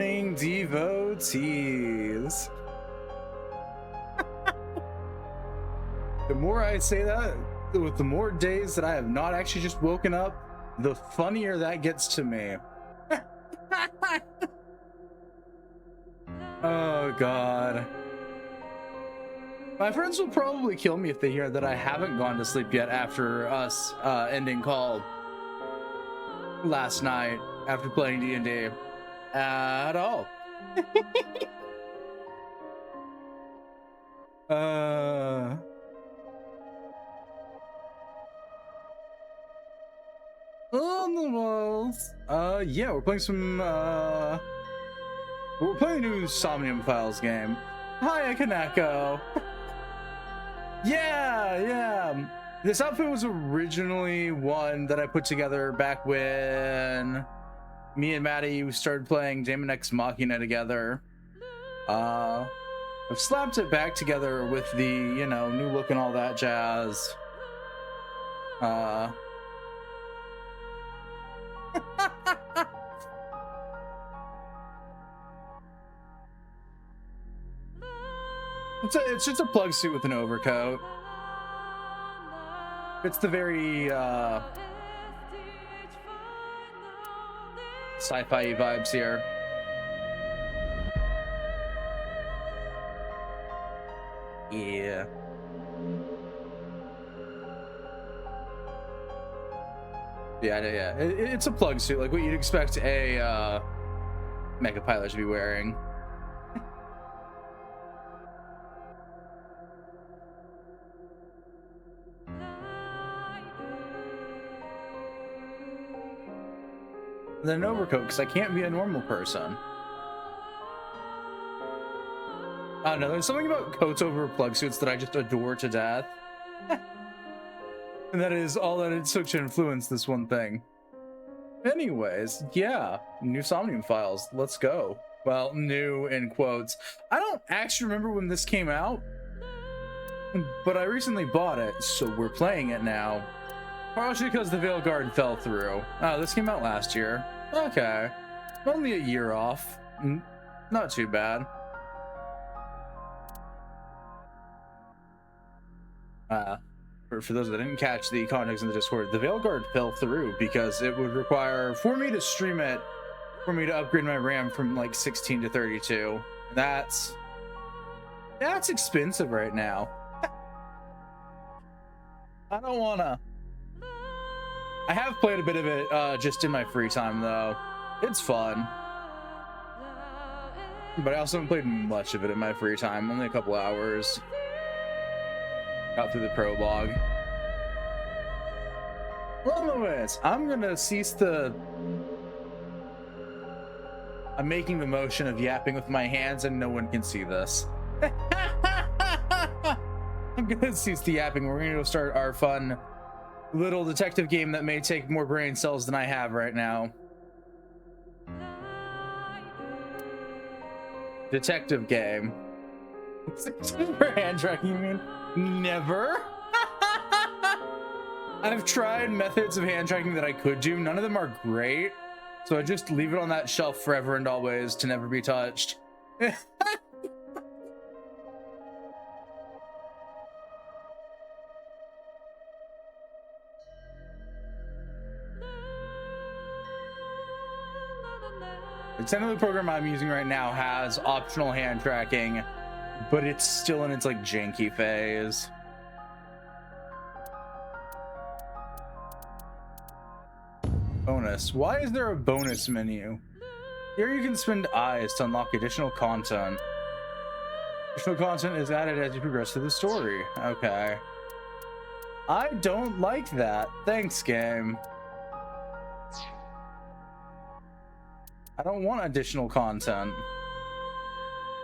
morning, devotees. The more I say that, with the more days that I have not actually just woken up, the funnier that gets to me. Oh, God. My friends will probably kill me if they hear that I haven't gone to sleep yet after us ending call last night after playing D&D at all. On the walls. Yeah, we're playing some we're playing a new Somnium Files game. Hi, Kanako. Yeah. This outfit was originally one that I put together back when me and Maddie started playing Daemon X Machina together. I've slapped it back together with the, you know, new look and all that jazz. It's just a plug suit with an overcoat. It's the very sci-fi vibes here. Yeah. Yeah. It's a plug suit, like what you'd expect a mecha pilot to be wearing. Then an overcoat, because I can't be a normal person. I don't know, there's something about coats over plug suits that I just adore to death. And that is all that it took to influence this one thing. Anyways, yeah, new Somnium Files, let's go. Well, new in quotes. I don't actually remember when this came out, but I recently bought it, so we're playing it now. Partially because the Veil Guard fell through. Oh, this came out last year. Okay. Only a year off. Not too bad. For those that didn't catch the context in the Discord, the Veil Guard fell through because it would require, for me to stream it, for me to upgrade my RAM from like 16 to 32. That's expensive right now. I don't wanna. I have played a bit of it just in my free time, though. It's fun. But I also haven't played much of it in my free time, only a couple hours. Got through the prologue. Well, anyways, I'm gonna cease the... I'm making the motion of yapping with my hands and no one can see this. I'm gonna cease the yapping. We're gonna go start our fun little detective game that may take more brain cells than I have right now. Detective game. For hand tracking, you mean? Never. I've tried methods of hand tracking that I could do. None of them are great. So I just leave it on that shelf forever and always to never be touched. The technical program I'm using right now has optional hand tracking, but it's still in its like janky phase. Bonus. Why is there a bonus menu? Here you can spend eyes to unlock additional content. Additional content is added as you progress through the story. Okay. I don't like that. Thanks, game. I don't want additional content.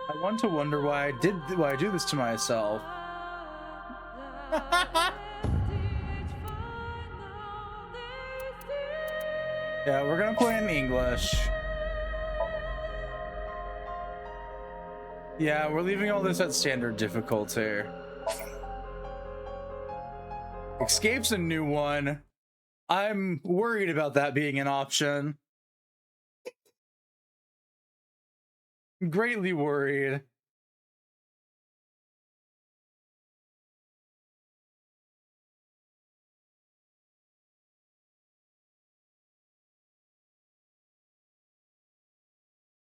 I want to wonder why I do this to myself. Yeah, we're gonna play in English. Yeah, we're leaving all this at standard difficulty. Escape's a new one. I'm worried about that being an option. Greatly worried.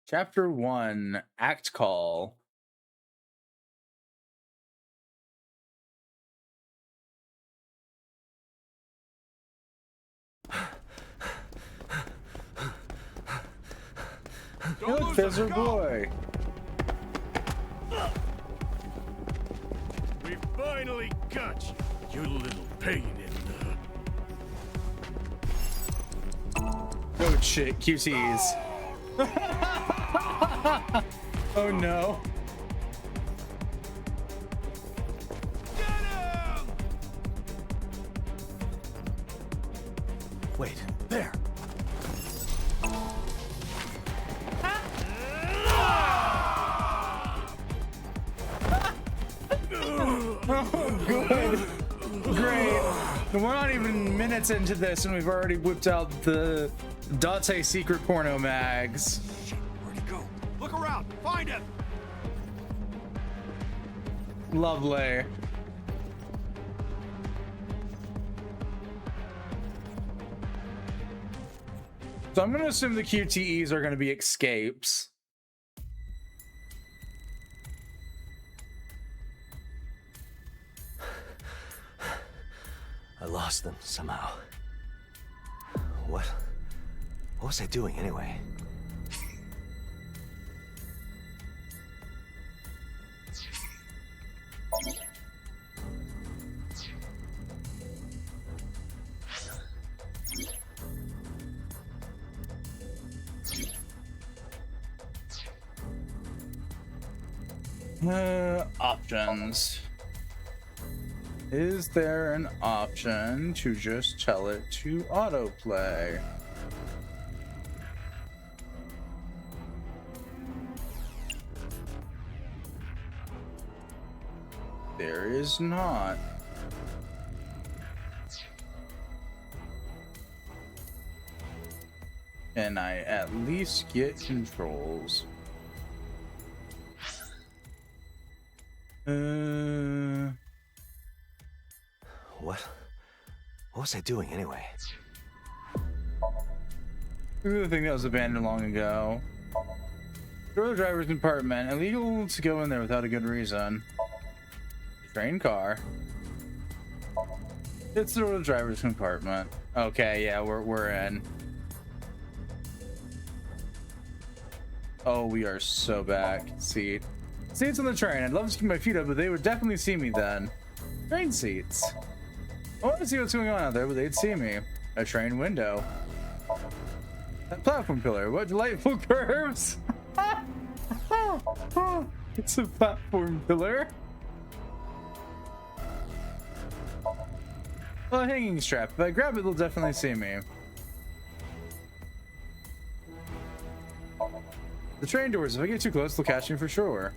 Chapter 1, Act Call. Look, there's our boy. We finally got you, you little pain in the... Oh shit, QTs. Oh no. Get him! Wait, there. Oh, good. Great. And we're not even minutes into this and we've already whipped out the Date secret porno mags. Shit, where'd he go? Look around, find him! Lovely. So I'm going to assume the QTEs are going to be escapes. I lost them somehow. What was I doing anyway? Options. Is there an option to just tell it to autoplay? There is not. Can I at least get controls? What was I doing anyway? This is the thing that was abandoned long ago. Door the driver's compartment. Illegal to go in there without a good reason. Train car. It's the door to the driver's compartment. Okay, yeah, we're in. Oh, we are so back. Seats on the train. I'd love to keep my feet up, but they would definitely see me then. Train seats. I want to see what's going on out there, but they'd see me. A train window. That platform pillar. What delightful curves! It's a platform pillar. Well, a hanging strap. If I grab it, they'll definitely see me. The train doors. If I get too close, they'll catch me for sure.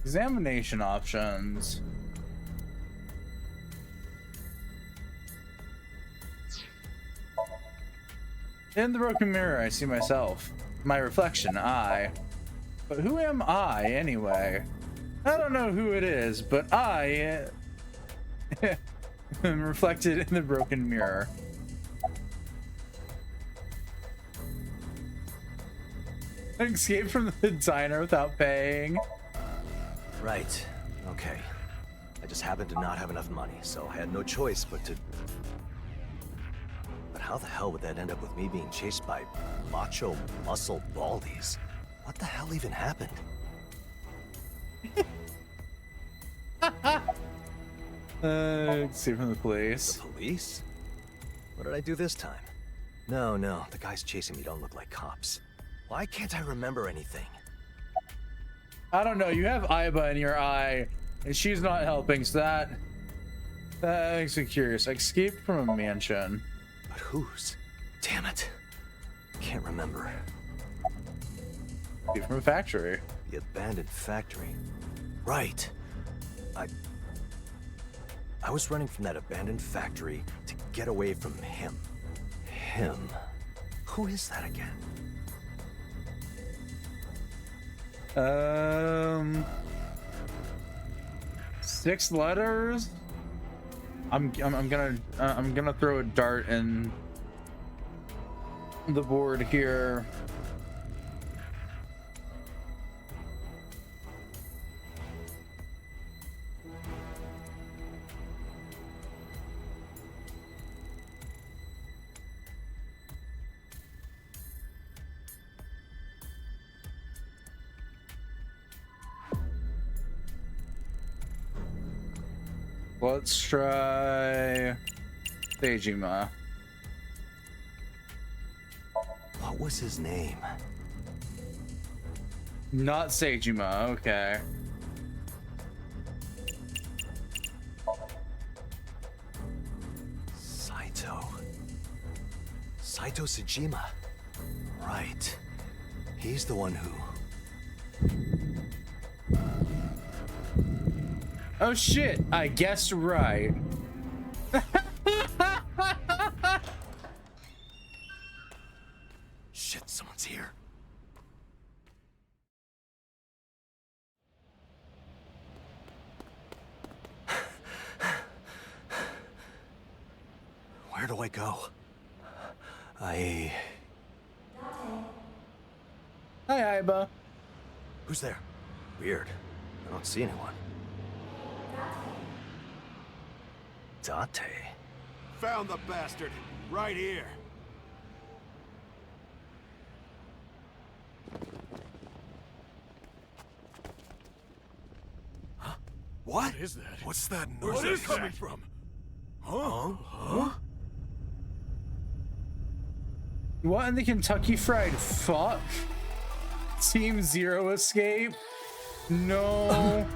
Examination options. In the broken mirror, I see myself. My reflection, I. But who am I, anyway? I don't know who it is, but I am reflected in the broken mirror. Escape from the diner without paying. Right. Okay. I just happened to not have enough money, so I had no choice but to... But how the hell would that end up with me being chased by macho muscle baldies? What the hell even happened? Escape from the police. The police? What did I do this time? No, the guys chasing me don't look like cops. Why can't I remember anything? I don't know. You have Aiba in your eye, and she's not helping, so that makes me curious. Escape from a mansion. But whose? Damn it. Can't remember. Escape from a factory. The abandoned factory. Right. I was running from that abandoned factory to get away from him. Him? Who is that again? 6 letters. I'm gonna throw a dart in the board here. Let's try Seijima. What was his name? Not Seijima, okay. Saito Sejima. Right. He's the one who... Oh shit, I guessed right. Shit, someone's here. Where do I go? Hi, Aiba. Who's there? Weird. I don't see anyone. Date? Found the bastard. Right here. Huh? What? What is that? What's that noise? Where's it coming from? Huh? Huh? What in the Kentucky Fried Fuck? Team Zero escape? No.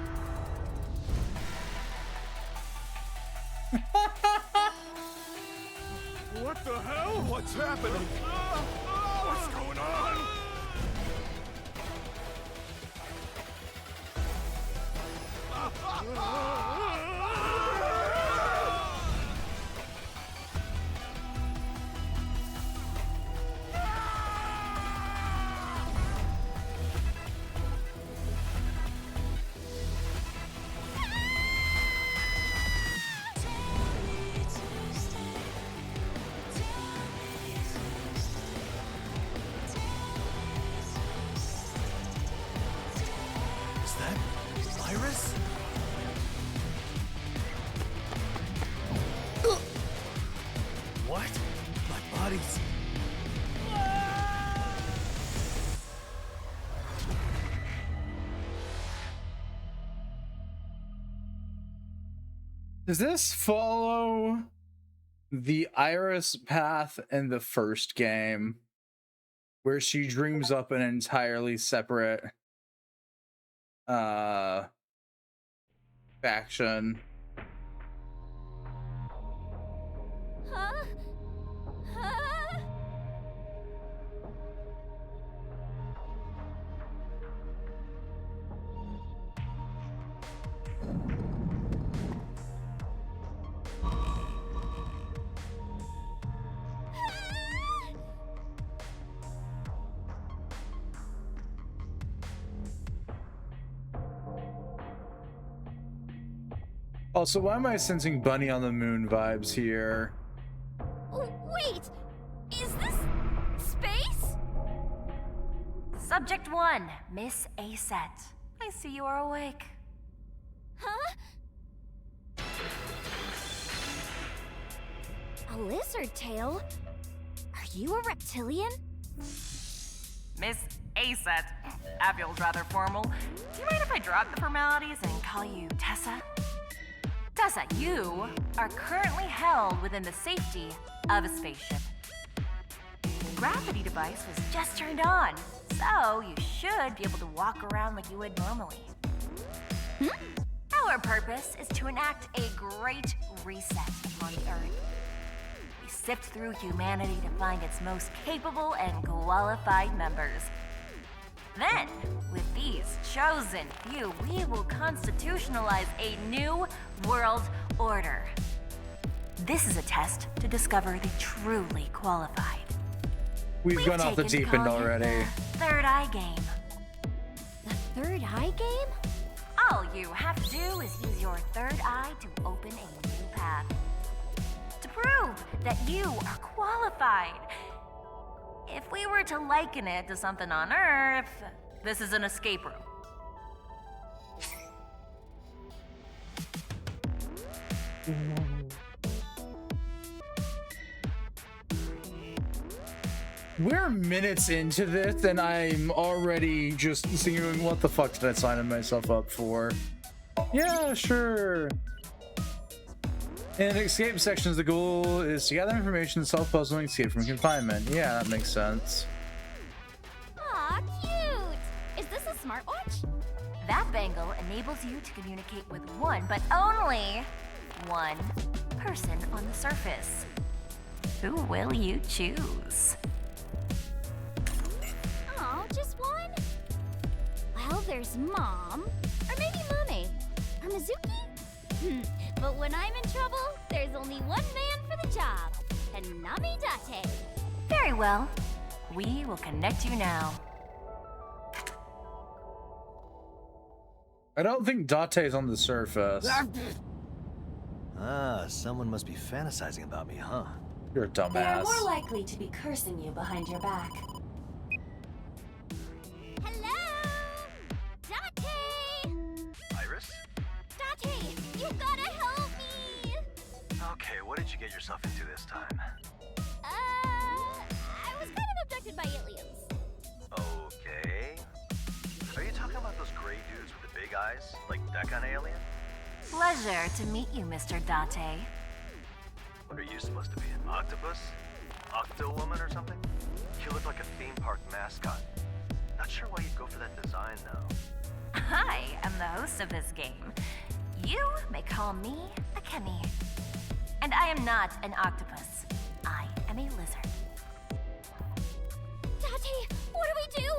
What the hell? What's happening? What's going on? Is that Iris? What? My body's... Does this follow the Iris path in the first game, where she dreams up an entirely separate faction? Huh? Huh? Also, why am I sensing Bunny on the Moon vibes here? Oh, wait! Is this space? Subject 1, Miss Aset. I see you are awake. Huh? A lizard tail? Are you a reptilian? Miss Aset. Abiel's rather formal. Do you mind if I drop the formalities and call you Tessa? Tessa, you are currently held within the safety of a spaceship. The gravity device was just turned on, so you should be able to walk around like you would normally. Our purpose is to enact a great reset upon the Earth. We sift through humanity to find its most capable and qualified members. Then, with these chosen few, we will constitutionalize a new world order. This is a test to discover the truly qualified. We've gone off the taken to deep end calling it already. the third eye game. The third eye game? All you have to do is use your third eye to open a new path. To prove that you are qualified. If we were to liken it to something on Earth, this is an escape room. We're minutes into this and I'm already just thinking, what the fuck did I sign myself up for? Yeah, sure. In escape sections, the goal is to gather information, solve puzzles, and escape from confinement. Yeah, that makes sense. Aw, cute! Is this a smartwatch? That bangle enables you to communicate with one, but only one person on the surface. Who will you choose? Oh, just one? Well, there's Mom. Or maybe Mommy. Or Mizuki? But when I'm in trouble, there's only one man for the job. Kaname Date. Very well. We will connect you now. I don't think Date's on the surface. Ah, someone must be fantasizing about me, huh? You're a They are dumbass. more likely to be cursing you behind your back. Hello? Date! Iris? Date, you gotta help me! Okay, what did you get yourself into this time? I was kind of abducted by aliens. Okay. Are you talking about those gray dudes with the big eyes? Like that kind of alien? Pleasure to meet you, Mr. Date. What are you supposed to be, an octopus? Octo-woman or something? You look like a theme park mascot. Not sure why you'd go for that design, though. I am the host of this game. You may call me a Kemi. And I am not an octopus. I am a lizard. Date, what do we do?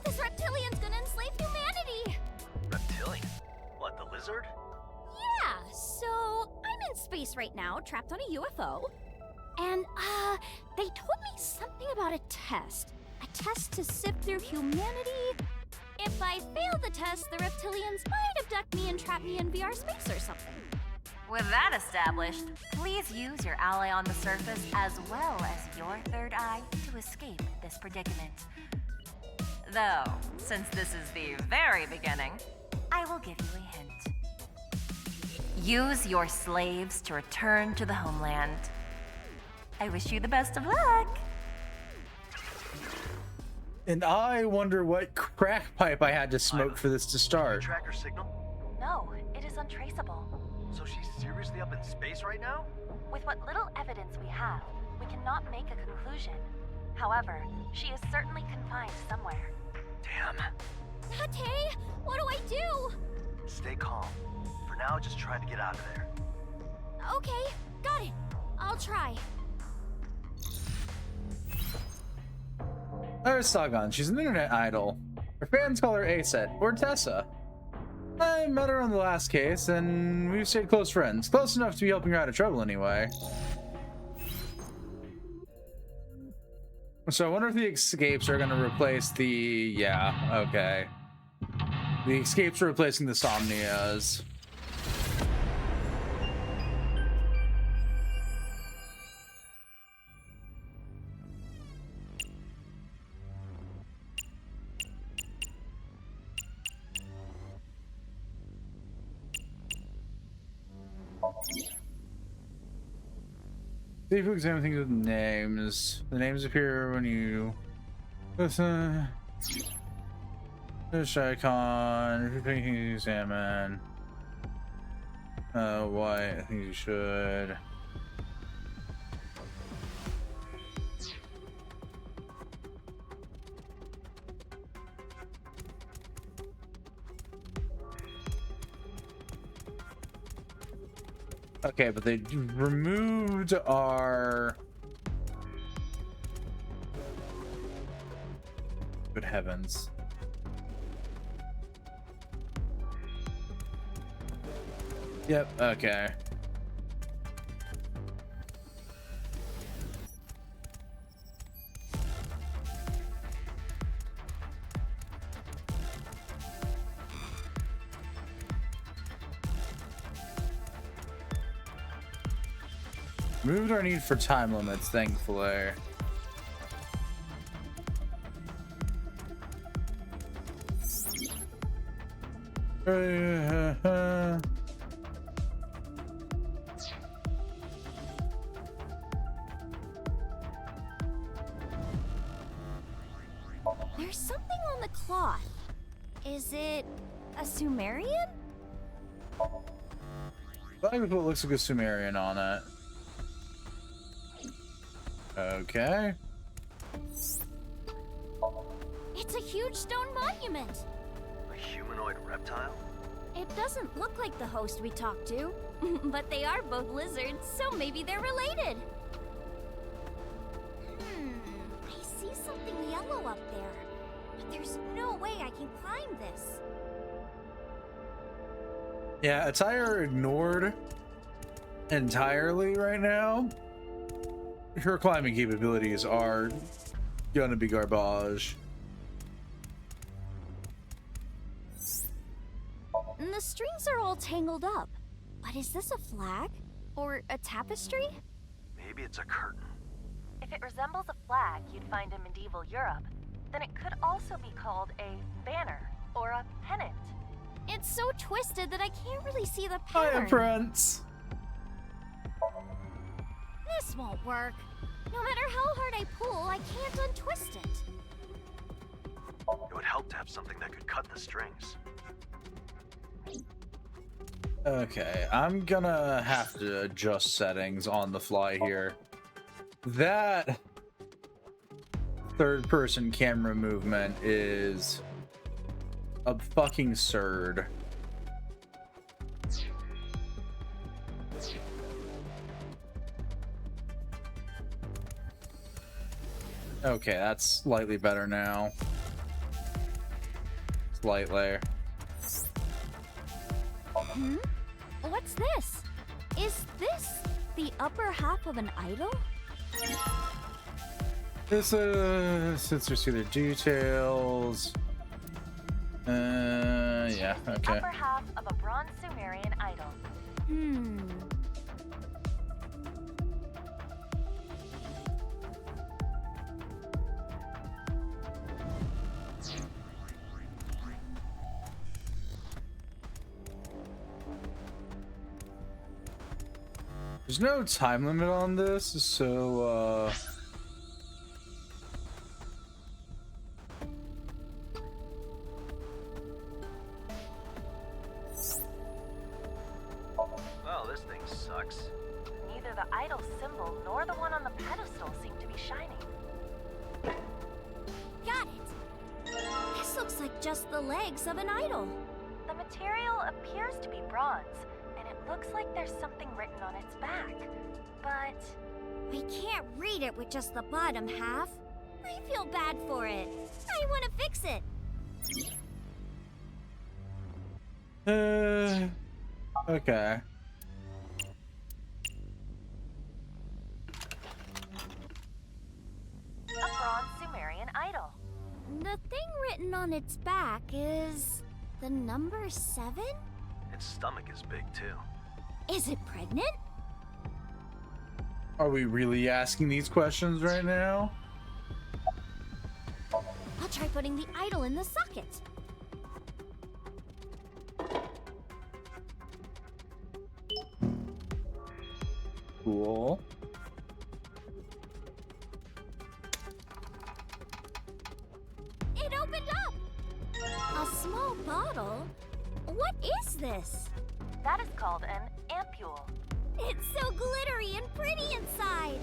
This reptilian's gonna enslave humanity! Reptilian? What, the lizard? Yeah, so I'm in space right now, trapped on a UFO. And, they told me something about a test. A test to sift through humanity. If I fail the test, the reptilians might abduct me and trap me in VR space or something. With that established, please use your ally on the surface as well as your third eye to escape this predicament. Though, since this is the very beginning, I will give you a hint. Use your slaves to return to the homeland. I wish you the best of luck. And I wonder what crack pipe I had to smoke for this to start. Tracker signal? No, it is untraceable. So she's seriously up in space right now? With what little evidence we have, we cannot make a conclusion. However, she is certainly confined somewhere. Damn. Date, what do I do? Stay calm. For now, just try to get out of there. Okay, got it. I'll try. There's Sagan. She's an internet idol. Her fans call her Aset or Tessa. I met her on the last case, and we've stayed close friends. Close enough to be helping her out of trouble anyway. So I wonder if the escapes are going to replace the... Yeah, okay. The escapes are replacing the Somnias. See if we examine things with names. The names appear when you listen. This icon. If you're thinking to examine. Why? I think you should. Okay, but they removed our... Good heavens. Yep, okay. Moved our need for time limits, thankfully. There's something on the cloth. Is it a Sumerian? Flag with what looks like a Sumerian on it. Okay. It's a huge stone monument. A humanoid reptile? It doesn't look like the host we talked to, but they are both lizards, so maybe they're related. I see something yellow up there, but there's no way I can climb this. Yeah, Attire ignored entirely right now. Her climbing capabilities are gonna be garbage. And the strings are all tangled up. But is this a flag? Or a tapestry? Maybe it's a curtain. If it resembles a flag you'd find in medieval Europe, then it could also be called a banner or a pennant. It's so twisted that I can't really see the Hiya, pattern. Prince. This won't work. No matter how hard I pull, I can't untwist it. It would help to have something that could cut the strings. Okay, I'm gonna have to adjust settings on the fly here. That third-person camera movement is a fucking absurd. Okay, that's slightly better now. Slightly. What's this? Is this the upper half of an idol? This since we see the details. Yeah, okay. Upper half of a bronze Sumerian idol. There's no time limit on this, so Well, this thing sucks. Neither the idol symbol nor the one on the pedestal seem to be shining. Got it. This looks like just the legs of an idol. The material appears to be bronze, and it looks like there's something written on its back. But We can't read it with just the bottom half. I feel bad for it. I want to fix it. okay. a bronze Sumerian idol. The thing written on its back is the number 7? Its stomach is big, too. Is it pregnant? Are we really asking these questions right now? I'll try putting the idol in the socket. Cool. It opened up! A small bottle? What is this? That is called an ampule. It's so glittery and pretty inside.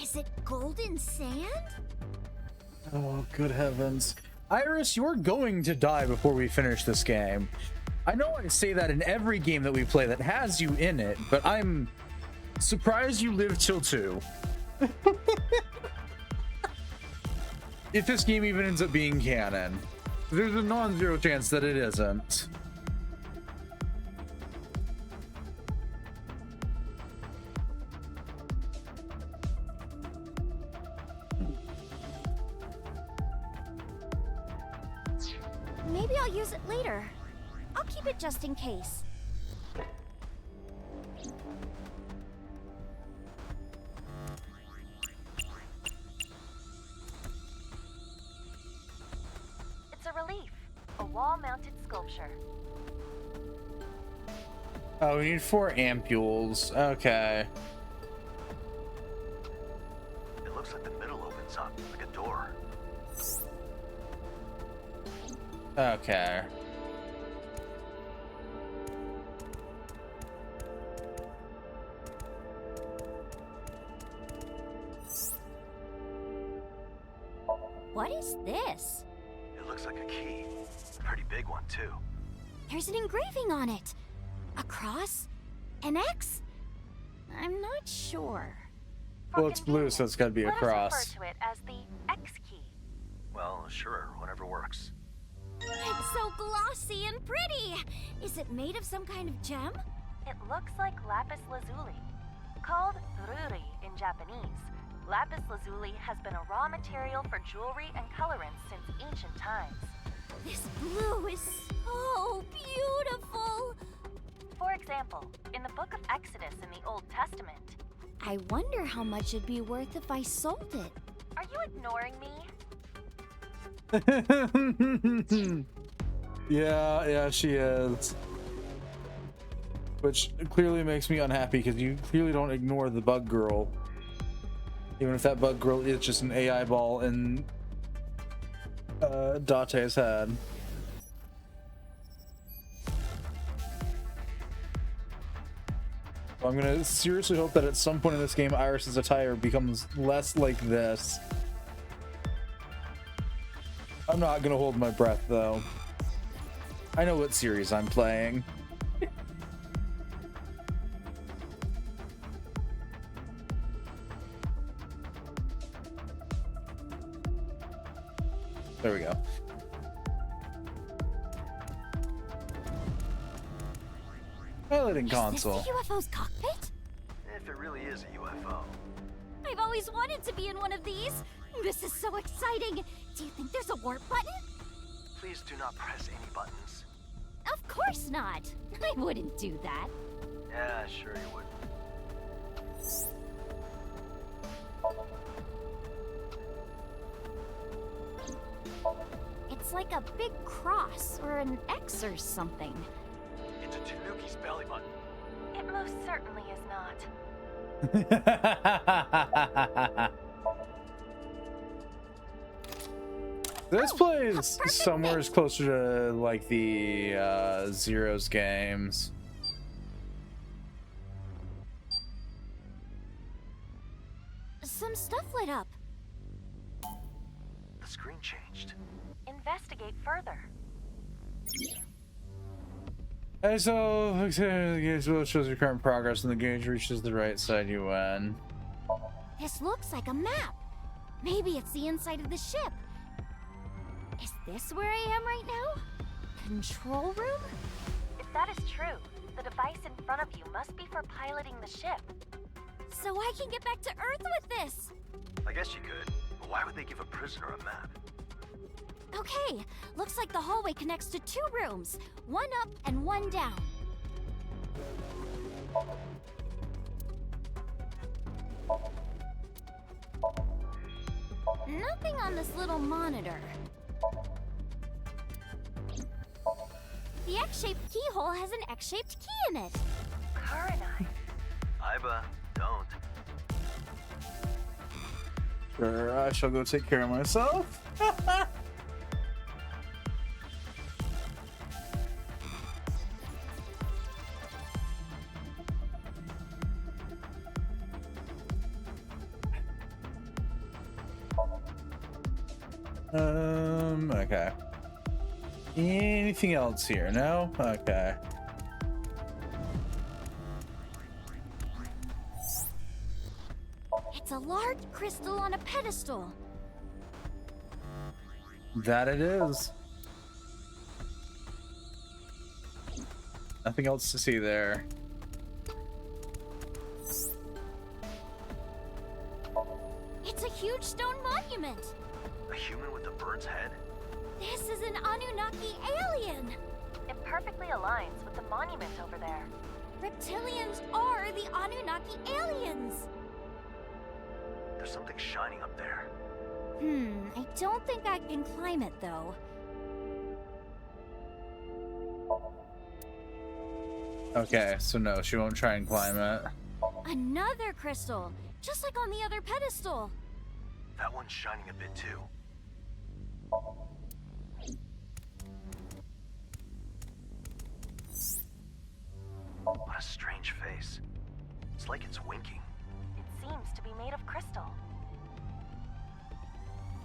Is it golden sand? Oh, good heavens. Iris, you're going to die before we finish this game. I know I say that in every game that we play that has you in it, but I'm surprised you live till 2. If this game even ends up being canon. There's a non-zero chance that it isn't. Maybe I'll use it later. I'll keep it just in case. wall-mounted sculpture. Oh, we need 4 ampules. Okay. It looks like the middle opens up, like a door. Okay. What is this? It looks like a key. A pretty big one, too. There's an engraving on it. A cross? An X? I'm not sure. Well, it's blue, so it's gotta be a Let us cross. refer to it as the X key. Well, sure, whatever works. It's so glossy and pretty. Is it made of some kind of gem? It looks like lapis lazuli, called ruri in Japanese. Lapis lazuli has been a raw material for jewelry and colorants since ancient times. This blue is so beautiful. For example, in the book of Exodus in the Old Testament. I wonder how much it'd be worth if I sold it. Are you ignoring me? Yeah, she is. Which clearly makes me unhappy because you clearly don't ignore the bug girl. Even if that bug girl is just an AI ball in Date's head. I'm gonna seriously hope that at some point in this game Iris's attire becomes less like this. I'm not gonna hold my breath though. I know what series I'm playing. There we go. Piloting console. Is this the UFO's cockpit? If it really is a UFO. I've always wanted to be in one of these. This is so exciting. Do you think there's a warp button? Please do not press any buttons. Of course not. I wouldn't do that. Yeah, sure you would. It's like a big cross or an X or something. It's a Tanuki's belly button. It most certainly is not. This plays perfect somewhere mix. closer to like the Zero's games. Some stuff lit up. The screen changed. Investigate further. And so, the gauge below shows your current progress, and the gauge reaches the right side you win. This looks like a map. Maybe it's the inside of the ship. Is this where I am right now? Control room? If that is true, the device in front of you must be for piloting the ship. So I can get back to Earth with this. I guess you could, but why would they give a prisoner a map? Okay, looks like the hallway connects to 2 rooms. One up and one down. Nothing on this little monitor. The X-shaped keyhole has an X-shaped key in it. Karanai. Iba, don't. Sure, I shall go take care of myself. Okay. Anything else here? No? Okay. It's a large crystal on a pedestal. That it is. Nothing else to see there. It's a huge stone monument. A human with a bird's head? This is an Anunnaki alien. It perfectly aligns with the monument over there. Reptilians are the Anunnaki aliens. There's something shining up there. I don't think I can climb it though. Okay, so no, she won't try and climb it. Another crystal, just like on the other pedestal. That one's shining a bit too. What a strange face. It's like it's winking. It seems to be made of crystal.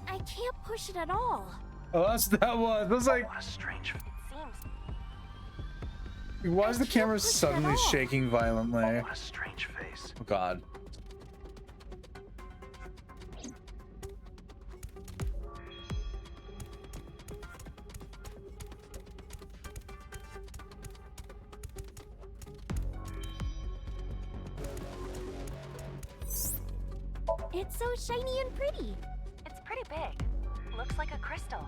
I can't push it at all. Oh, that's that one. That was like, What a strange It seems why is the can't camera push it at suddenly all. shaking violently? What a strange face. Oh god. It's so shiny and pretty. it's pretty big. Looks like a crystal.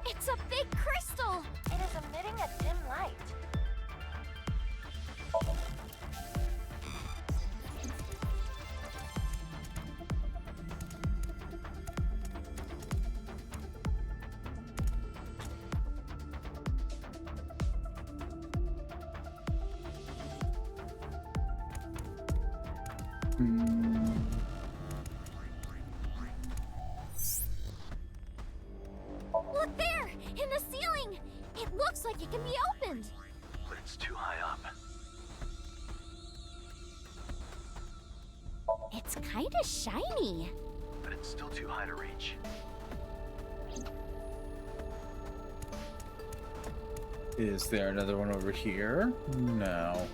It's a big crystal. It is emitting a dim light. Look there, in the ceiling. It looks like it can be opened. But it's too high up. It's kind of shiny. But it's still too high to reach. Is there another one over here? No.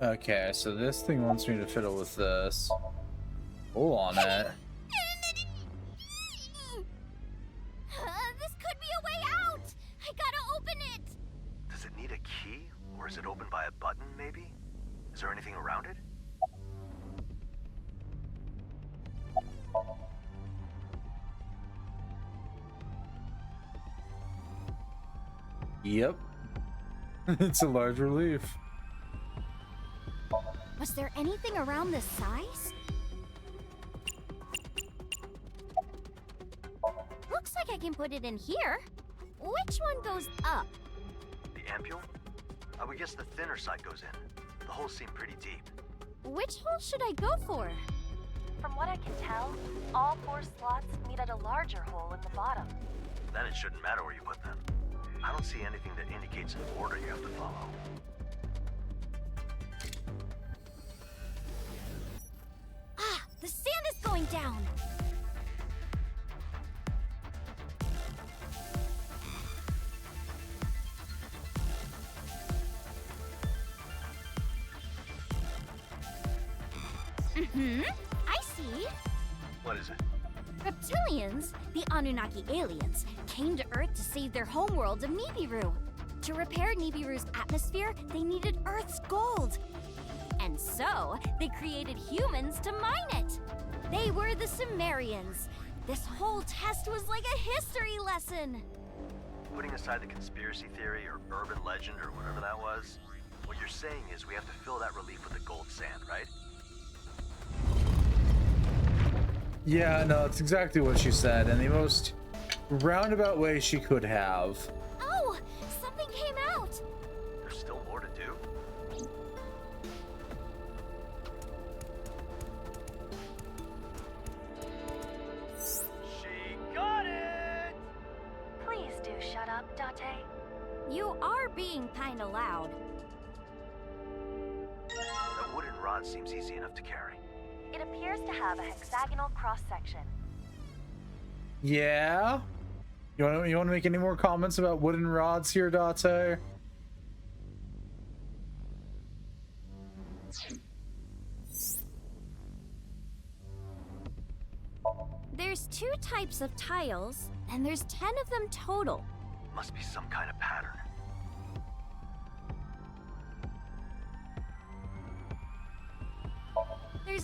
Okay, so this thing wants me to fiddle with this. Pull on it. This could be a way out. I gotta open it. Does it need a key? Or is it opened by a button, maybe? Is there anything around it? Yep. It's a large relief. Was there anything around this size? Looks like I can put it in here. Which one goes up? The ampule? I would guess the thinner side goes in. The holes seem pretty deep. Which hole should I go for? From what I can tell, all 4 slots meet at a larger hole in the bottom. Then it shouldn't matter where you put them. I don't see anything that indicates an order you have to follow. Ah, the sand is going down. I see. What is it? Reptilians, the Anunnaki aliens, came to Earth to save their homeworld of Nibiru. To repair Nibiru's atmosphere, they needed Earth's gold. And so, they created humans to mine it. They were the Sumerians. This whole test was like a history lesson. Putting aside the conspiracy theory or urban legend or whatever that was, what you're saying is we have to fill that relief with the gold sand, right? Yeah, no, it's exactly what she said, in the most roundabout way she could have. Oh, something came out. There's still more to do. She got it! Please do shut up, Date. You are being kinda loud. That wooden rod seems easy enough to carry. It appears to have a hexagonal cross-section. Yeah? You want to make any more comments about wooden rods here, Date? There's 2 types of tiles, and there's 10 of them total. Must be some kind of pattern.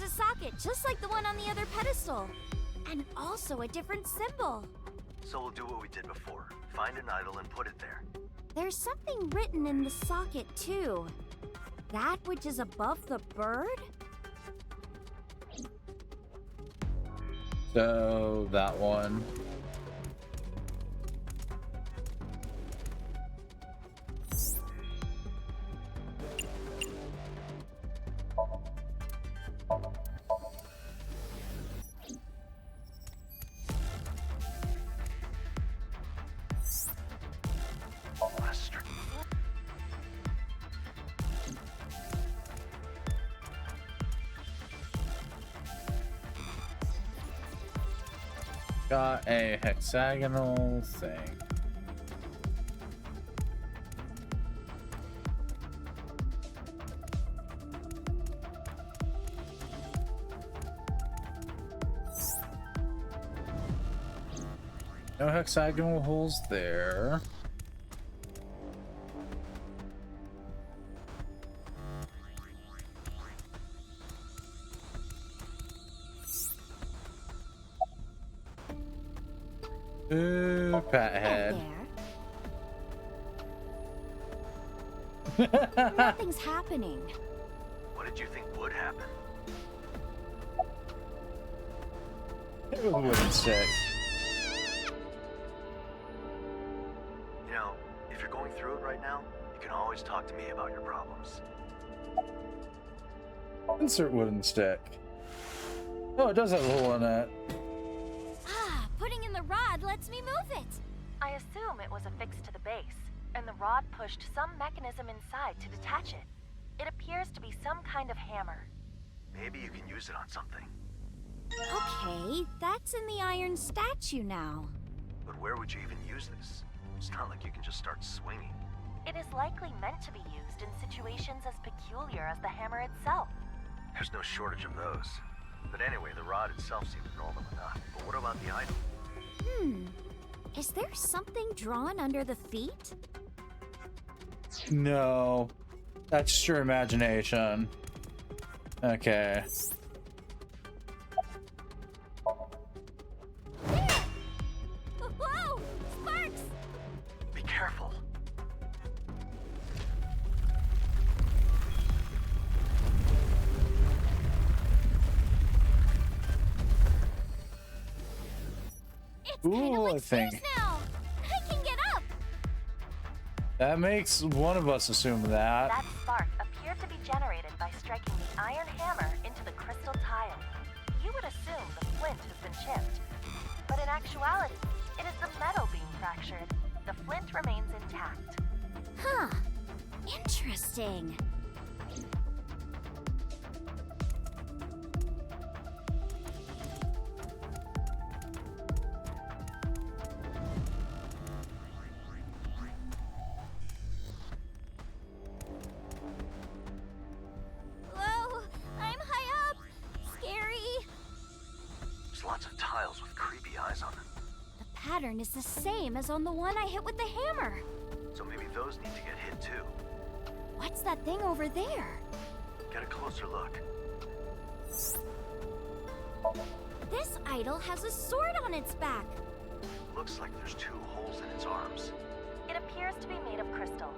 a socket just like the one on the other pedestal. And also a different symbol. So we'll do what we did before. Find an idol and put it there. There's something written in the socket, too. That which is above the bird? So, that one. Got a hexagonal thing. No hexagonal holes there. Ooh, pat head. Nothing's happening. What did you think would happen? It was a wooden stick. You know, if you're going through it right now, you can always talk to me about your problems. Insert wooden stick. Oh, it does have a hole in it. Ah, putting in the rod lets me move it. I assume it was affixed to the base, and the rod pushed some mechanism inside to detach it. It appears to be some kind of hammer. Maybe you can use it on something. Okay, that's in the iron statue now. But where would you even use this? It's not like you can just start swinging. It is likely meant to be used in situations as peculiar as the hammer itself. There's no shortage of those. But anyway, the rod itself seems normal enough. But what about the idol? Is there something drawn under the feet? No. That's just your imagination. Okay. Whoa! Sparks! Be careful. It's kind of Ooh, like I think stairs now. I can get up. that makes one of us assume that. That spark appeared to be generated by striking the iron hammer into the crystal tile. You would assume the flint has been chipped. But in actuality, it is the metal being fractured. The flint remains intact. Huh. Interesting. Whoa! I'm high up. Scary. There's lots of tiles with creepy eyes on them. The pattern is the same as on the one I hit with the hammer. So maybe those need to get hit too. What's that thing over there? Get a closer look. This idol has a sword on its back. Looks like there's 2 holes in its arms. It appears to be made of crystal.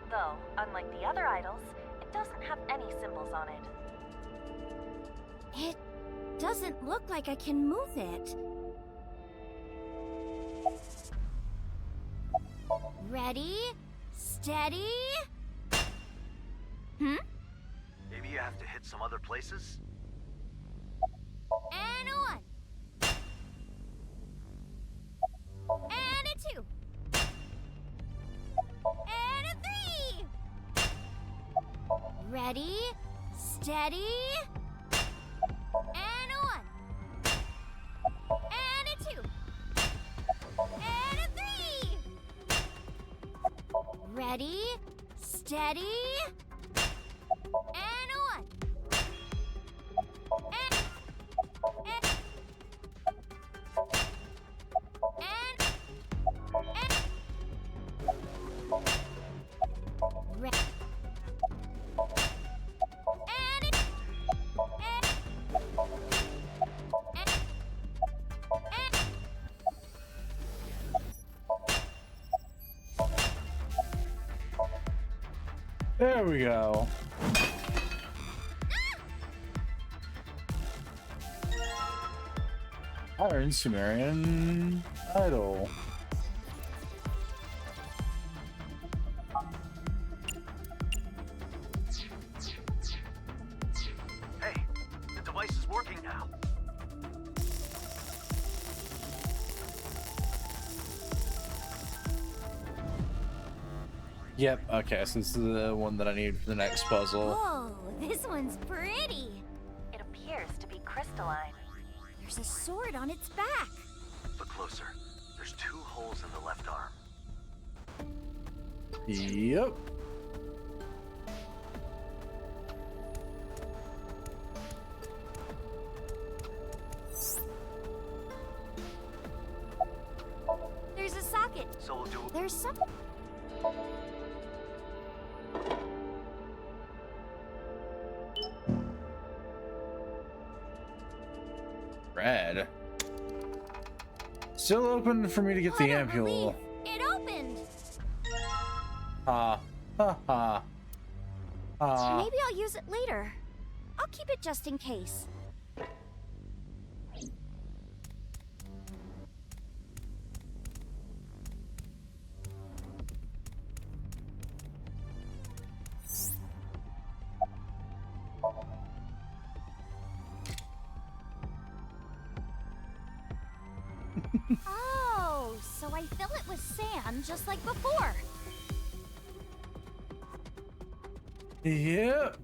Though, unlike the other idols, it doesn't have any symbols on it. It doesn't look like I can move it. Ready? Steady? Maybe you have to hit some other places? And a 1. And a 2. And a 3. Ready? Steady? And a 1. And a 2. And a 3. Ready? Steady? And a 1. There we go. Iron Sumerian idol. Hey, the device is working now. Yep, okay, so this is the one that I need for the next puzzle. Whoa, this one's pretty. It appears to be crystalline. There's a sword on its back. Look closer. There's 2 holes in the left arm. Yep. There's a socket. So we'll do. There's some. Red. Still open for me to get the What a ampule. relief. It opened. Ha ha. Maybe I'll use it later. I'll keep it just in case. Oh, so I fill it with sand just like before. Yep.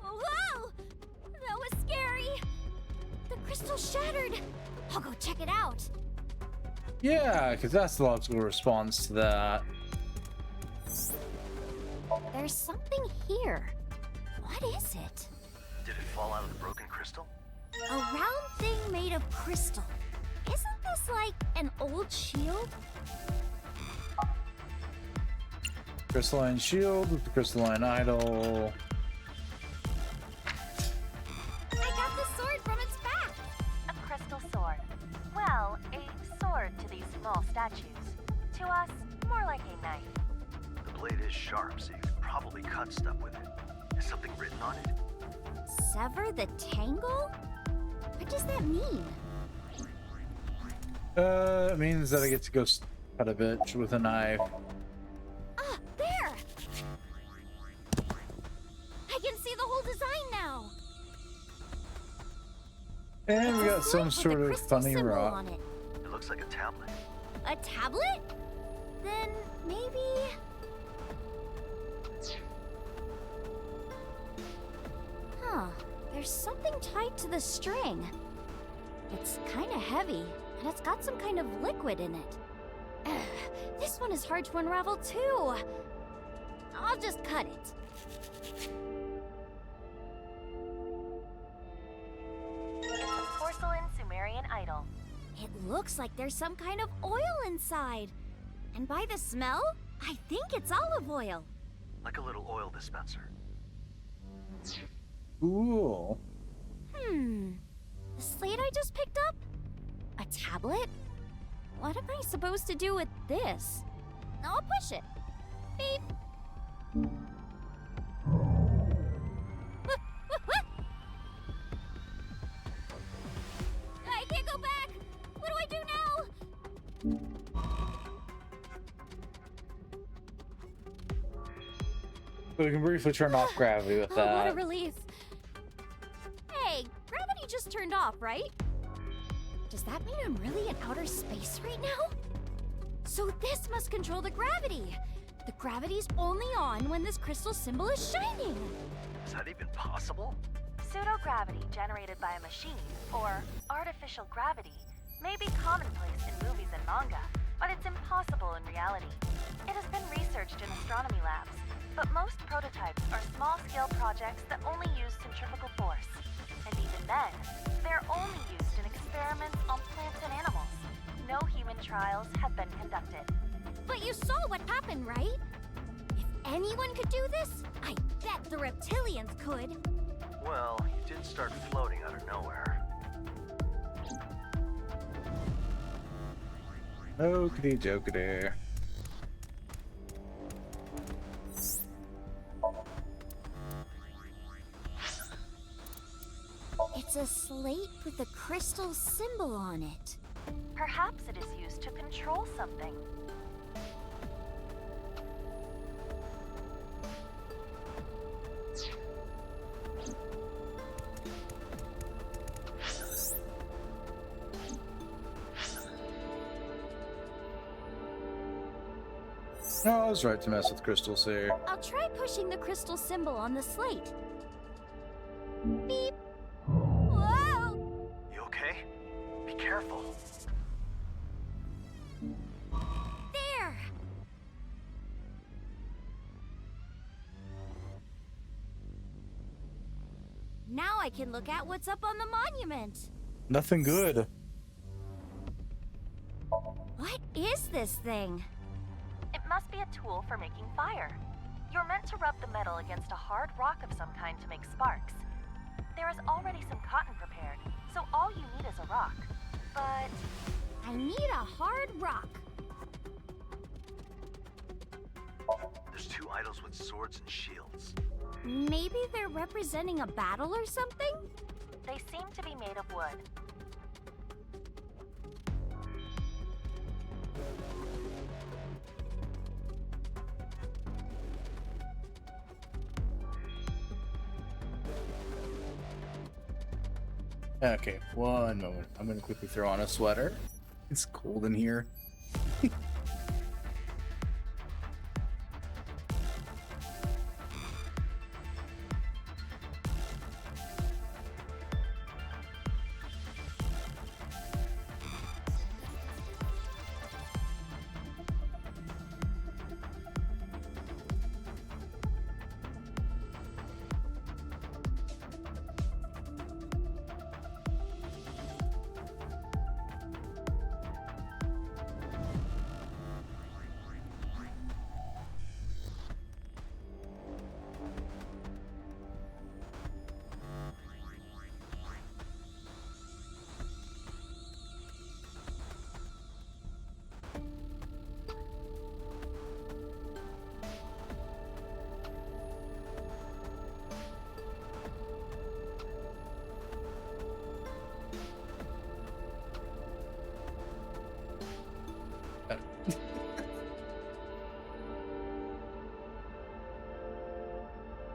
Whoa! That was scary. The crystal shattered. I'll go check it out. Yeah, because that's the logical response to that. There's something here. What is it? Did it fall out of the broken crystal? A round thing made of crystal. Isn't this like an old shield? Crystalline shield with the crystalline idol. I got the sword from its back. A crystal sword. Well, a sword to these small statues. To us, more like a knife. The blade is sharp, so you could probably cut stuff with it. Is something written on it? Sever the tangle? What does that mean? It means that I get to go cut a bitch with a knife. Ah, there! I can see the whole design now. And we got It's some like sort with a of crystal funny symbol rock. on it. It looks like a tablet. A tablet? Then maybe... Huh. There's something tied to the string. It's kind of heavy, and it's got some kind of liquid in it. Ugh, this one is hard to unravel too. I'll just cut it. It's a porcelain Sumerian idol. It looks like there's some kind of oil inside. And by the smell, I think it's olive oil. Like a little oil dispenser. Cool. The slate I just picked up? A tablet? What am I supposed to do with this? I'll push it. Beep. I can't go back! What do I do now? So we can briefly turn off gravity with Oh, what a that. relief. Hey, gravity just turned off, right? Does that mean I'm really in outer space right now? So this must control the gravity. The gravity's only on when this crystal symbol is shining. Is that even possible? Pseudo-gravity generated by a machine, or artificial gravity, may be commonplace in movies and manga, but it's impossible in reality. It has been researched in astronomy labs, but most prototypes are small-scale projects that only use centrifugal force. And even then, they're only used in experiments on plants and animals. No human trials have been conducted. But you saw what happened, right? If anyone could do this, I bet the reptilians could. Well, you did start floating out of nowhere. Okey dokey. It's a slate with a crystal symbol on it. Perhaps it is used to control something. No, I was right to mess with crystals here. I'll try pushing the crystal symbol on the slate. Beep. Whoa! You okay? Be careful. There! Now I can look at what's up on the monument. Nothing good. What is this thing? It must be a tool for making fire. You're meant to rub the metal against a hard rock of some kind to make sparks. There is already some cotton prepared, so all you need is a rock. But I need a hard rock. There's two idols with swords and shields. Maybe they're representing a battle or something? they seem to be made of wood. Okay, one moment. I'm gonna quickly throw on a sweater. It's cold in here.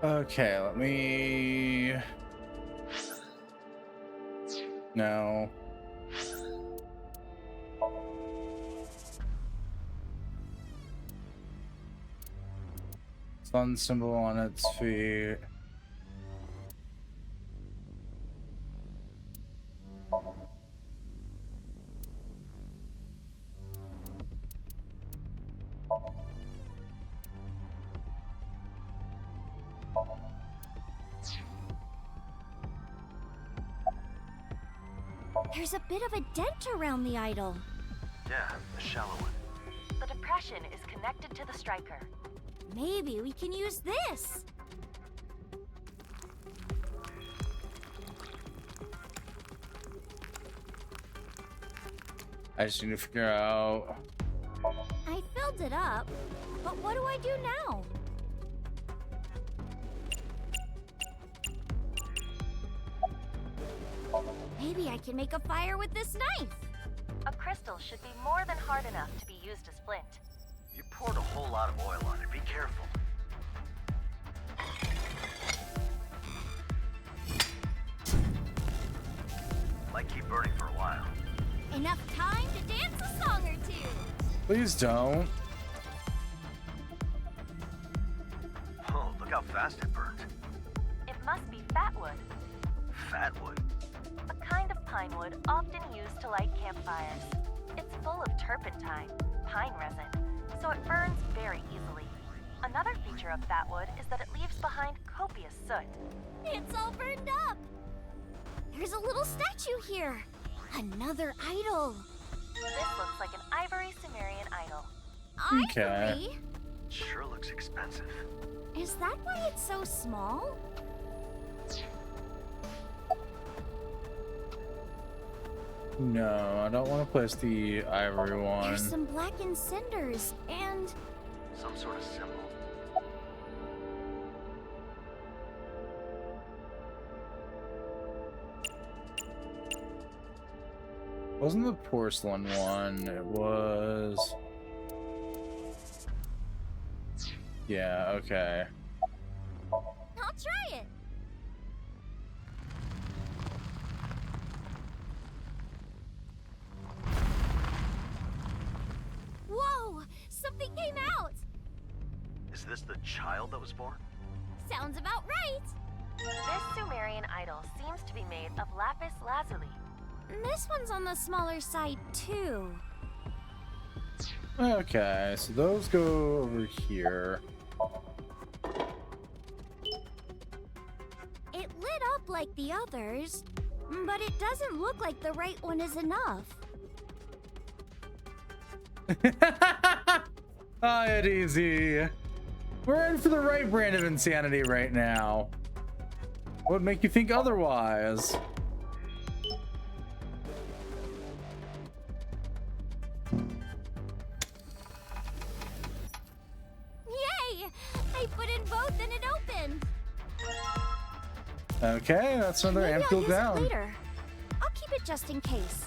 Okay, let me... No. Sun symbol on its feet. There's a bit of a dent around the idol. Yeah, the shallow one. The depression is connected to the striker. Maybe we can use this. I just need to figure out... I filled it up, but what do I do now? Maybe I can make a fire with this knife. A crystal should be more than hard enough to be used as flint. You poured a whole lot of oil on it. Be careful. Might keep burning for a while. Enough time to dance a song or two. Please don't. Oh, look how fast it burnt. It must be fatwood, Fatwood. a kind of pine wood often used to light campfires. It's full of turpentine, pine resin, so it burns very easily. Another feature of fatwood is that it leaves behind copious soot. It's all burned up. There's a little statue here. Another idol. This looks like an ivory Sumerian idol. Okay. Ivory? Sure looks expensive. Is that why it's so small? No, I don't want to place the ivory one. There's some blackened cinders and Some sort of symbol. Wasn't the porcelain one? It was. Yeah, okay. I'll try it. Whoa! Something came out! Is this the child that was born? Sounds about right. This Sumerian idol seems to be made of lapis lazuli. This one's on the smaller side, too. Okay, so those go over here. It lit up like the others, but it doesn't look like the right one is enough. Ah, it easy. We're in for the right brand of insanity right now. What would make you think otherwise? Yay! I put in both and it opened. Okay, that's another Maybe I'll ampule use it down. later. I'll keep it just in case.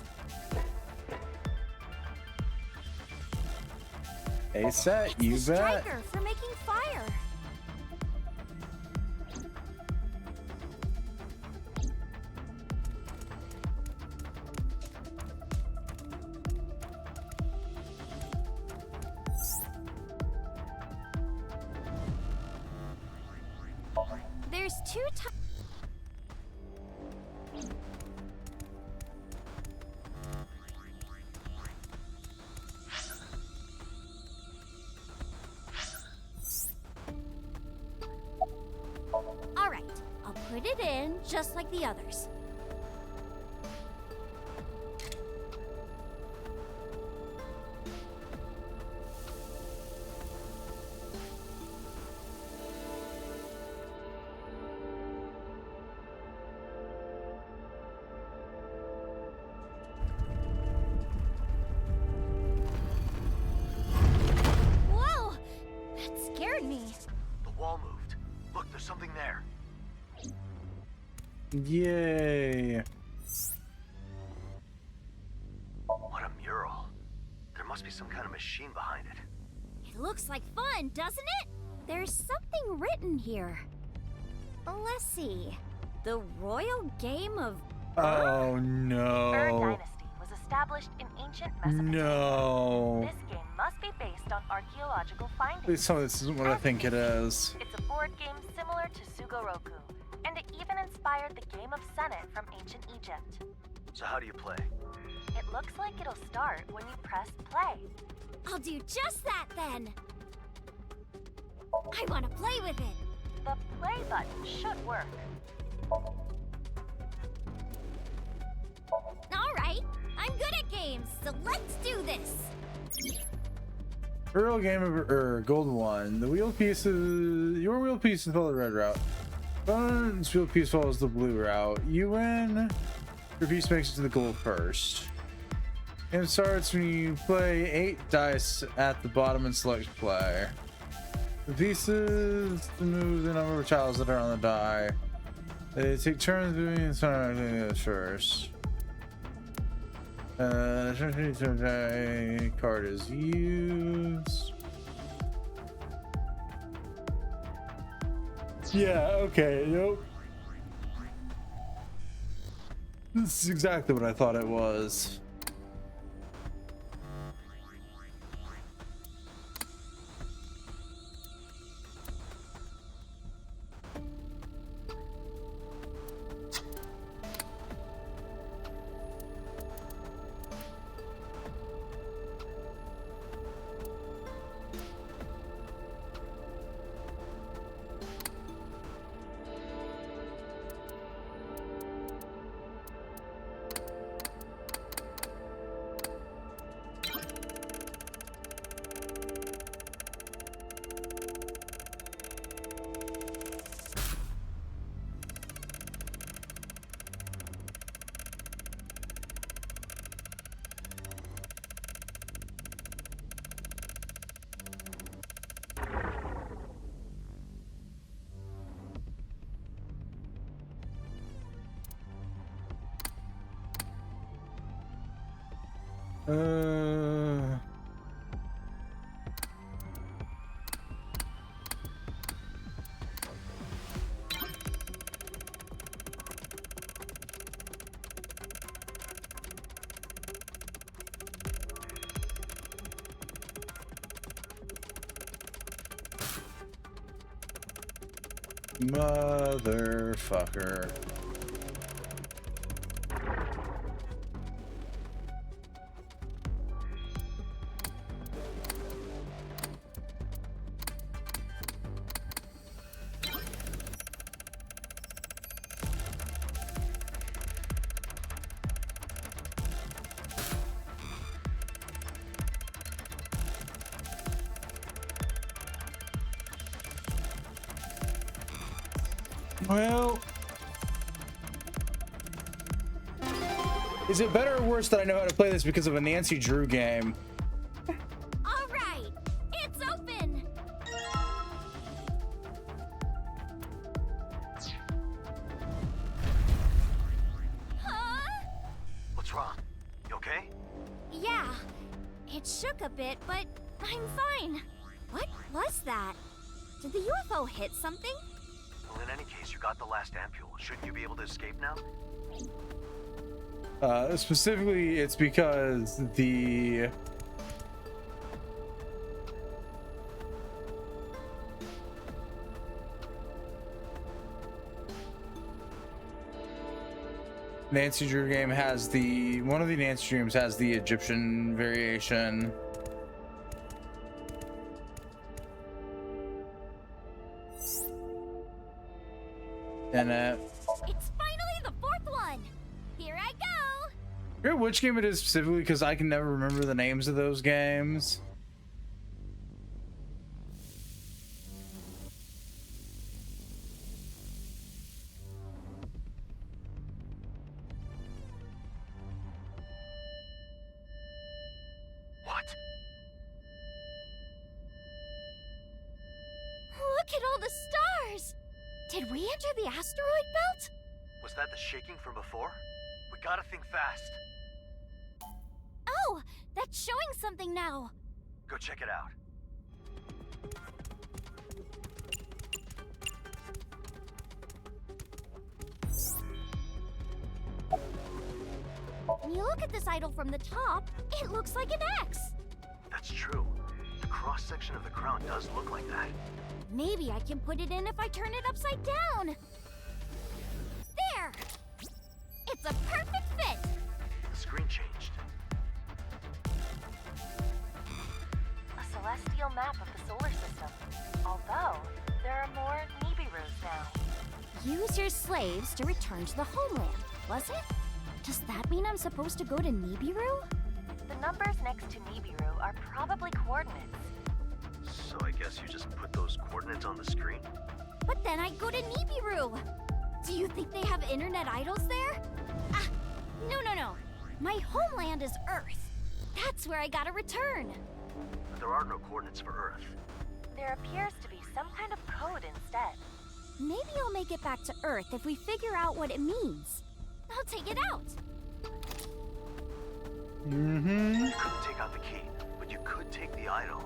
A set, you It's the bet. striker for making fire. There's two types. All right, I'll put it in just like the others. Whoa! That scared me. The wall moved. Look, there's something there. Yay. What a mural. There must be some kind of machine behind it. It looks like fun, doesn't it? There's something written here. Let's see. The Royal Game of... Oh Ur no. Dynasty was established in ancient Mesopotamia. No. This game must be based on archaeological findings. Please tell me this isn't what I think it is. It's a board game similar to Sugoroku, and it even inspired the game of Senate from ancient Egypt. So how do you play? It looks like it'll start when you press play. I'll do just that then. I want to play with it. The play button should work. All right, I'm good at games, so let's do this. Earl game of gold one. The wheel pieces. Your wheel pieces follow the red route. Opponent's wheel piece follows the blue route. You win. Your piece makes it to the gold first. Game starts when you play 8 dice at the bottom and select play. The pieces to move the number of tiles that are on the die. They take turns doing something first. Card is used. Yeah, okay, nope. This is exactly what I thought it was. Motherfucker. Well, is it better or worse that I know how to play this because of a Nancy Drew game? All right, it's open. Huh? What's wrong? You okay? Yeah, it shook a bit, but I'm fine. What was that? Did the UFO hit something? Well, in any case, you got the last ampule. Shouldn't you be able to escape now? Specifically, it's because the Nancy Drew game has one of the Nancy Dreams has the Egyptian variation. And It's finally the fourth one. Here I go. I forget which game it is specifically because I can never remember the names of those games. What? Look at all the stars. Did we enter the asteroid belt? Was that the shaking from before? We gotta think fast. Oh, that's showing something now. Go check it out. When you look at this idol from the top, it looks like an X. That's true. The cross-section of the crown does look like that. Maybe I can put it in if I turn it upside down. There! It's a perfect fit! The screen changed. A celestial map of the solar system. Although, there are more Nibiru's now. Use your slaves to return to the homeland, was it? Does that mean I'm supposed to go to Nibiru? The numbers next to Nibiru are probably coordinates. So I guess you just put those coordinates on the screen? But then I'd go to Nibiru. Do you think they have internet idols there? Ah, no. My homeland is Earth. That's where I gotta return. But there are no coordinates for Earth. There appears to be some kind of code instead. Maybe I'll make it back to Earth if we figure out what it means. I'll take it out. Mm-hmm. You couldn't take out the key, but you could take the idol.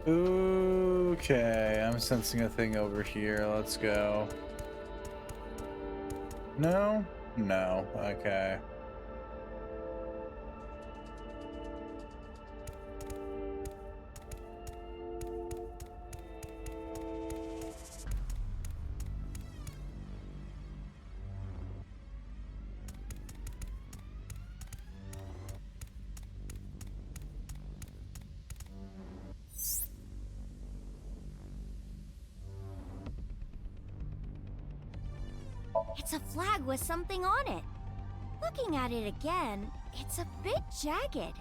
Okay, I'm sensing a thing over here. Let's go. No? No. Okay. It's a flag with something on it. Looking at it again, it's a bit jagged.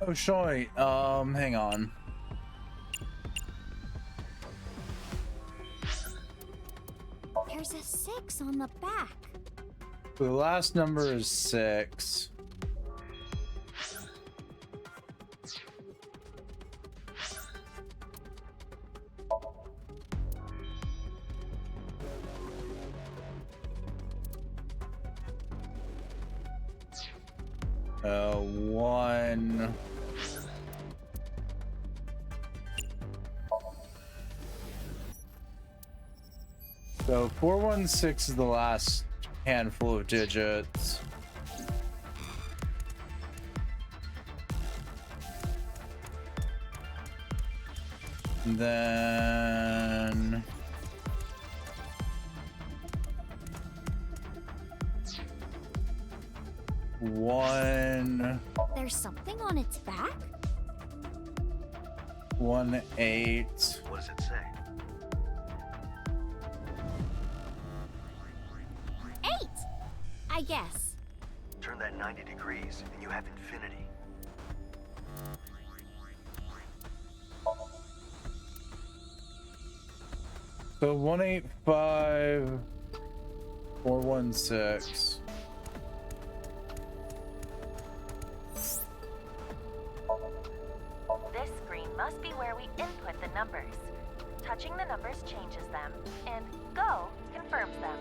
Oh, shite. Hang on. There's a 6 on the back. The last number is 6. 1. So 416 is the last handful of digits. And then 1. There's something on its back? 1 8. What does it say? 8! I guess. Turn that 90 degrees and you have infinity. So 185 416. This screen must be where we input the numbers. Touching the numbers changes them, and go confirms them.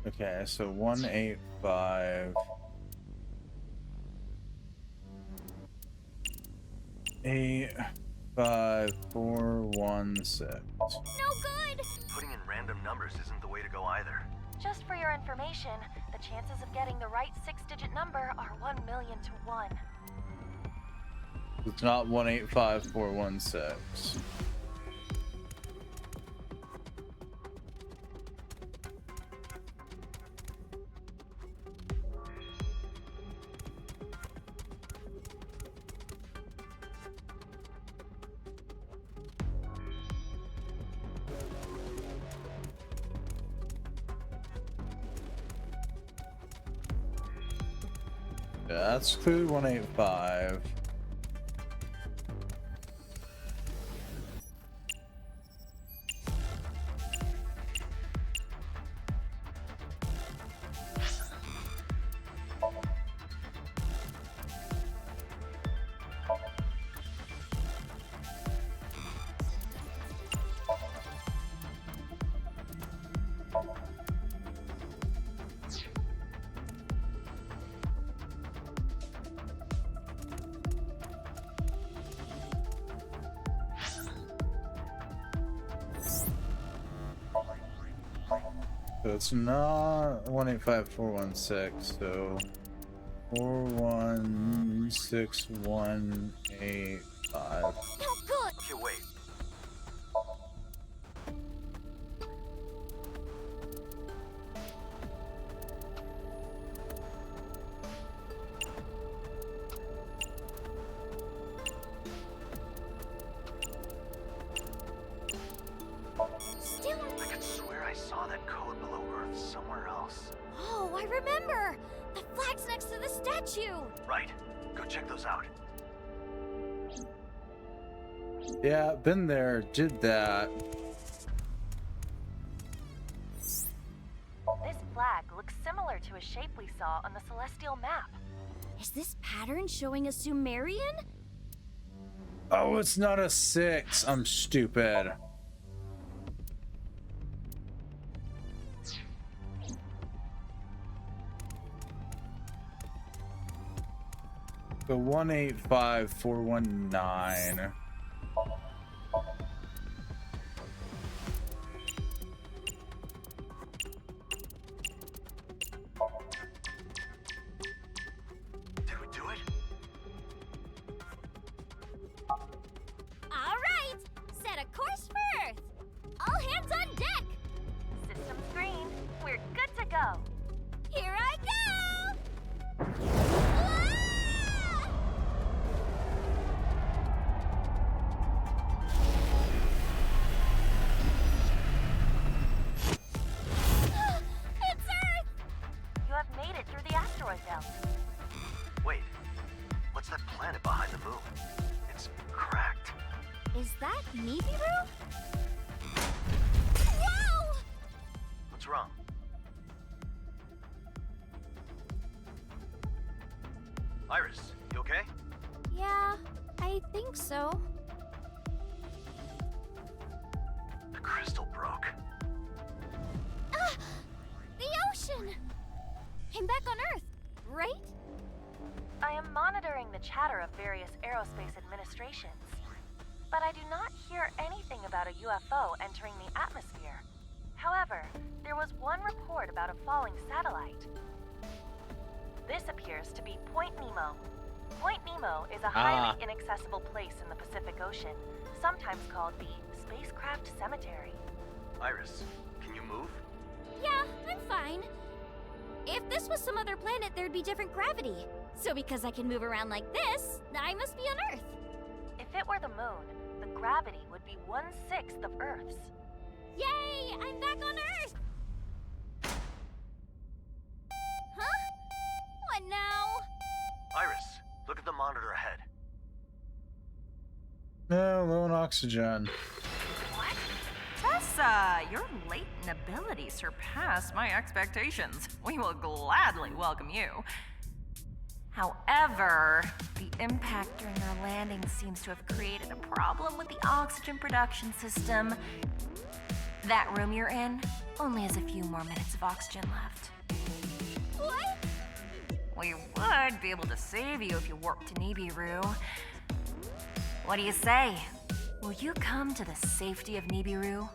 Okay, so 185 85416. No good! Putting in random numbers isn't the way to go either. Just for your information, the chances of getting the right 6-digit number are 1,000,000 to 1. It's not 185416. Yeah, that's clearly 185. So it's not 185416, so 4161885. No good! Okay, wait. Still. I could swear I saw that code below Earth somewhere else. Oh, I remember! The flag's next to the statue! Right. Go check those out. Yeah, been there, did that. This flag looks similar to a shape we saw on the celestial map. Is this pattern showing a Sumerian? Oh, it's not a 6. I'm stupid. So 185419. Did we do it? All right! Set a course for Earth! All hands on deck! Systems green. We're good to go. Here I go! Ah! It's Earth! You have made it through the asteroid belt. Wait. What's that planet behind the moon? It's cracked. Is that Nibiru? Whoa! What's wrong? Iris, you okay? Yeah, I think so. The crystal broke. Ah! The ocean! I'm back on Earth, right? I am monitoring the chatter of various aerospace administrations, but I do not hear anything about a UFO entering the atmosphere. However, there was one report about a falling satellite. This appears to be Point Nemo. Point Nemo is a highly inaccessible place in the Pacific Ocean, sometimes called the Spacecraft Cemetery. Iris, can you move? Yeah, I'm fine. If this was some other planet, there'd be different gravity. So because I can move around like this, I must be on Earth. If it were the moon, the gravity would be 1/6 of Earth's. Yay! I'm back on Earth! Huh? What now? Iris, look at the monitor ahead. No, low on oxygen. What? Tessa, your latent ability surpassed my expectations. We will gladly welcome you. However, the impact during our landing seems to have created a problem with the oxygen production system. That room you're in only has a few more minutes of oxygen left. What? We would be able to save you if you warped to Nibiru. What do you say? Will you come to the safety of Nibiru?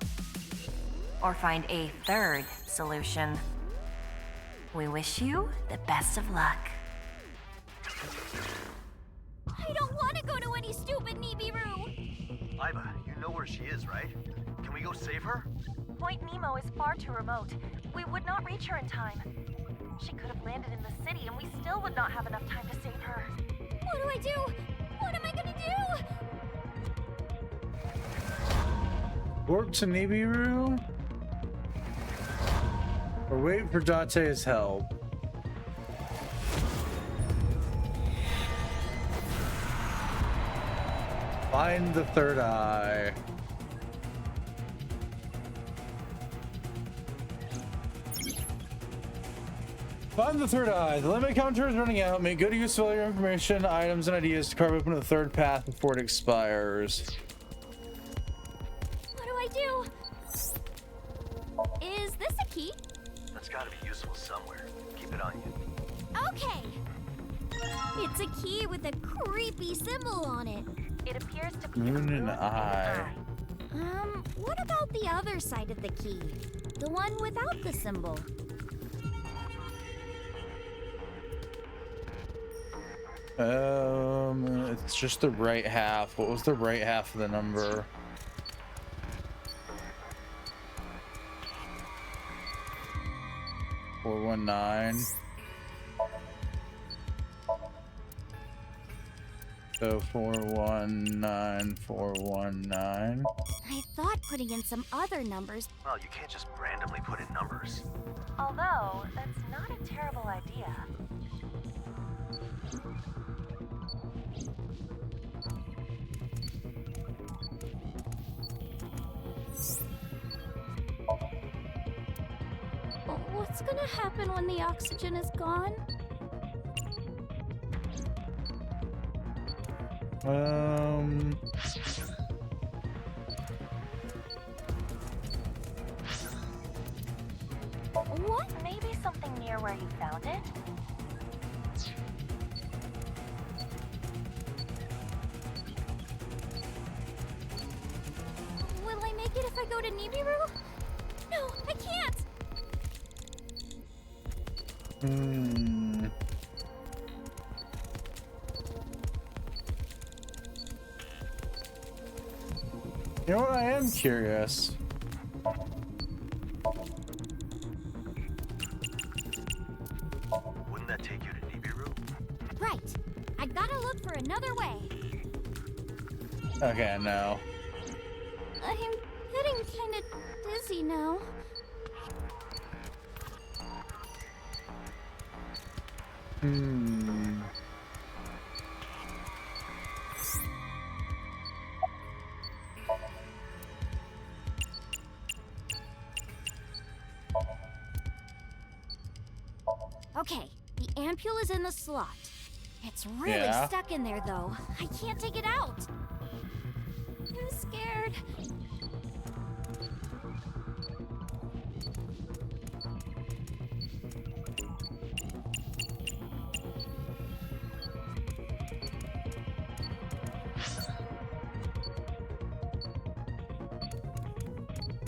Or find a third solution? We wish you the best of luck. I don't want to go to any stupid Nibiru! Iva, you know where she is, right? Can we go save her? Point Nemo is far too remote. We would not reach her in time. She could have landed in the city and we still would not have enough time to save her. What do I do? What am I gonna do? Warp to Nibiru? Or wait for Date's help. Find the third eye. Find the third eye. The limit counter is running out. Make good use of all your information, items, and ideas to carve open the third path before it expires. What do I do? Is this a key? That's gotta be useful somewhere. Keep it on you. Okay. It's a key with a creepy symbol on it. It appears to be Moon a and eye. What about the other side of the key? The one without the symbol? It's just the right half. What was the right half of the number? Four 419. So 419419. I thought putting in some other numbers. Well, you can't just randomly put in numbers. Although, that's not a terrible idea. What's gonna happen when the oxygen is gone? What? Maybe something near where you found it? Will I make it if I go to Nibiru? No, I can't! You know what? I am curious. Wouldn't that take you to Nibiru? Right. I gotta look for another way. Okay, no. I'm getting kinda dizzy now. Okay, the ampule is in the slot. It's really Yeah. stuck in there, though. I can't take it out. I'm scared.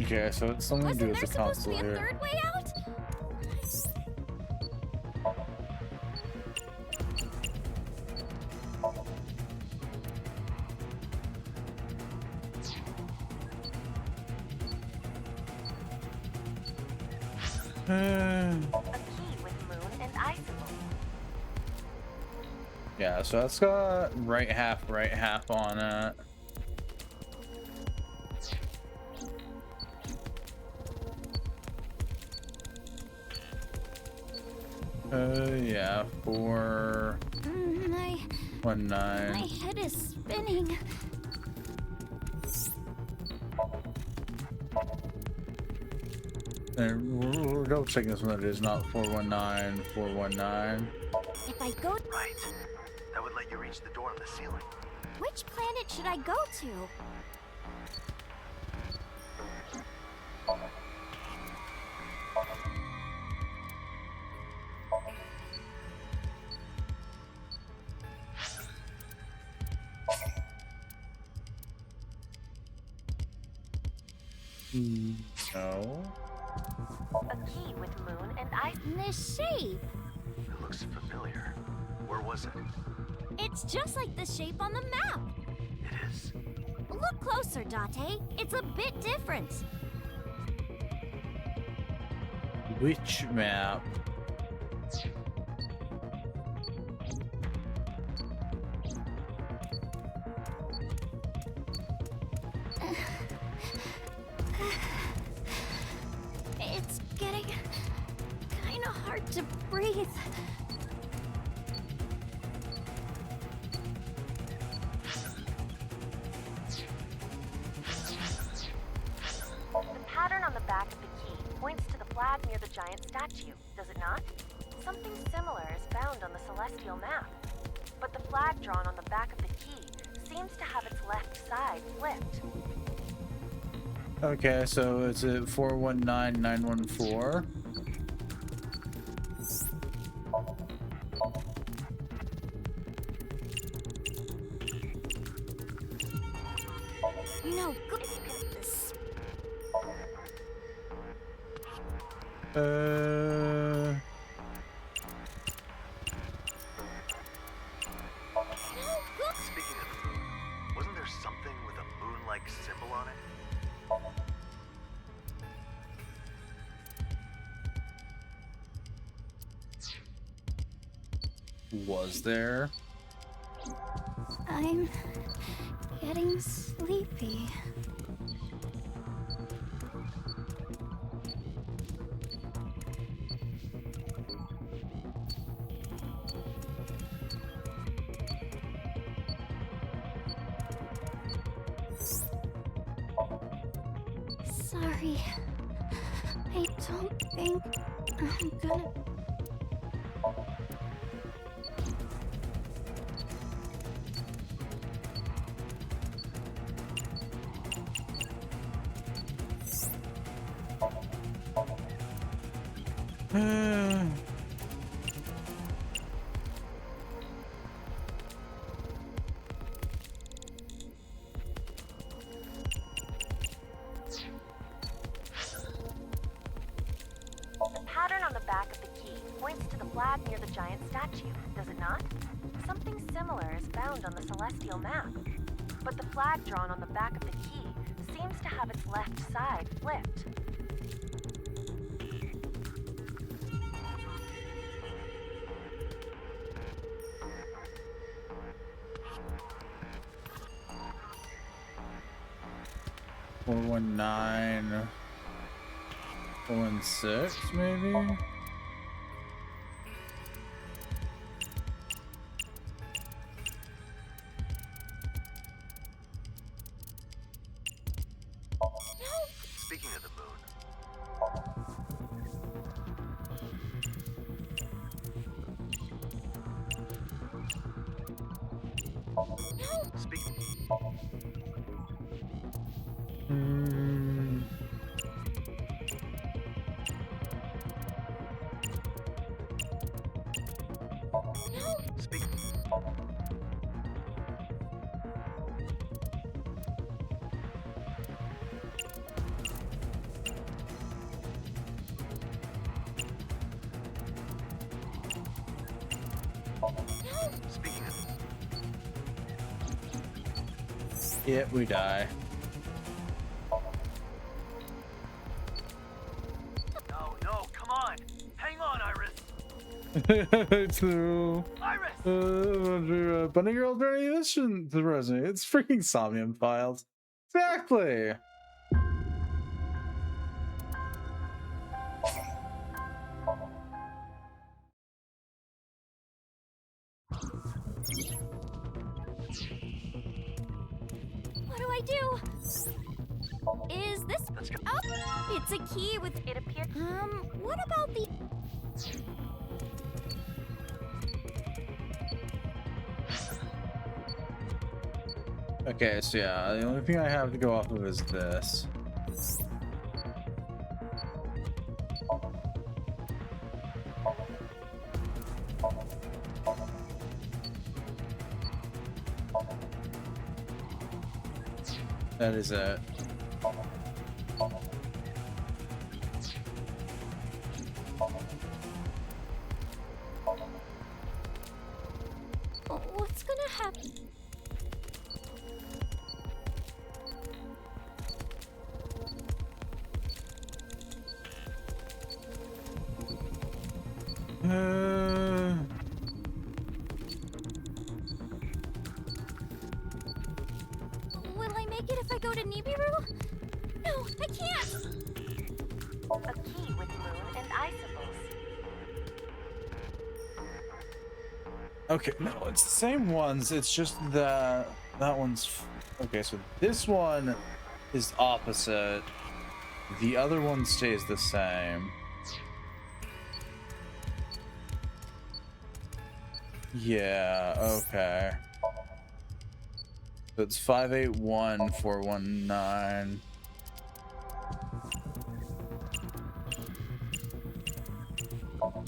Okay, so it's something to do Wasn't with there the supposed to console be a here. third way out? A key with moon and icicle. Yeah, so that's got right half on it. Yeah, 419. My head is spinning. And we're double checking this one. That it is not 419, 419. If I go, Right. That would let you reach the door on the ceiling. which planet should I go to? No. A key with moon and icicle. This shape. It looks familiar. Where was it? It's just like the shape on the map. It is. Look closer, Date. It's a bit different. Which map? It's getting kind of hard to breathe. The pattern on the back of the key points to the flag near the giant statue, does it not? Something similar is found on the celestial map. But the flag drawn on the back of the key seems to have its left side flipped. Okay, so it's at 419914. No good. This. No good. Speaking of the moon, wasn't there something with a moon-like symbol on it? Was there? I'm getting sleepy. Sorry. I don't think I'm gonna. The pattern on the back of the key points to the flag near the giant statue, does it not? Something similar is found on the celestial map. But the flag drawn on the back of the key seems to have its left side flipped. Four one nine, 416, maybe. Speaking of the moon, Speak. Speak. Speaking of. Yep, we die. No, no, come on. Hang on, Iris. To Iris! Bunny Girl Journey, this shouldn't resonate. It's freaking Somnium Files. Exactly. What do I do? Is this? Let's go. Oh, it's a key with. It appears. What about the? Okay, so yeah, the only thing I have to go off of is this. That is it. What's gonna happen? Will I make it if I go to Nibiru? No, I can't! A key with moon and icicles. Okay, no, it's the same ones. It's just that one's okay. So this one is opposite. The other one stays the same. Yeah. Okay. So it's 581419. I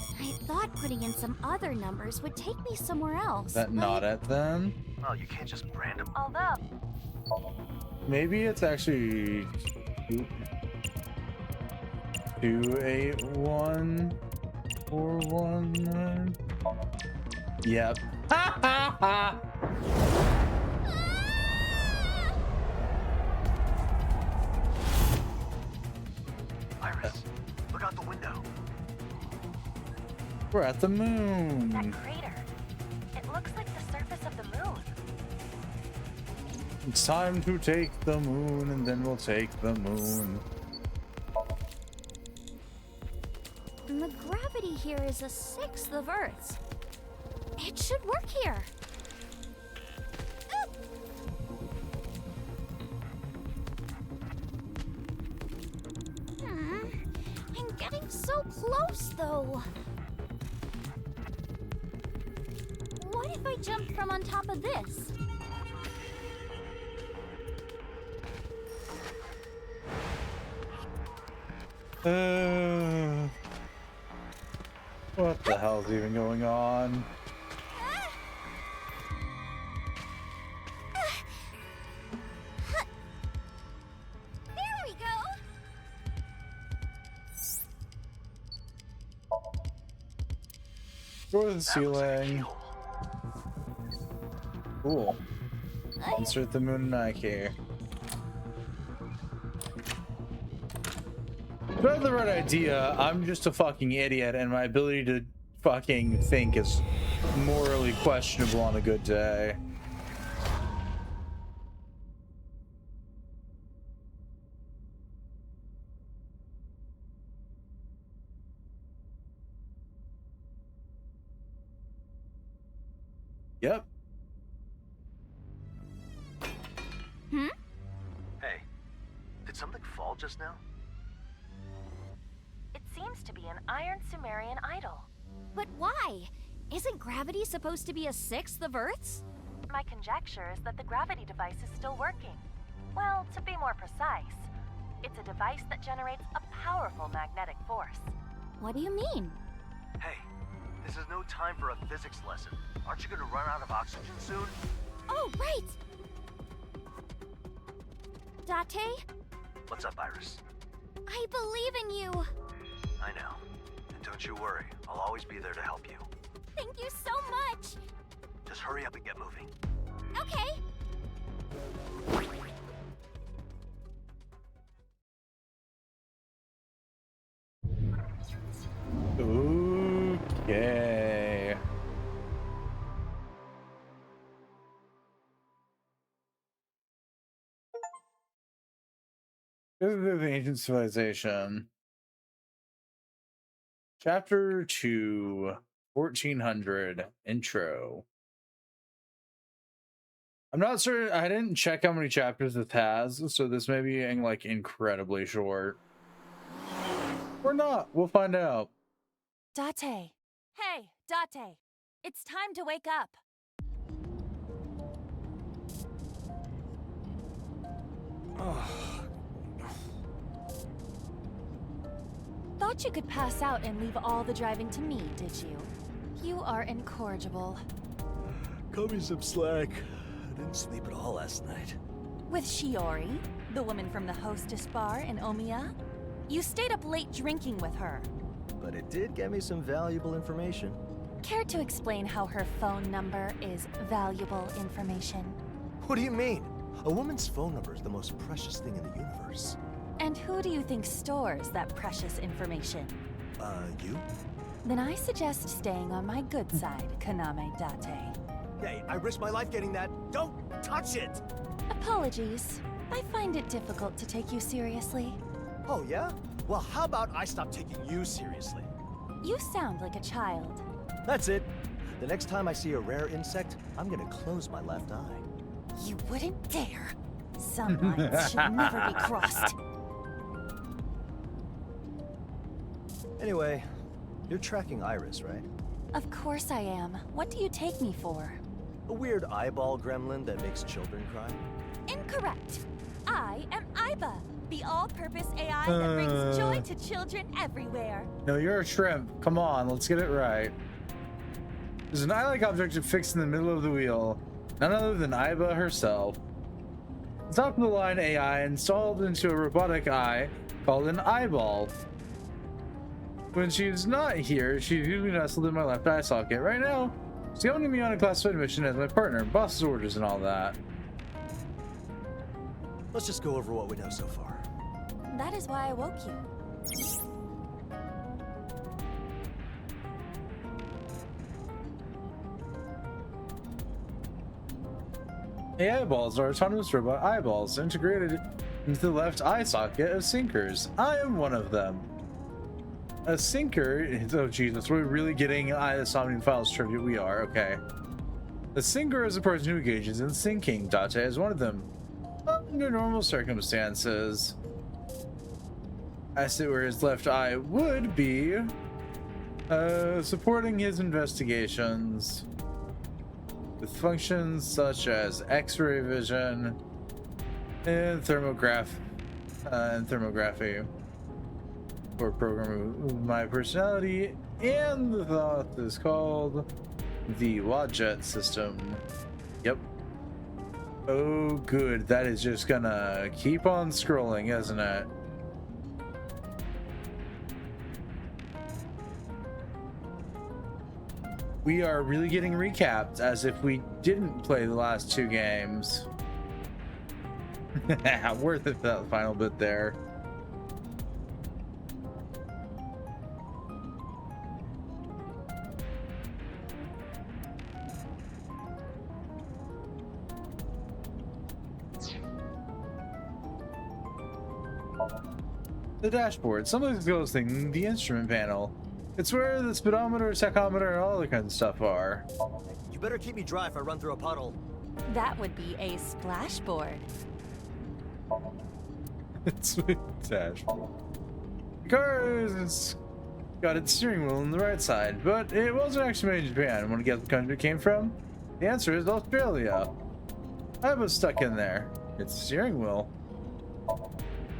thought putting in some other numbers would take me somewhere else. Is that not it then? Oh, you can't just random. Although, Maybe it's actually 281419. Yep. Ha ha ha! Iris, look out the window. We're at the moon. that crater. It looks like the surface of the moon. It's time to take the moon, and then we'll take the moon. And the gravity here is a sixth of Earth's. It should work here. I'm getting so close, though. What if I jumped from on top of this? What the hell's even going on? There we go. Go to the ceiling. Cool. Insert the moon and eye here. Do I have the right idea? I'm just a fucking idiot, and my ability to fucking think is morally questionable on a good day. Yep. Hey, did something fall just now? It seems to be an iron Sumerian idol. But why? Isn't gravity supposed to be a sixth of Earth's? My conjecture is that the gravity device is still working. Well, to be more precise, it's a device that generates a powerful magnetic force. What do you mean? Hey, this is no time for a physics lesson. Aren't you gonna run out of oxygen soon? Oh, right! Date? What's up, Iris? I believe in you! I know. And don't you worry, I'll always be there to help you. Thank you so much! Just hurry up and get moving. Okay. Okay. This is the ancient civilization. Chapter 2, 1400, intro. I'm not sure, I didn't check how many chapters this has, so this may be like incredibly short. Or not, we'll find out. Date. Hey, Date. It's time to wake up. Thought you could pass out and leave all the driving to me, did you? You are incorrigible. Cut me some slack. I didn't sleep at all last night. With Shiori, the woman from the hostess bar in Omiya? You stayed up late drinking with her. But it did get me some valuable information. Care to explain how her phone number is valuable information? What do you mean? A woman's phone number is the most precious thing in the universe. And who do you think stores that precious information? You? Then I suggest staying on my good side, Kaname Date. Hey, I risked my life getting that. Don't touch it! Apologies. I find it difficult to take you seriously. Oh, yeah? Well, how about I stop taking you seriously? You sound like a child. That's it. The next time I see a rare insect, I'm gonna close my left eye. You wouldn't dare. Some lines should never be crossed. Anyway, you're tracking Iris, right? Of course I am. What do you take me for? A weird eyeball gremlin that makes children cry? Incorrect. I am Iba, the all-purpose AI that brings joy to children everywhere. No, you're a shrimp. Come on, let's get it right. There's an eye-like object fixed in the middle of the wheel, none other than Iba herself. The top of the line AI installed into a robotic eye called an eyeball. When she's not here, she's usually nestled in my left eye socket. Right now, she's coming to me on a classified mission as my partner, boss's orders and all that. Let's just go over what we know so far. That is why I woke you. AI eyeballs are autonomous robot eyeballs integrated into the left eye socket of sinkers. I am one of them. A sinker, oh Jesus, we're really getting the Somnium Files trivia. We are, okay. A sinker is a person who engages in sinking. Date is one of them. Under normal circumstances, as it were, his left eye would be supporting his investigations with functions such as X-ray vision and thermography for programming my personality, and the thought is called the Wadjet system. Yep. Oh good, that is just gonna keep on scrolling, isn't it? We are really getting recapped as if we didn't play the last two games. Worth it for that final bit there. The dashboard. Some of those things, the instrument panel. It's where the speedometer, tachometer, and all other kinds of stuff are. You better keep me dry if I run through a puddle. That would be a splashboard. It's a dashboard. The car has got its steering wheel on the right side, but it wasn't actually made in Japan. Want to guess what country it came from? The answer is Australia. I was stuck in there. It's the steering wheel.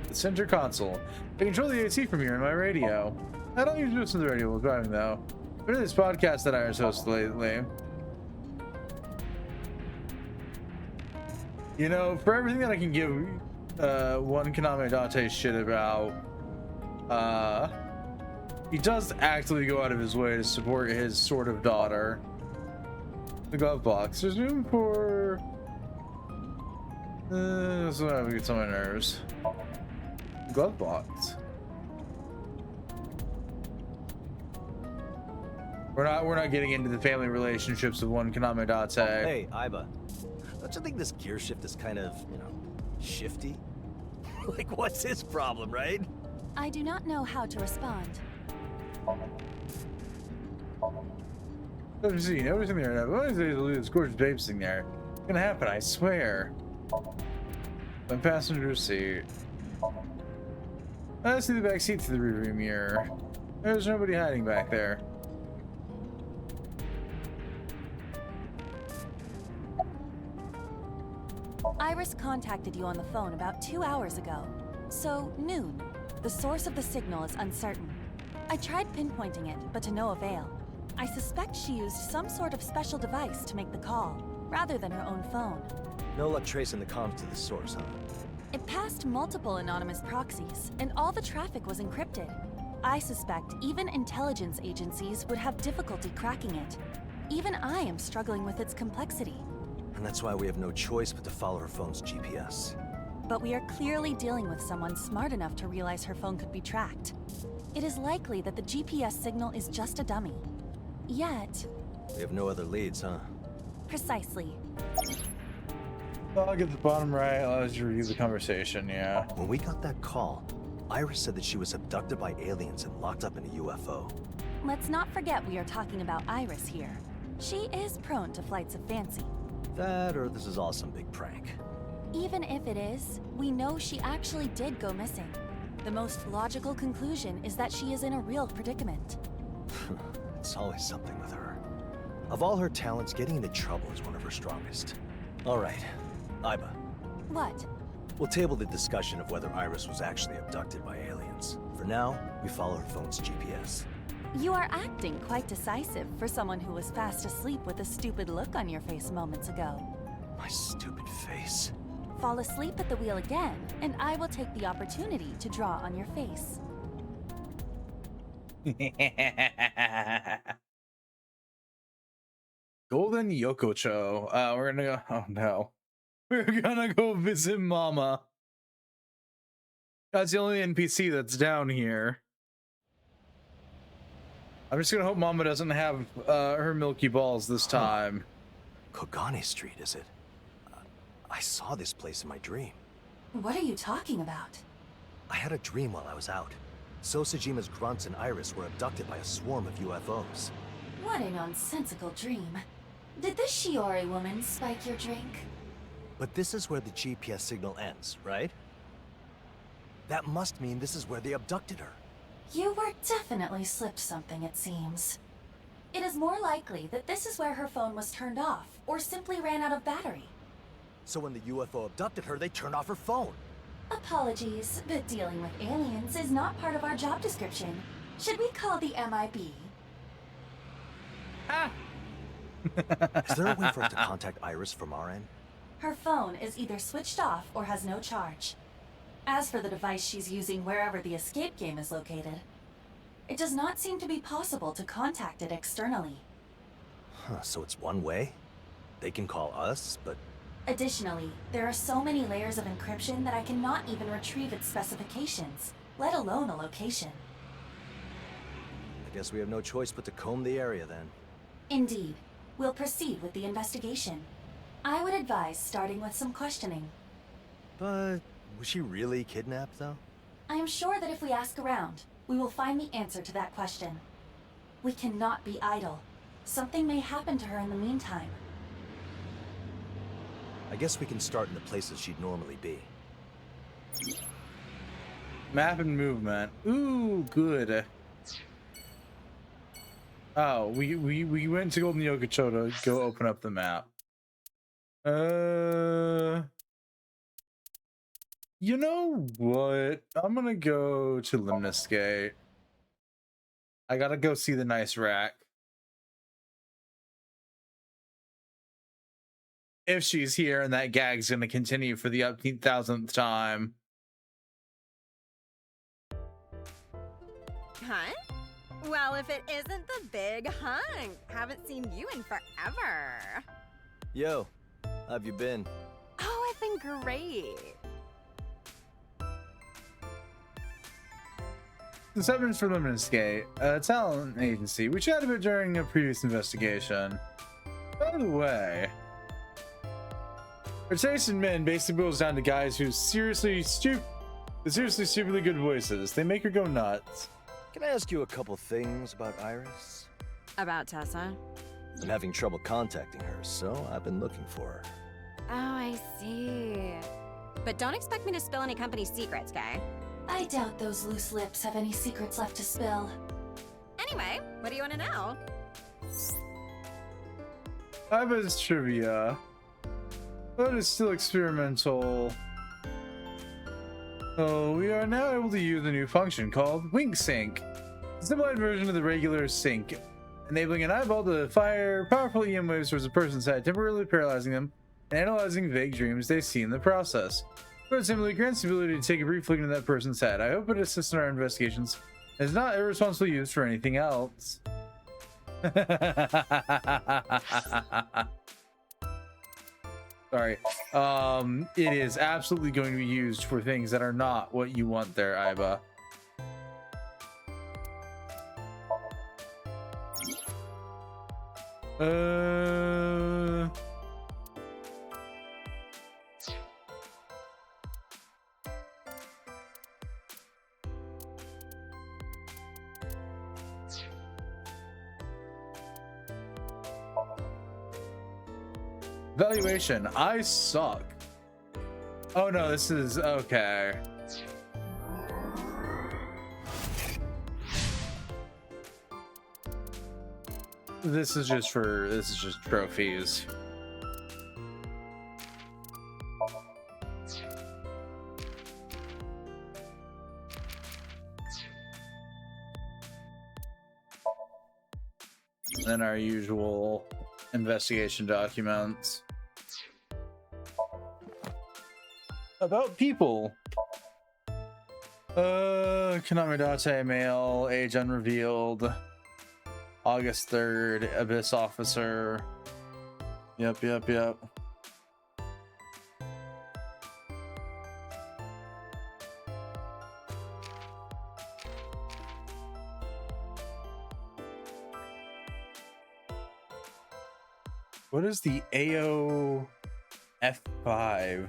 The center console. I control the AC from here in my radio. I don't usually listen to the radio while driving though. What is this podcast that Iris hosts lately? You know, for everything that I can give one Kaname Date shit about, he does actively go out of his way to support his sort of daughter. The glove box. There's room for... this is what gets on my nerves. Glove box. We're not getting into the family relationships of one Kaname Date. Hey, Iba. Don't you think this gear shift is kind of, you know, shifty? Like, what's his problem, right? I do not know how to respond. Let me see. Noticing there. What is this gorgeous babe sitting there? It's gonna happen, I swear. My passenger seat. I see the back seat through the rearview mirror. There's nobody hiding back there. Iris contacted you on the phone about 2 hours ago. So, noon. The source of the signal is uncertain. I tried pinpointing it, but to no avail. I suspect she used some sort of special device to make the call, rather than her own phone. No luck tracing the comms to the source, huh? It passed multiple anonymous proxies, and all the traffic was encrypted. I suspect even intelligence agencies would have difficulty cracking it. Even I am struggling with its complexity. And that's why we have no choice but to follow her phone's GPS. But we are clearly dealing with someone smart enough to realize her phone could be tracked. It is likely that the GPS signal is just a dummy. Yet... We have no other leads, huh? Precisely. I'll get the bottom right. I'll just review the conversation, yeah. When we got that call, Iris said that she was abducted by aliens and locked up in a UFO. Let's not forget we are talking about Iris here. She is prone to flights of fancy. That, or this is all some big prank. Even if it is, we know she actually did go missing. The most logical conclusion is that she is in a real predicament. It's always something with her. Of all her talents, getting into trouble is one of her strongest. All right, Iba. What? We'll table the discussion of whether Iris was actually abducted by aliens. For now, we follow her phone's GPS. You are acting quite decisive for someone who was fast asleep with a stupid look on your face moments ago. My stupid face. Fall asleep at the wheel again, and I will take the opportunity to draw on your face. Golden Yokocho. We're gonna go. Oh no. We're gonna go visit Mama. That's the only NPC that's down here. I'm just gonna hope Mama doesn't have her milky balls this time. Kogane Street, is it? I saw this place in my dream. What are you talking about? I had a dream while I was out. Sosajima's grunts and Iris were abducted by a swarm of UFOs. What a nonsensical dream. Did this Shiori woman spike your drink? But this is where the GPS signal ends, right? That must mean this is where they abducted her. You were definitely slipped something, it seems. It is more likely that this is where her phone was turned off, or simply ran out of battery. So when the UFO abducted her, they turned off her phone. Apologies, but dealing with aliens is not part of our job description. Should we call the MIB? Is there a way for us to contact Iris from our end? Her phone is either switched off or has no charge. As for the device she's using wherever the escape game is located, it does not seem to be possible to contact it externally. Huh, so it's one way? They can call us, but... Additionally, there are so many layers of encryption that I cannot even retrieve its specifications, let alone a location. I guess we have no choice but to comb the area then. Indeed. We'll proceed with the investigation. I would advise starting with some questioning. But was she really kidnapped, though? I am sure that if we ask around, we will find the answer to that question. We cannot be idle. Something may happen to her in the meantime. I guess we can start in the places she'd normally be. Map and movement. Ooh, good. Oh, we went to Golden Yokocho to go open up the map. You know what? I'm gonna go to Limnus Gate. I gotta go see the nice rack. If she's here, and that gag's gonna continue for the 1000th time. Huh? Well, if it isn't the big hunk. Haven't seen you in forever. Yo, how have you been? Oh, I've been great. The Severance for Limnus Gate, a talent agency. We chatted about during a previous investigation. By the way, our taste in men basically boils down to guys who seriously stupidly good voices. They make her go nuts. Can I ask you a couple things about Iris? About Tessa? I'm having trouble contacting her, so I've been looking for her. Oh, I see. But don't expect me to spill any company secrets, guy. I doubt those loose lips have any secrets left to spill. Anyway, what do you want to know? Iva's trivia. But it's still experimental. So we are now able to use a new function called Wink Sync. It's a simplified version of the regular sync, enabling an eyeball to fire powerful EM waves towards a person's head, temporarily paralyzing them and analyzing vague dreams they see in the process. But simply grants the ability to take a brief look into that person's head. I hope it assists in our investigations and is not irresponsibly used for anything else. Sorry. It is absolutely going to be used for things that are not what you want there, Iba. Valuation. I suck. Oh no, this is okay. This is just trophies. Then our usual investigation documents about people. Kaname Date, male, age unrevealed, August 3rd, Abyss officer. Yep. What is the AO F5?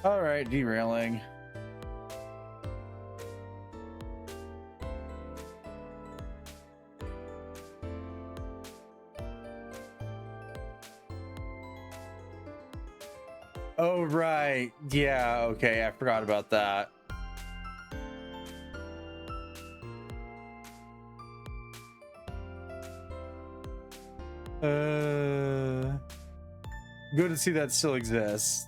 All right, derailing. Oh, right. Yeah, okay, I forgot about that. Good to see that still exists.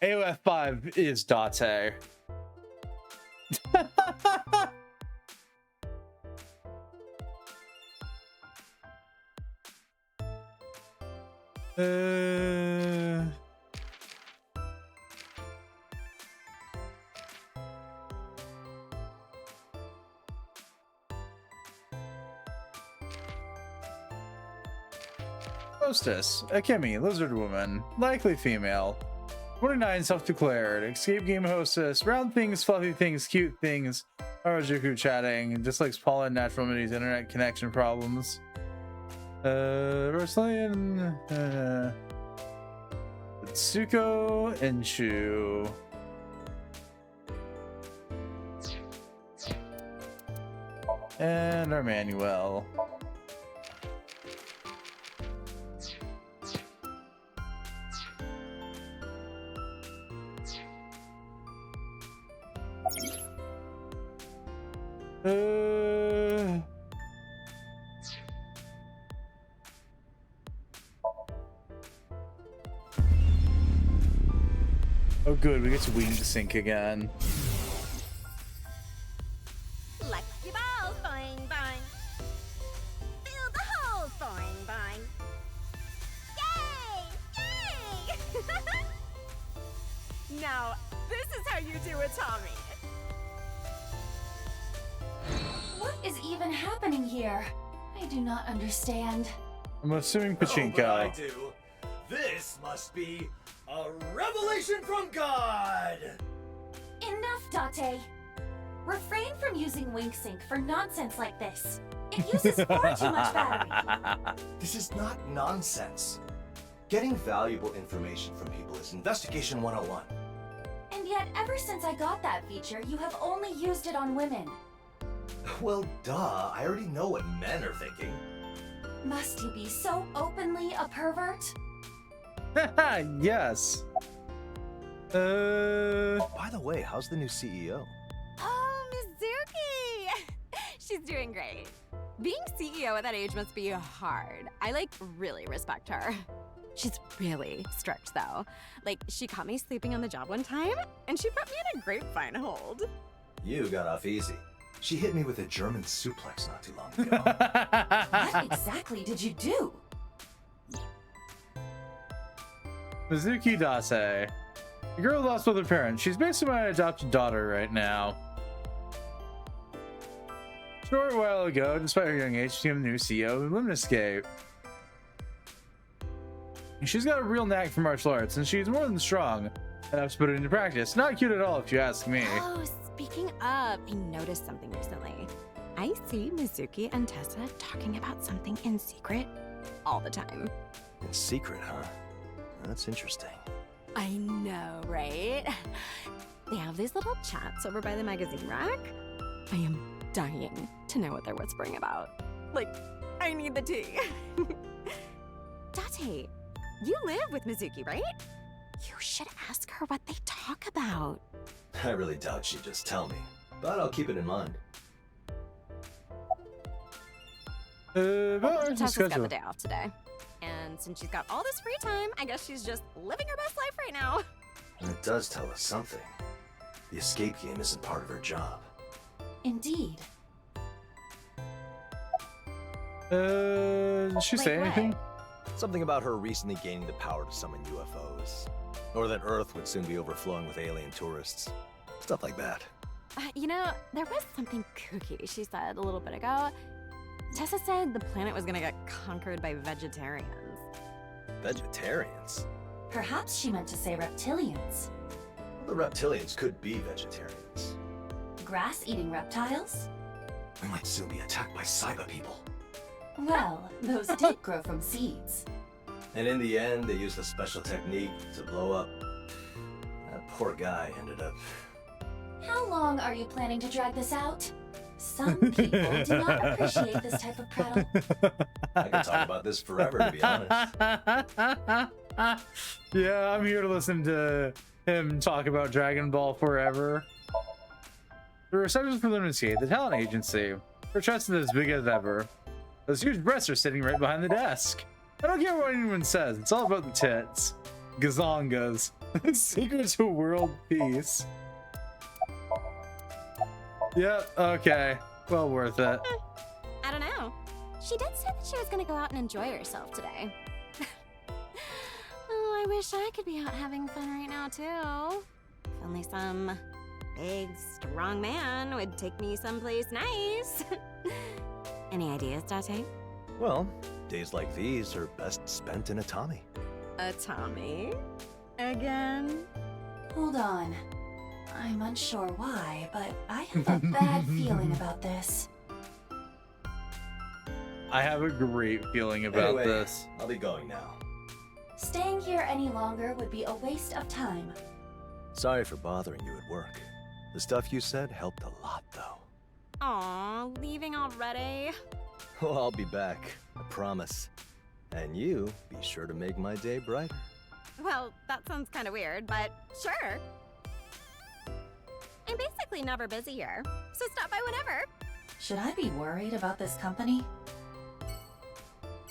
AOF 5 is Date. Hostess, Akemi, lizard woman, likely female, 49, self-declared, escape game hostess, round things, fluffy things, cute things, Harajuku chatting, dislikes pollen, natural remedies, internet connection problems. Rosalian, Tsuko, and Shu. And our Manuel. Oh good, we get to weed to sync again. Lucky balls, boing, boing. Fill the hole, boing, boing. Yay! Yay! Now, this is how you do a Tommy. What is even happening here? I do not understand. I'm assuming Pachinko. Oh, but I do. This must be a revelation from God! Enough, Date. Refrain from using Wink Sync for nonsense like this. It uses far too much battery. This is not nonsense. Getting valuable information from people is Investigation 101. And yet, ever since I got that feature, you have only used it on women. Well, duh, I already know what men are thinking. Must you be so openly a pervert? Yes. By the way, how's the new CEO? Oh, Mizuki! She's doing great. Being CEO at that age must be hard. I, really respect her. She's really strict, though. She caught me sleeping on the job one time, and she put me in a grapevine hold. You got off easy. She hit me with a German suplex not too long ago. What exactly did you do? Mizuki Dase. The girl lost both her parents. She's basically my adopted daughter right now. A short while ago, despite her young age, she became the new CEO of Limnescape. She's got a real knack for martial arts, and she's more than strong enough to put it into practice. Not cute at all, if you ask me. Oh, speaking of, I noticed something recently. I see Mizuki and Tessa talking about something in secret all the time. In secret, huh? That's interesting. I know, right? They have these little chats over by the magazine rack. I am dying to know what they're whispering about. I need the tea. Date, you live with Mizuki, right? You should ask her what they talk about. I really doubt she'd just tell me, but I'll keep it in mind. Well, Tessa's got the day off today. And since she's got all this free time, I guess she's just living her best life right now. And it does tell us something. The escape game isn't part of her job. Indeed. Did she say Like what? anything? Something about her recently gaining the power to summon UFOs. Or that Earth would soon be overflowing with alien tourists. Stuff like that. There was something kooky she said a little bit ago. Tessa said the planet was gonna get conquered by vegetarians. Vegetarians? Perhaps she meant to say reptilians. The reptilians could be vegetarians. Grass-eating reptiles? We might soon be attacked by cyber people. Well, those did grow from seeds. And in the end, they used a special technique to blow up. That poor guy ended up... How long are you planning to drag this out? Some people do not appreciate this type of prattle. I could talk about this forever, to be honest. Yeah, I'm here to listen to him talk about Dragon Ball forever. The reception for Limnescape, the talent agency. Her chest is as big as ever. Those huge breasts are sitting right behind the desk. I don't care what anyone says, it's all about the tits. Gazongas. Secret to world peace. Yep, okay. Well worth it. I don't know. She did say that she was gonna go out and enjoy herself today. Oh, I wish I could be out having fun right now, too. If only some big, strong man would take me someplace nice. Any ideas, Date? Well, days like these are best spent in a Tommy. A Tommy? Again? Hold on. I'm unsure why, but I have a bad feeling about this. I have a great feeling about Anyway, this. I'll be going now. Staying here any longer would be a waste of time. Sorry for bothering you at work. The stuff you said helped a lot, though. Aw, leaving already? Well, I'll be back, I promise. And you, be sure to make my day brighter. Well, that sounds kind of weird, but sure. I'm basically never busy here, so stop by whenever. Should I be worried about this company?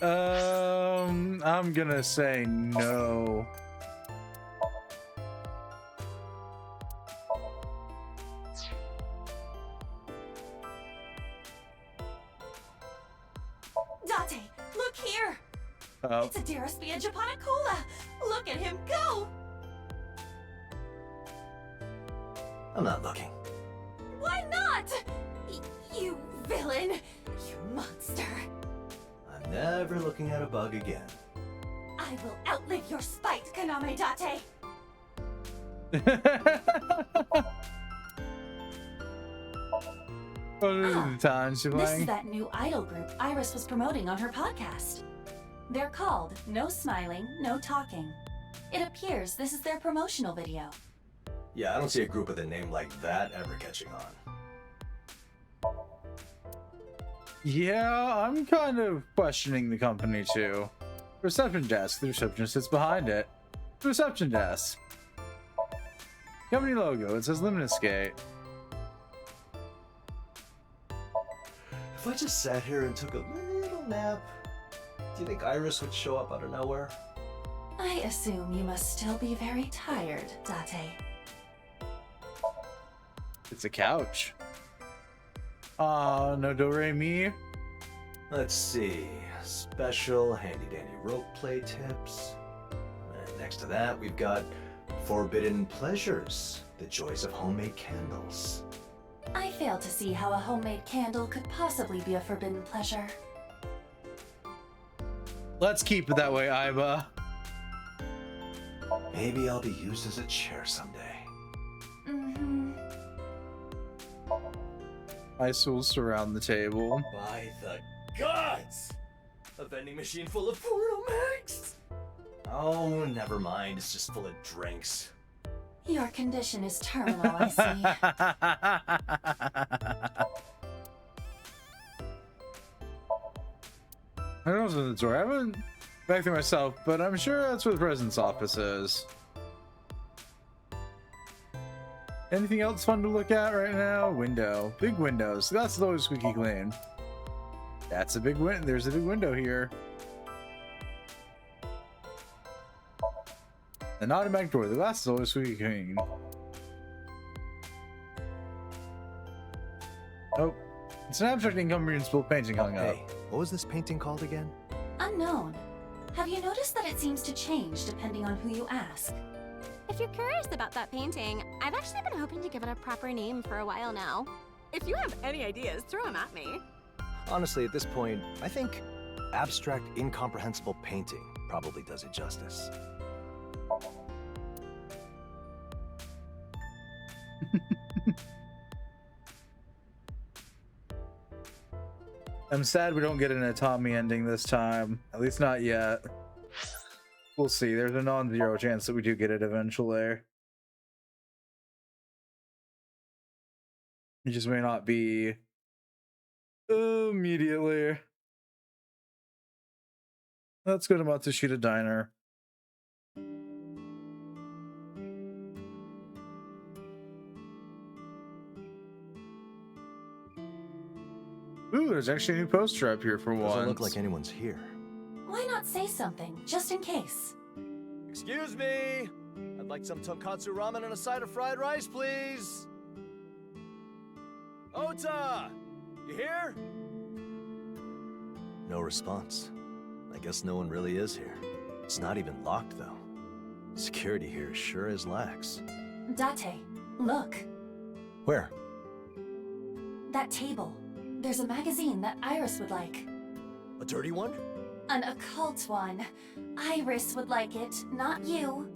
I'm gonna say no. It's a Deraspia Japanicola! Look at him go! I'm not looking. Why not? You villain! You monster! I'm never looking at a bug again. I will outlive your spite, Kaname Date! What are the times you're This is playing? that new idol group Iris was promoting on her podcast. They're called No Smiling, No Talking. It appears this is their promotional video. Yeah, I don't see a group with a name like that ever catching on. Yeah, I'm kind of questioning the company too. Reception desk. The receptionist sits behind it. The reception desk. Company logo. It says Luminous Gate. If I just sat here and took a little nap, do you think Iris would show up out of nowhere? I assume you must still be very tired, Date. It's a couch. No do re mi. Let's see. Special handy dandy rope play tips. And next to that, we've got Forbidden Pleasures, the joys of homemade candles. I fail to see how a homemade candle could possibly be a forbidden pleasure. Let's keep it that way, Iba. Maybe I'll be used as a chair someday. Mm-hmm. Ice will surround the table. By the gods! A vending machine full of Portal Max! Oh, never mind. It's just full of drinks. Your condition is terminal, I see. I don't know what's in the door. I haven't back there myself, but I'm sure that's where the president's office is. Anything else fun to look at right now? Window. Big windows. That's always squeaky clean. That's a big win. There's a big window here. An automatic door. The glass is always squeaky clean. Oh, it's an abstract incomprehensible painting hung up. Hey, what was this painting called again? Unknown. Have you noticed that it seems to change depending on who you ask? If you're curious about that painting, I've actually been hoping to give it a proper name for a while now. If you have any ideas, throw them at me. Honestly, at this point, I think abstract incomprehensible painting probably does it justice. I'm sad we don't get an Atami ending this time. At least not yet. We'll see. There's a non-zero chance that we do get it eventually. It just may not be immediately. Let's go to Matsushita Diner. Ooh, there's actually a new poster up here for once. Doesn't look like anyone's here. Why not say something, just in case? Excuse me! I'd like some tonkatsu ramen and a side of fried rice, please! Ota! You here? No response. I guess no one really is here. It's not even locked, though. Security here sure is lax. Date, look. Where? That table. There's a magazine that Iris would like. A dirty one? An occult one. Iris would like it, not you.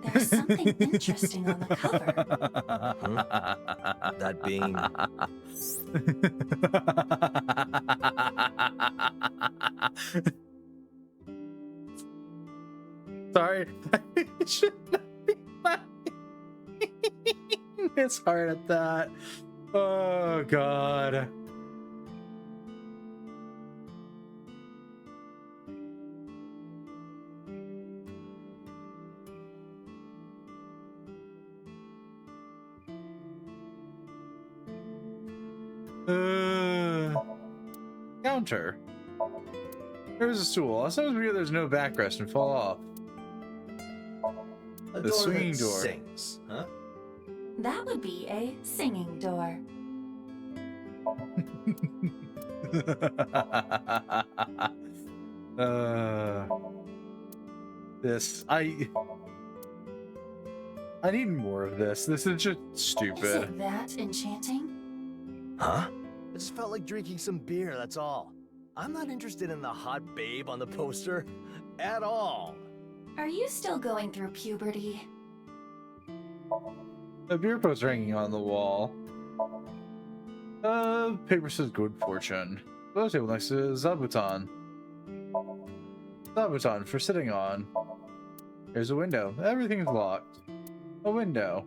There's something interesting on the cover. Huh? That being... Sorry. I should not be laughing. It's hard at that. Oh, God. Counter. There's a stool. Sometimes weird there's no backrest and fall off. A The door swinging that door. sings, huh? That would be a singing door. This I need more of this. This is just Is stupid. it that enchanting? Huh? It just felt like drinking some beer, that's all. I'm not interested in the hot babe on the poster at all. Are you still going through puberty? A beer poster hanging on the wall. Paper says good fortune. The table next to Zabuton. Zabuton for sitting on. There's a window. Everything's locked. A window.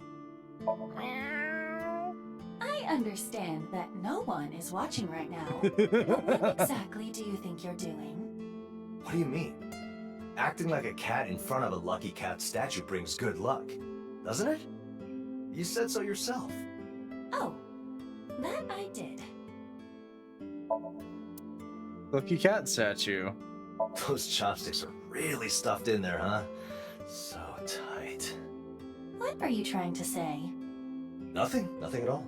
I understand that no one is watching right now. But what exactly do you think you're doing? What do you mean? Acting like a cat in front of a lucky cat statue brings good luck, doesn't it? You said so yourself. Oh, that I did. Lucky cat statue. Those chopsticks are really stuffed in there, huh? So tight. What are you trying to say? Nothing at all.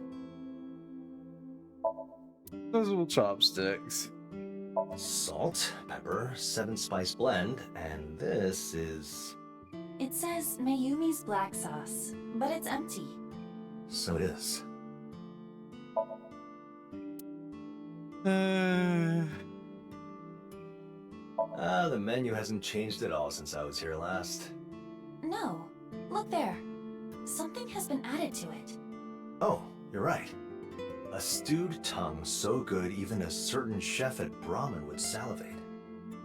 Those little chopsticks. Salt, pepper, 7-spice blend, and this is... It says Mayumi's black sauce, but it's empty. So it is. The menu hasn't changed at all since I was here last. No, look there. Something has been added to it. Oh, you're right. A stewed tongue so good even a certain chef at Brahmin would salivate.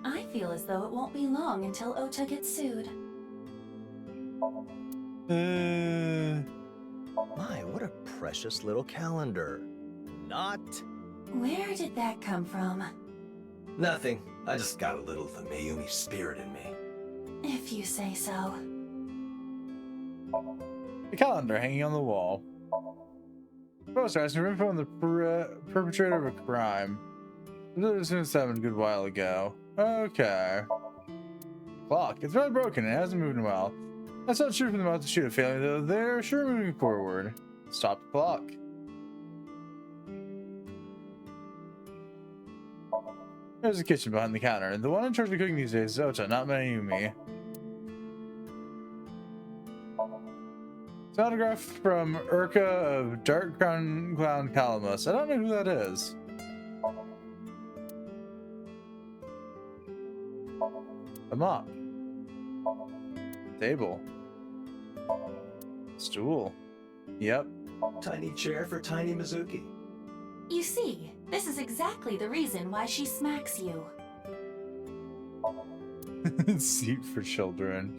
I feel as though it won't be long until Ota gets sued. My, what a precious little calendar. Not... Where did that come from? Nothing. I just got a little of the Mayumi spirit in me. If you say so. The calendar hanging on the wall. Poster asking for info on the perpetrator of a crime. This was happened a good while ago. Okay. Clock. It's really broken and it hasn't moved in a while. That's not true for them about to shoot a failure, though. They're sure moving forward. Stop the clock. There's a kitchen behind the counter. The one in charge of cooking these days is Ota, not Mayumi. It's an autograph from Urka of Dark Crown Clown Calamus. I don't know who that is. A mop. Table. Stool. Yep. Tiny chair for Tiny Mizuki. You see, this is exactly the reason why she smacks you. Seat for children.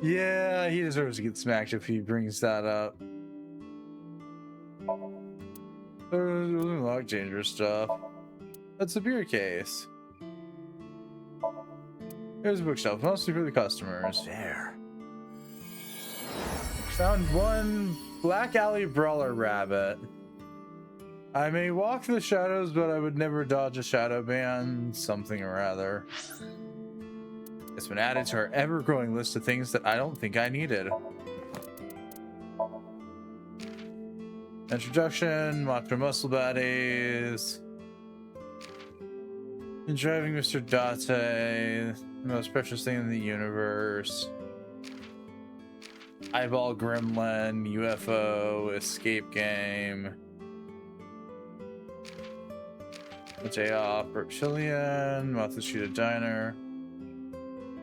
Yeah, he deserves to get smacked if he brings that up. Lock dangerous stuff. That's a beer case. There's a bookshelf, mostly for the customers. There. Found one Black Alley Brawler rabbit. I may walk the shadows, but I would never dodge a shadow ban. Something or other. It's been added to our ever-growing list of things that I don't think I needed. Introduction, Matra Muscle Baddies. And driving Mr. Date, the most precious thing in the universe. Eyeball Gremlin, UFO, Escape Game. A Day Off, Reptilian, Matsushita Diner.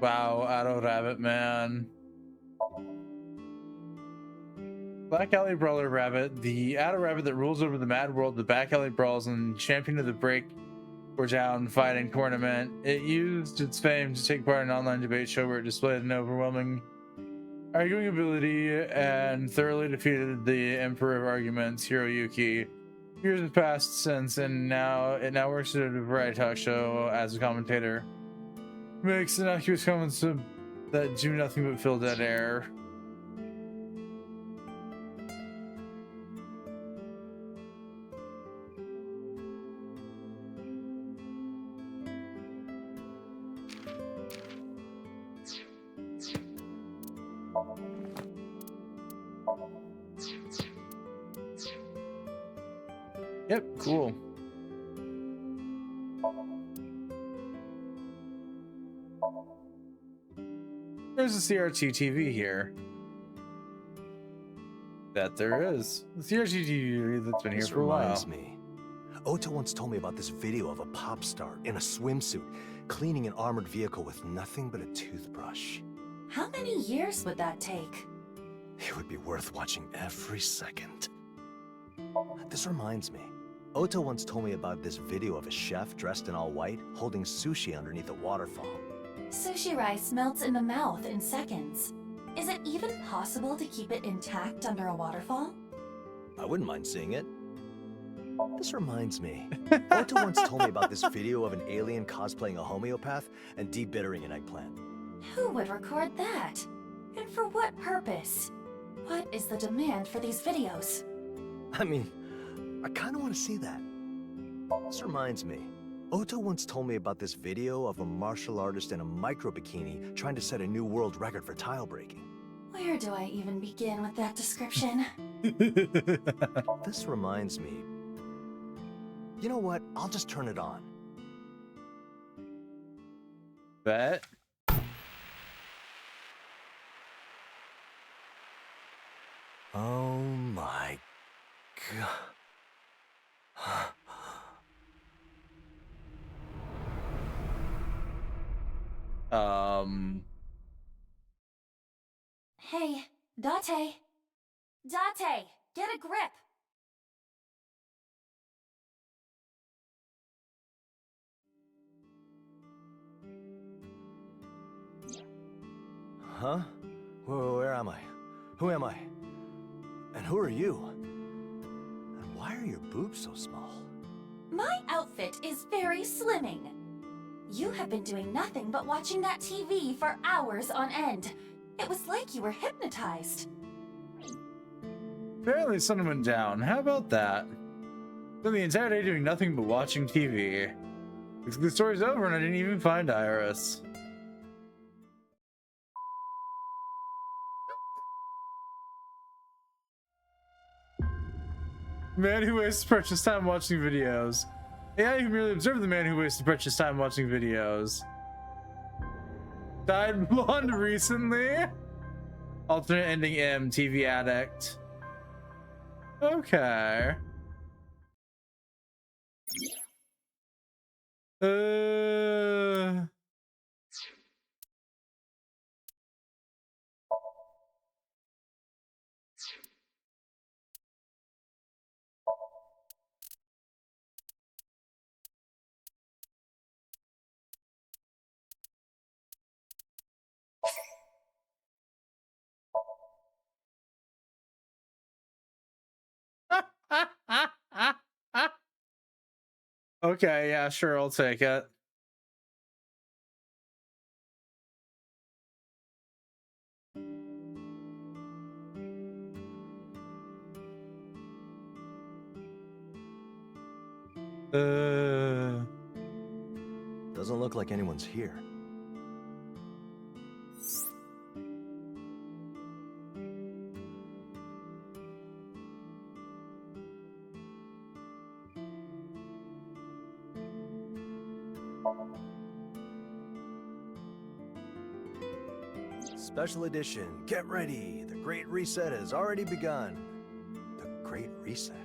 Wow, Addo Rabbit Man. Black Alley Brawler Rabbit, the Addo Rabbit that rules over the mad world, the back alley brawls, and champion of the break or down fighting tournament. It used its fame to take part in an online debate show where it displayed an overwhelming arguing ability and thoroughly defeated the Emperor of Arguments, Hiroyuki. Years have passed since, and now it works at a variety talk show as a commentator. Makes innocuous comments that do nothing but fill dead air. Yep, cool. There's a CRT TV here. That there is. The CRT TV that's been here This for a while. reminds me. Ota once told me about this video of a pop star in a swimsuit cleaning an armored vehicle with nothing but a toothbrush. How many years would that take? It would be worth watching every second. This reminds me. Ota once told me about this video of a chef dressed in all white holding sushi underneath a waterfall. Sushi rice melts in the mouth in seconds. Is it even possible to keep it intact under a waterfall? I wouldn't mind seeing it. This reminds me. Ota once told me about this video of an alien cosplaying a homeopath and debittering an eggplant. Who would record that? And for what purpose? What is the demand for these videos? I mean, I kind of want to see that. This reminds me. Ota once told me about this video of a martial artist in a micro bikini trying to set a new world record for tile breaking. Where do I even begin with that description? This reminds me. You know what? I'll just turn it on. Bet. Oh my god. Hey, Date! Date, get a grip! Huh? Where am I? Who am I? And who are you? And why are your boobs so small? My outfit is very slimming. You have been doing nothing but watching that TV for hours on end. It was like you were hypnotized. Apparently something went down. How about that? Spent the entire day doing nothing but watching TV. The story's over and I didn't even find Iris. Man who wastes precious time watching videos. AI who merely observed the man who wasted precious time watching videos. Dyed blonde recently. Alternate ending M, TV addict. Okay. Okay, yeah, sure, I'll take it. Doesn't look like anyone's here. Special edition, get ready! The Great Reset has already begun. The Great Reset?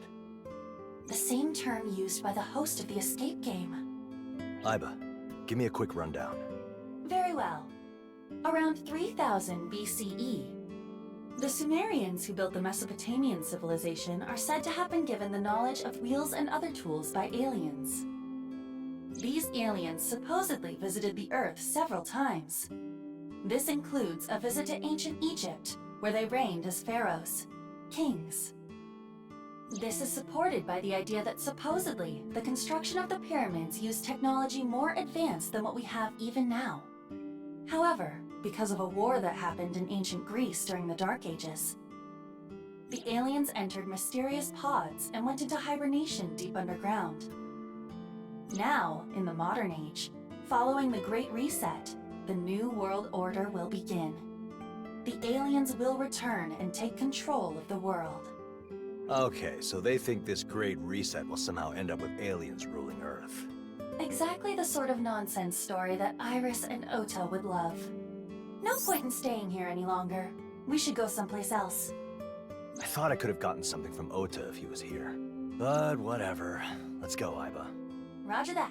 The same term used by the host of the escape game. Iba, give me a quick rundown. Very well. Around 3000 BCE, the Sumerians who built the Mesopotamian civilization are said to have been given the knowledge of wheels and other tools by aliens. These aliens supposedly visited the Earth several times. This includes a visit to ancient Egypt, where they reigned as pharaohs, kings. This is supported by the idea that supposedly the construction of the pyramids used technology more advanced than what we have even now. However, because of a war that happened in ancient Greece during the Dark Ages, the aliens entered mysterious pods and went into hibernation deep underground. Now, in the modern age, following the Great Reset, the New World Order will begin. The aliens will return and take control of the world. Okay, so they think this Great Reset will somehow end up with aliens ruling Earth. Exactly the sort of nonsense story that Iris and Ota would love. No point in staying here any longer. We should go someplace else. I thought I could have gotten something from Ota if he was here. But whatever. Let's go, Aiba. Roger that.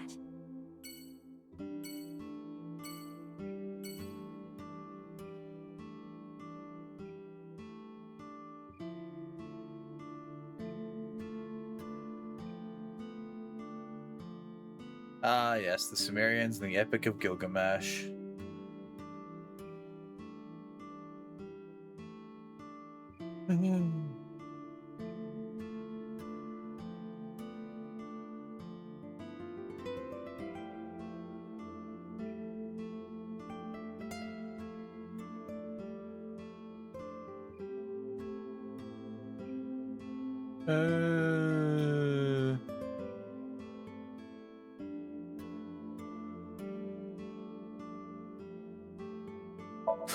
Ah, yes, the Sumerians and the Epic of Gilgamesh.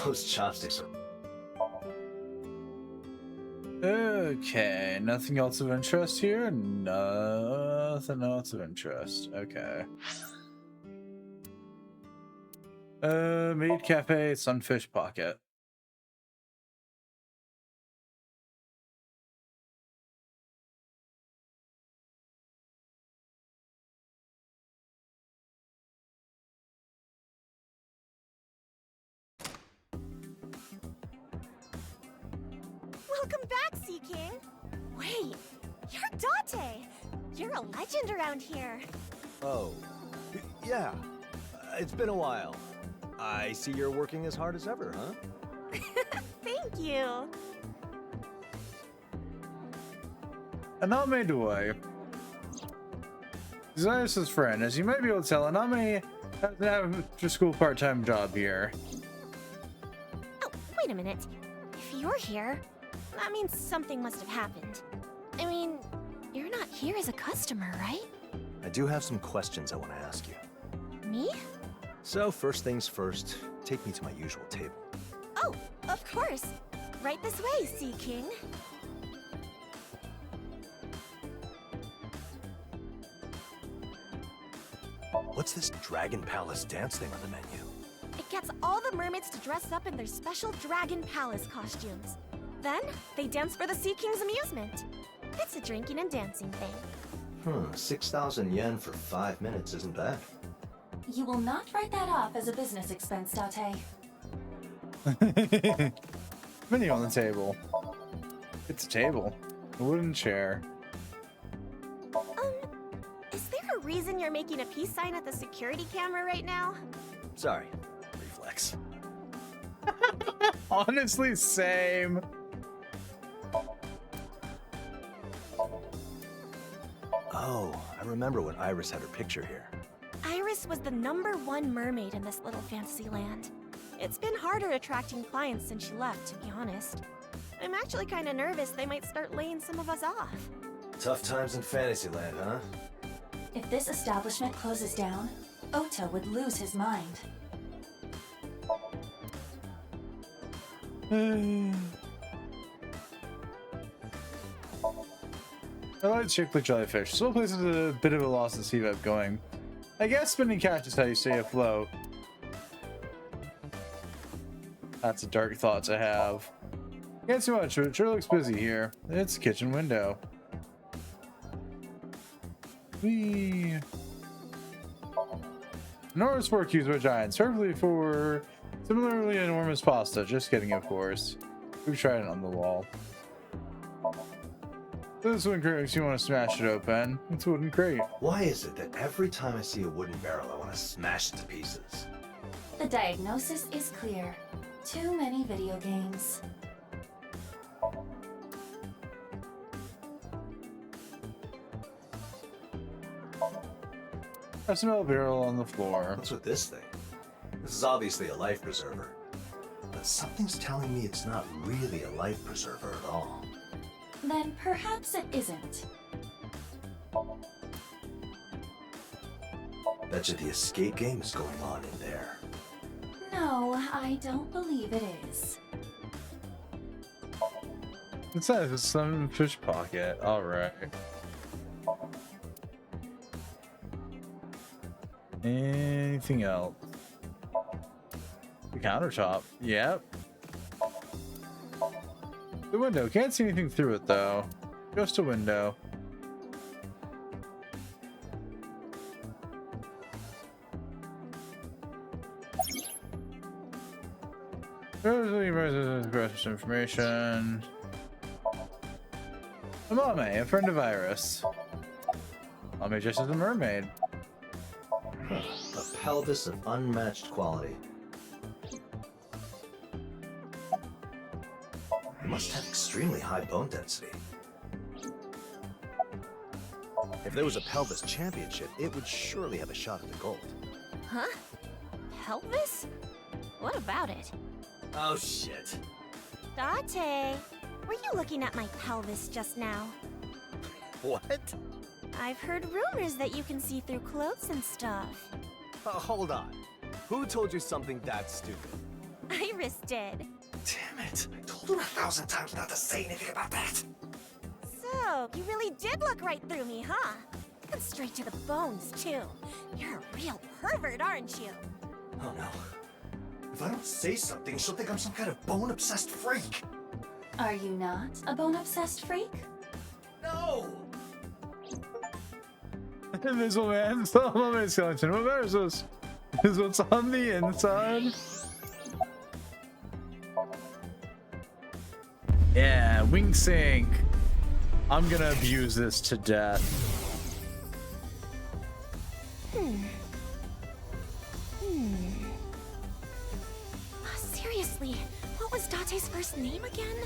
Those chopsticks are... Okay, nothing else of interest here? Nothing else of interest. Okay. Maid Cafe, Sunfish Pocket. Welcome back, Sea King. Wait, you're Date. You're a legend around here. Oh. Yeah. It's been a while. I see you're working as hard as ever, huh? Thank you. Aname Doi. He's Iris' friend. As you might be able to tell, Aname has an after-school part-time job here. Oh, wait a minute. If you're here, that means something must have happened. I mean, you're not here as a customer, right? I do have some questions I want to ask you. Me? So, first things first, take me to my usual table. Oh, of course. Right this way, Sea King. What's this Dragon Palace dance thing on the menu? It gets all the mermaids to dress up in their special Dragon Palace costumes. Then, they dance for the Sea King's amusement. It's a drinking and dancing thing. 6,000 yen for 5 minutes isn't bad. You will not write that off as a business expense, Date. Menu on the table. It's a table. A wooden chair. Is there a reason you're making a peace sign at the security camera right now? Sorry. Reflex. Honestly, same. Oh, I remember when Iris had her picture here. Iris was the #1 mermaid in this little fantasy land. It's been harder attracting clients since she left, to be honest. I'm actually kind of nervous they might start laying some of us off. Tough times in Fantasyland, huh? If this establishment closes down, Ota would lose his mind. I like Chicklet Jellyfish. This whole place is a bit of a loss to see that going. I guess spending cash is how you stay afloat. That's a dark thought to have. Can't too much, but it sure looks busy here. It's a kitchen window. Whee! Enormous fork used by giants, perfectly for similarly enormous pasta. Just kidding, of course. We've tried it on the wall. This wooden crate makes you want to smash it open. It's a wooden crate. Why is it that every time I see a wooden barrel, I want to smash it to pieces? The diagnosis is clear. Too many video games. I smell a barrel on the floor. What's with this thing? This is obviously a life preserver. But something's telling me it's not really a life preserver at all. Then perhaps it isn't. Betcha the escape game is going on in there. No, I don't believe it is. It says it's some fish pocket. Alright. Anything else? The countertop. Yep. The window. Can't see anything through it though. Just a window. Information. Amame, a friend of Iris. Amame just as a mermaid. A pelvis of unmatched quality. It must have extremely high bone density. If there was a pelvis championship, it would surely have a shot at the gold. Huh? Pelvis? What about it? Oh shit. Date, were you looking at my pelvis just now? What? I've heard rumors that you can see through clothes and stuff. Hold on. Who told you something that stupid? Iris did. Damn it. I told her 1,000 times not to say anything about that. So, you really did look right through me, huh? And straight to the bones, too. You're a real pervert, aren't you? Oh no. If I don't say something, she'll think I'm some kind of bone-obsessed freak. Are you not a bone-obsessed freak? No! Invisible man, still my skeleton. What matters is what's on the inside. Yeah, wing sync. I'm gonna abuse this to death. Seriously, what was Date's first name again?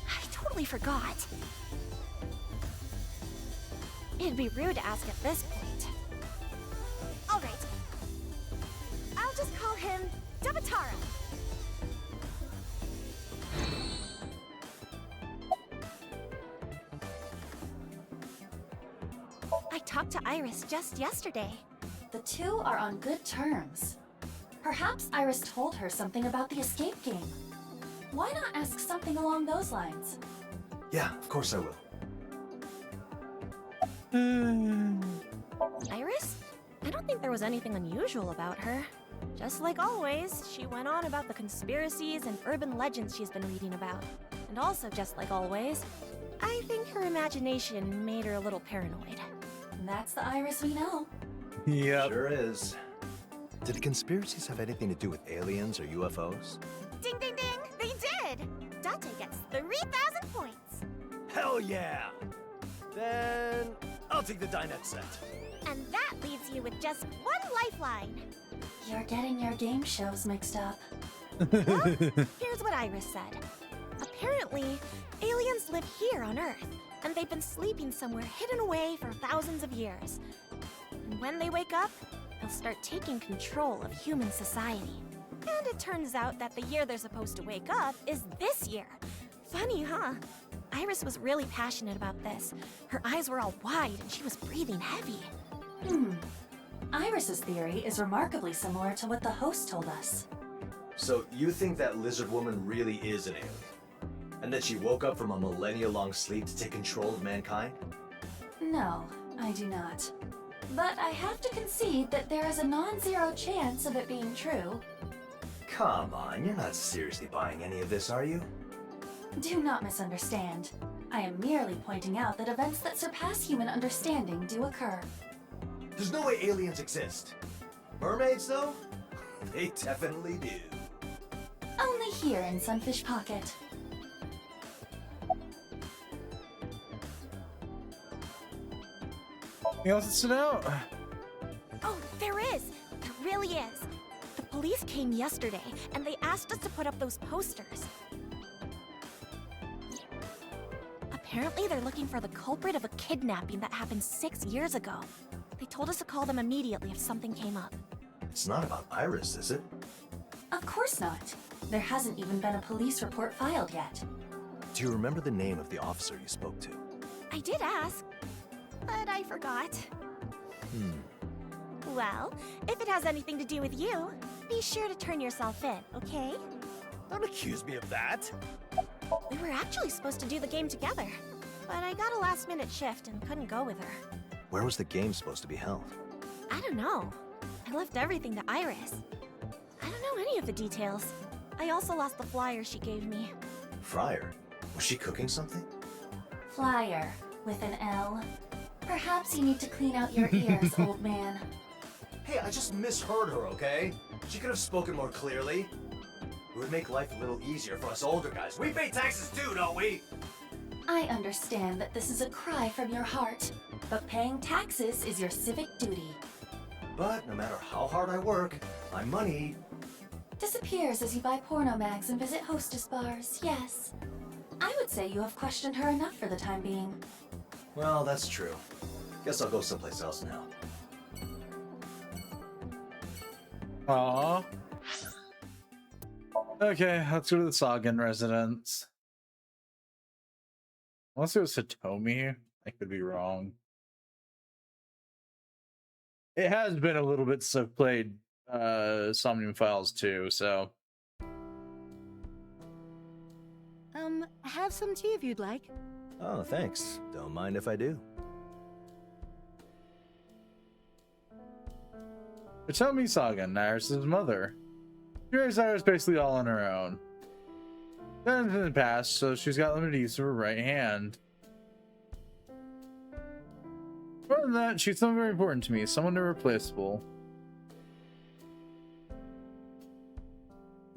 I totally forgot. It'd be rude to ask at this point. Alright. I'll just call him Davatara. I talked to Iris just yesterday. The two are on good terms. Perhaps Iris told her something about the escape game. Why not ask something along those lines? Yeah, of course I will. Iris? I don't think there was anything unusual about her. Just like always, she went on about the conspiracies and urban legends she's been reading about. And also, just like always, I think her imagination made her a little paranoid. That's the Iris we know. Yep. Sure is. Did the conspiracies have anything to do with aliens or UFOs? Ding ding ding! They did! Date gets 3,000 points! Hell yeah! Then I'll take the dinette set. And that leaves you with just one lifeline. You're getting your game shows mixed up. Well, here's what Iris said. Apparently, aliens live here on Earth, and they've been sleeping somewhere hidden away for thousands of years. And when they wake up, they'll start taking control of human society. And it turns out that the year they're supposed to wake up is this year. Funny, huh? Iris was really passionate about this. Her eyes were all wide and she was breathing heavy. Iris's theory is remarkably similar to what the host told us. So you think that lizard woman really is an alien? And that she woke up from a millennia-long sleep to take control of mankind? No, I do not. But I have to concede that there is a non-zero chance of it being true. Come on, you're not seriously buying any of this, are you? Do not misunderstand. I am merely pointing out that events that surpass human understanding do occur. There's no way aliens exist. Mermaids, though? They definitely do. Only here in Sunfish Pocket. Anything else that stood out? Oh, there is! There really is! The police came yesterday, and they asked us to put up those posters. Apparently, they're looking for the culprit of a kidnapping that happened 6 years ago. They told us to call them immediately if something came up. It's not about Iris, is it? Of course not. There hasn't even been a police report filed yet. Do you remember the name of the officer you spoke to? I did ask, but I forgot. Well, if it has anything to do with you, be sure to turn yourself in, okay? Don't accuse me of that. We were actually supposed to do the game together, but I got a last-minute shift and couldn't go with her. Where was the game supposed to be held? I don't know. I left everything to Iris. I don't know any of the details. I also lost the flyer she gave me. Fryer? Was she cooking something? Flyer, with an L. Perhaps you need to clean out your ears, old man. Hey, I just misheard her, okay? She could have spoken more clearly. It would make life a little easier for us older guys. We pay taxes too, don't we? I understand that this is a cry from your heart, but paying taxes is your civic duty. But no matter how hard I work, my money... Disappears as you buy porno mags and visit hostess bars, yes. I would say you have questioned her enough for the time being. Well, that's true. Guess I'll go someplace else now. Aww. Okay, let's go to the Sagan residence. Unless it was Hitomi, I could be wrong. It has been a little bit since I've played Somnium Files too, so. Have some tea if you'd like. Oh, thanks. Don't mind if I do. Hitomi Sagan, Iris' mother. She raised Iris basically all on her own. Then in the past, so she's got limited use of her right hand. More than that, she's someone very important to me, someone irreplaceable.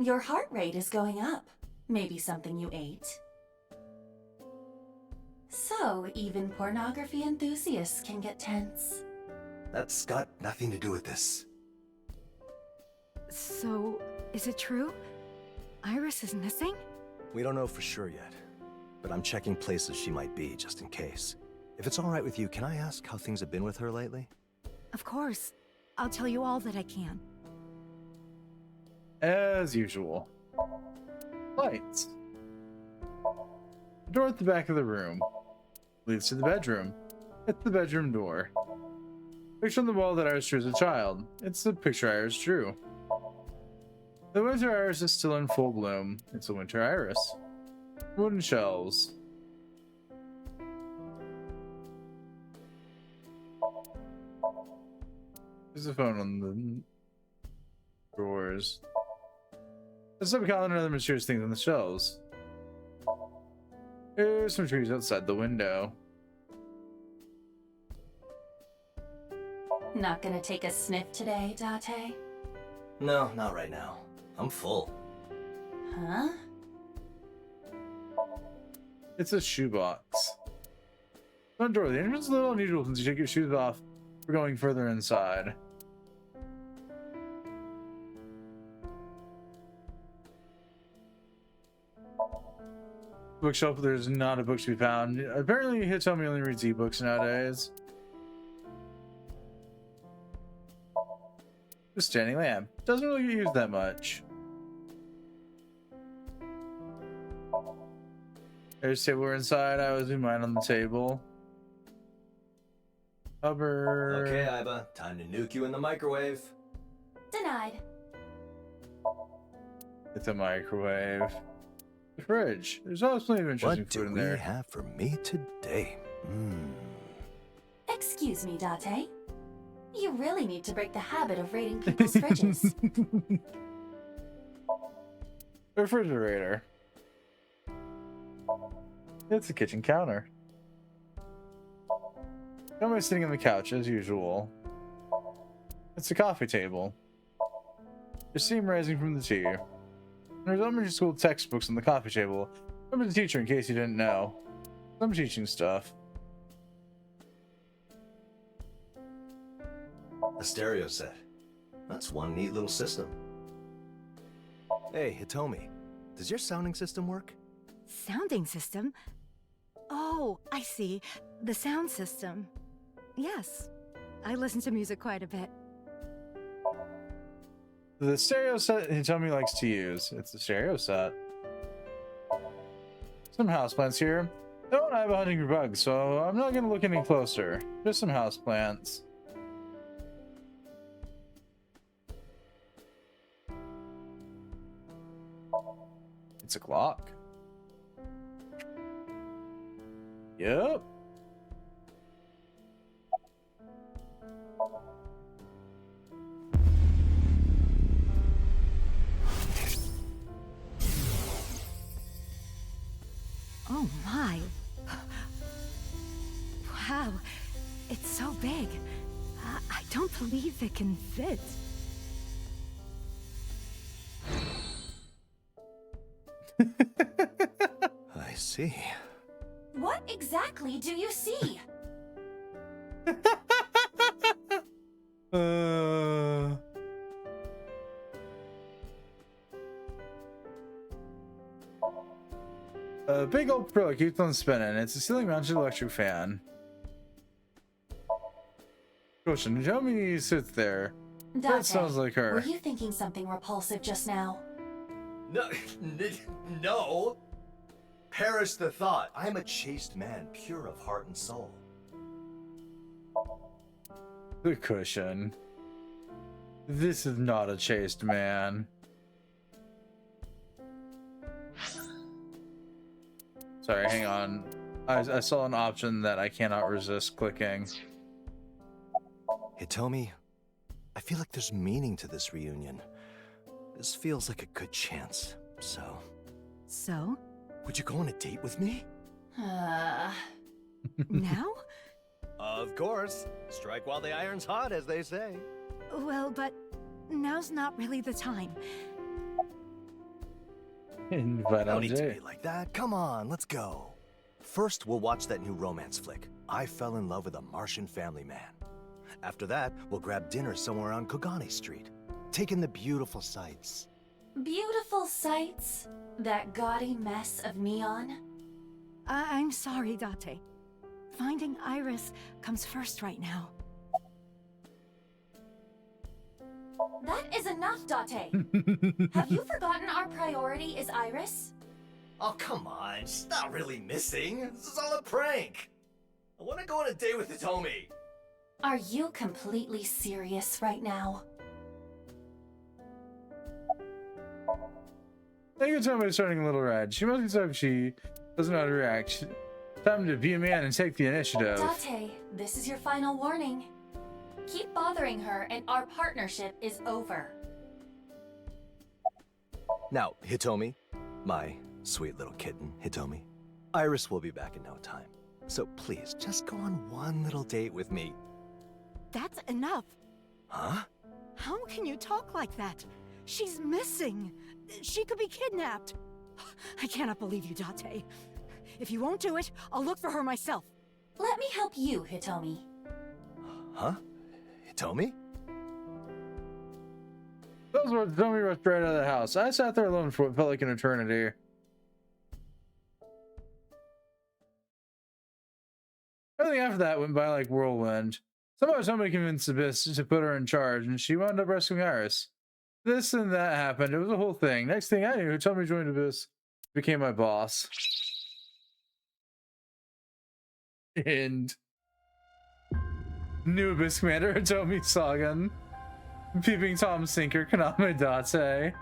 Your heart rate is going up. Maybe something you ate. So, even pornography enthusiasts can get tense. That's got nothing to do with this. So, is it true? Iris is missing? We don't know for sure yet, but I'm checking places she might be, just in case. If it's all right with you, can I ask how things have been with her lately? Of course. I'll tell you all that I can. As usual. Lights. The door at the back of the room leads to the bedroom. It's the bedroom door. Picture on the wall that Iris drew as a child. It's the picture Iris drew. The winter iris is still in full bloom. It's a winter iris. Wooden shelves. There's a phone on the drawers. There's some calendar and other mysterious things on the shelves. There's some trees outside the window. Not gonna take a sniff today, Date? No, not right now. I'm full. Huh? It's a shoebox. Front door. The entrance is a little unusual since you take your shoes off for going further inside. Bookshelf, there's not a book to be found. Apparently Hitomi only reads ebooks nowadays. The standing lamp. Doesn't really get used that much. There's a table inside. I always do mine on the table. Cupboard. Okay, Iba. Time to nuke you in the microwave. Denied. It's a microwave. The fridge. There's always plenty of interesting food in there. What do we have for me today? Excuse me, Date. You really need to break the habit of raiding people's fridges. Refrigerator. It's a kitchen counter. Somebody's sitting on the couch as usual. It's a coffee table. There's steam rising from the tea. There's elementary school textbooks on the coffee table. I'm a teacher in case you didn't know. Some teaching stuff. A stereo set. That's one neat little system. Hey, Hitomi. Does your sounding system work? Sounding system? Oh, I see. The sound system. Yes. I listen to music quite a bit. The stereo set Hitomi likes to use. It's a stereo set. Some houseplants here. Don't have a hunting for bugs, so I'm not gonna look any closer. Just some houseplants. It's a clock. Yep. believe it can fit. I see. What exactly do you see? A big old propeller keeps on spinning. It's a ceiling mounted electric fan. Question, Hitomi sits there. That sounds like her. Were you thinking something repulsive just now? No, no. Perish the thought. I'm a chaste man, pure of heart and soul. The cushion. This is not a chaste man. Sorry, hang on. I saw an option that I cannot resist clicking. Hitomi, I feel like there's meaning to this reunion. This feels like a good chance. So? Would you go on a date with me? Now? Of course. Strike while the iron's hot, as they say. Well, but now's not really the time. Invite No on need to date. be like that. Come on, let's go. First, we'll watch that new romance flick, I Fell in Love with a Martian Family Man. After that, we'll grab dinner somewhere on Kogane Street. Take in the beautiful sights. Beautiful sights? That gaudy mess of neon? I'm sorry, Date. Finding Iris comes first right now. That is enough, Date. Have you forgotten our priority is Iris? Oh, come on. She's not really missing. This is all a prank. I want to go on a date with Hitomi. Are you completely serious right now? I think Hitomi is starting a little red. She must be so she doesn't know how to react. Time to be a man and take the initiative. Date, this is your final warning. Keep bothering her and our partnership is over. Now, Hitomi, my sweet little kitten, Hitomi, Iris will be back in no time. So please, just go on one little date with me. That's enough. Huh? How can you talk like that? She's missing. She could be kidnapped. I cannot believe you, Date. If you won't do it, I'll look for her myself. Let me help you, Hitomi. Huh? Hitomi? Those words Hitomi rushed right out of the house. I sat there alone for what felt like an eternity. Everything after that went by like whirlwind. Somehow somebody convinced Abyss to put her in charge, and she wound up rescuing Iris. This and that happened. It was a whole thing. Next thing I knew, Hitomi joined Abyss, became my boss. And new Abyss Commander Hitomi Sagan, Peeping Tom Sinker, Kaname Date.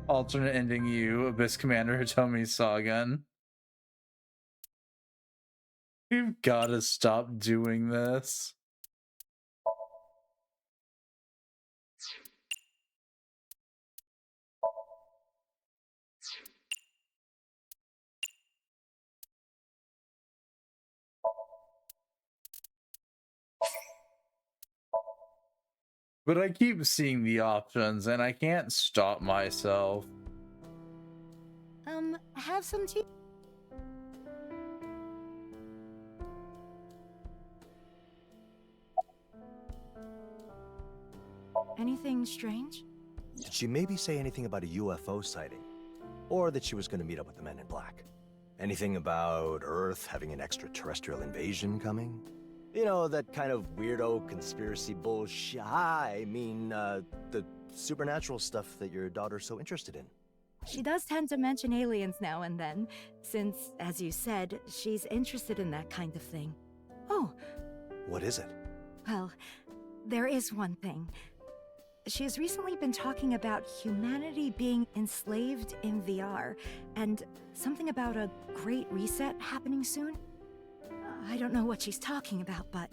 Alternate ending you, Abyss Commander Hitomi Sagan. You've gotta stop doing this. But I keep seeing the options and I can't stop myself. Have some tea? Anything strange? Did she maybe say anything about a UFO sighting? Or that she was going to meet up with the Men in Black? Anything about Earth having an extraterrestrial invasion coming? You know, that kind of weirdo conspiracy bullshit. The supernatural stuff that your daughter's so interested in. She does tend to mention aliens now and then, since, as you said, she's interested in that kind of thing. Oh. What is it? Well, there is one thing. She has recently been talking about humanity being enslaved in VR, and something about a great reset happening soon. I don't know what she's talking about, but...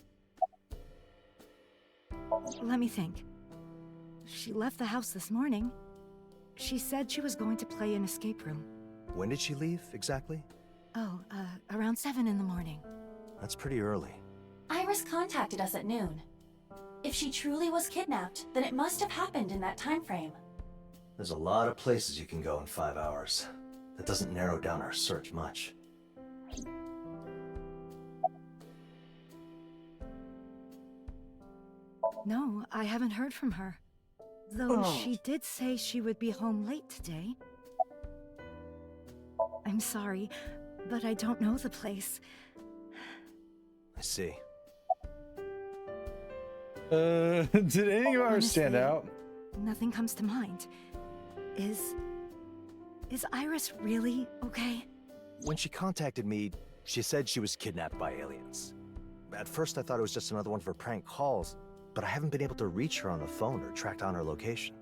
Let me think. She left the house this morning. She said she was going to play an escape room. When did she leave, exactly? Oh, around 7 in the morning. That's pretty early. Iris contacted us at noon. If she truly was kidnapped, then it must have happened in that time frame. There's a lot of places you can go in 5 hours. That doesn't narrow down our search much. No, I haven't heard from her. Though she did say she would be home late today. I'm sorry, but I don't know the place. I see. Did any of ours stand Honestly, out? Nothing comes to mind. Is Iris really okay? When she contacted me, she said she was kidnapped by aliens. At first I thought it was just another one of her prank calls, but I haven't been able to reach her on the phone or track down her location.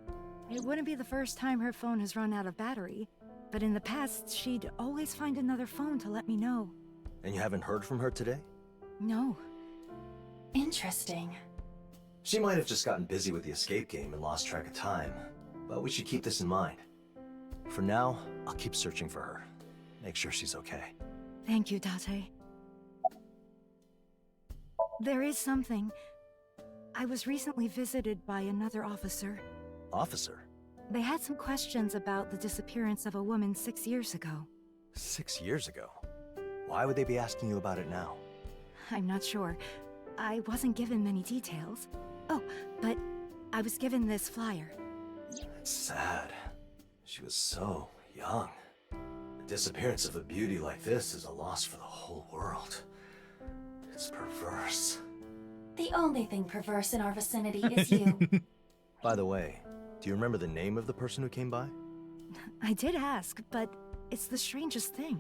It wouldn't be the first time her phone has run out of battery, but in the past, she'd always find another phone to let me know. And you haven't heard from her today? No. Interesting. She might have just gotten busy with the escape game and lost track of time, but we should keep this in mind. For now, I'll keep searching for her. Make sure she's okay. Thank you, Date. There is something. I was recently visited by another officer. Officer? They had some questions about the disappearance of a woman 6 years ago. 6 years ago? Why would they be asking you about it now? I'm not sure. I wasn't given many details. Oh, but I was given this flyer. It's sad. She was so young. The disappearance of a beauty like this is a loss for the whole world. It's perverse. The only thing perverse in our vicinity is you. By the way, do you remember the name of the person who came by? I did ask, but it's the strangest thing.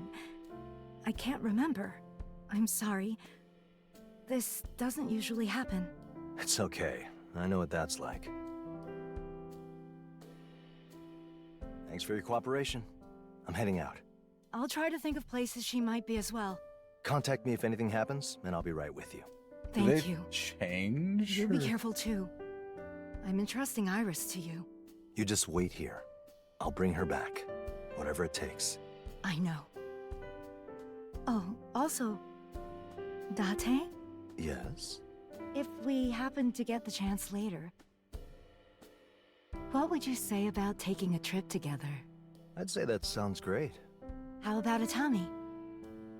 I can't remember. I'm sorry. This doesn't usually happen. It's okay. I know what that's like. Thanks for your cooperation. I'm heading out. I'll try to think of places she might be as well. Contact me if anything happens, and I'll be right with you. Thank you. Change? You be careful too. I'm entrusting Iris to you. You just wait here. I'll bring her back. Whatever it takes. I know. Oh, also, Date? Yes? If we happen to get the chance later, what would you say about taking a trip together? I'd say that sounds great. How about a tummy?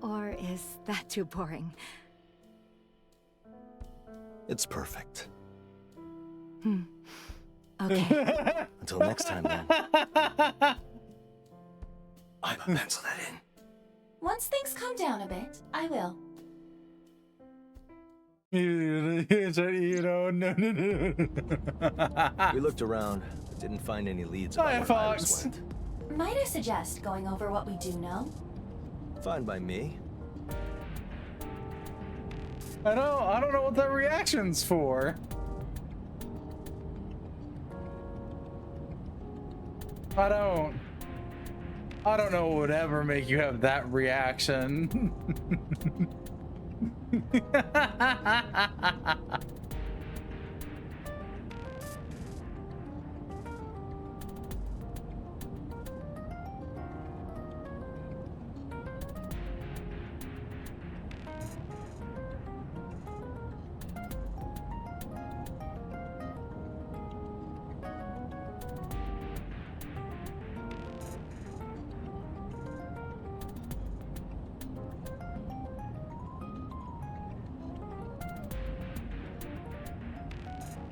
Or is that too boring? It's perfect. Okay. Until next time, then. I'm a pencil that in. Once things calm down a bit, I will. No. We looked around, but didn't find any leads about where Firefox. Iris went. Might I suggest going over what we do know? Fine by me. I don't know what that reaction's for. I don't know what would ever make you have that reaction.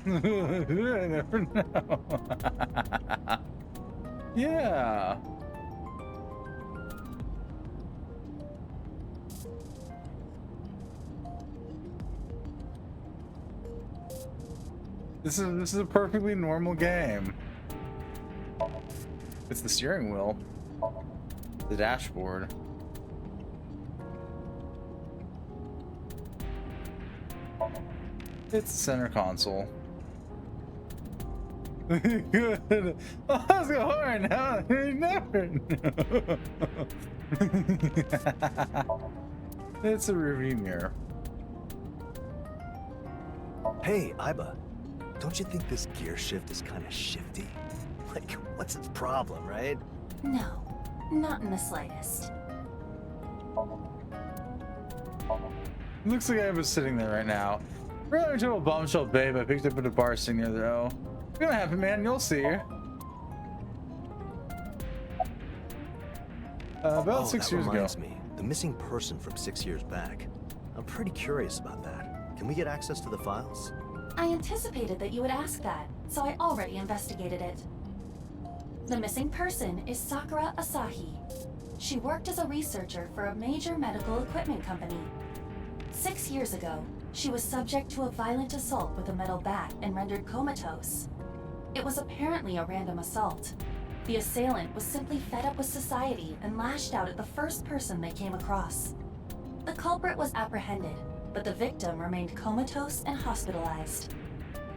I never know. Yeah. This is a perfectly normal game. It's the steering wheel. The dashboard. It's the center console. Good. Oh, that's a horn. How? You never know. It's a rearview mirror. Hey, Iba. Don't you think this gear shift is kind of shifty? Like, what's its problem, right? No, not in the slightest. Looks like I was sitting there right now. Earlier to a bombshell babe I picked up at a bar sitting there though. It's gonna happen, man. You'll see. About 6 years ago. Me. The missing person from 6 years back. I'm pretty curious about that. Can we get access to the files? I anticipated that you would ask that, so I already investigated it. The missing person is Sakura Asahi. She worked as a researcher for a major medical equipment company. 6 years ago, she was subject to a violent assault with a metal bat and rendered comatose. It was apparently a random assault. The assailant was simply fed up with society and lashed out at the first person they came across. The culprit was apprehended, but the victim remained comatose and hospitalized.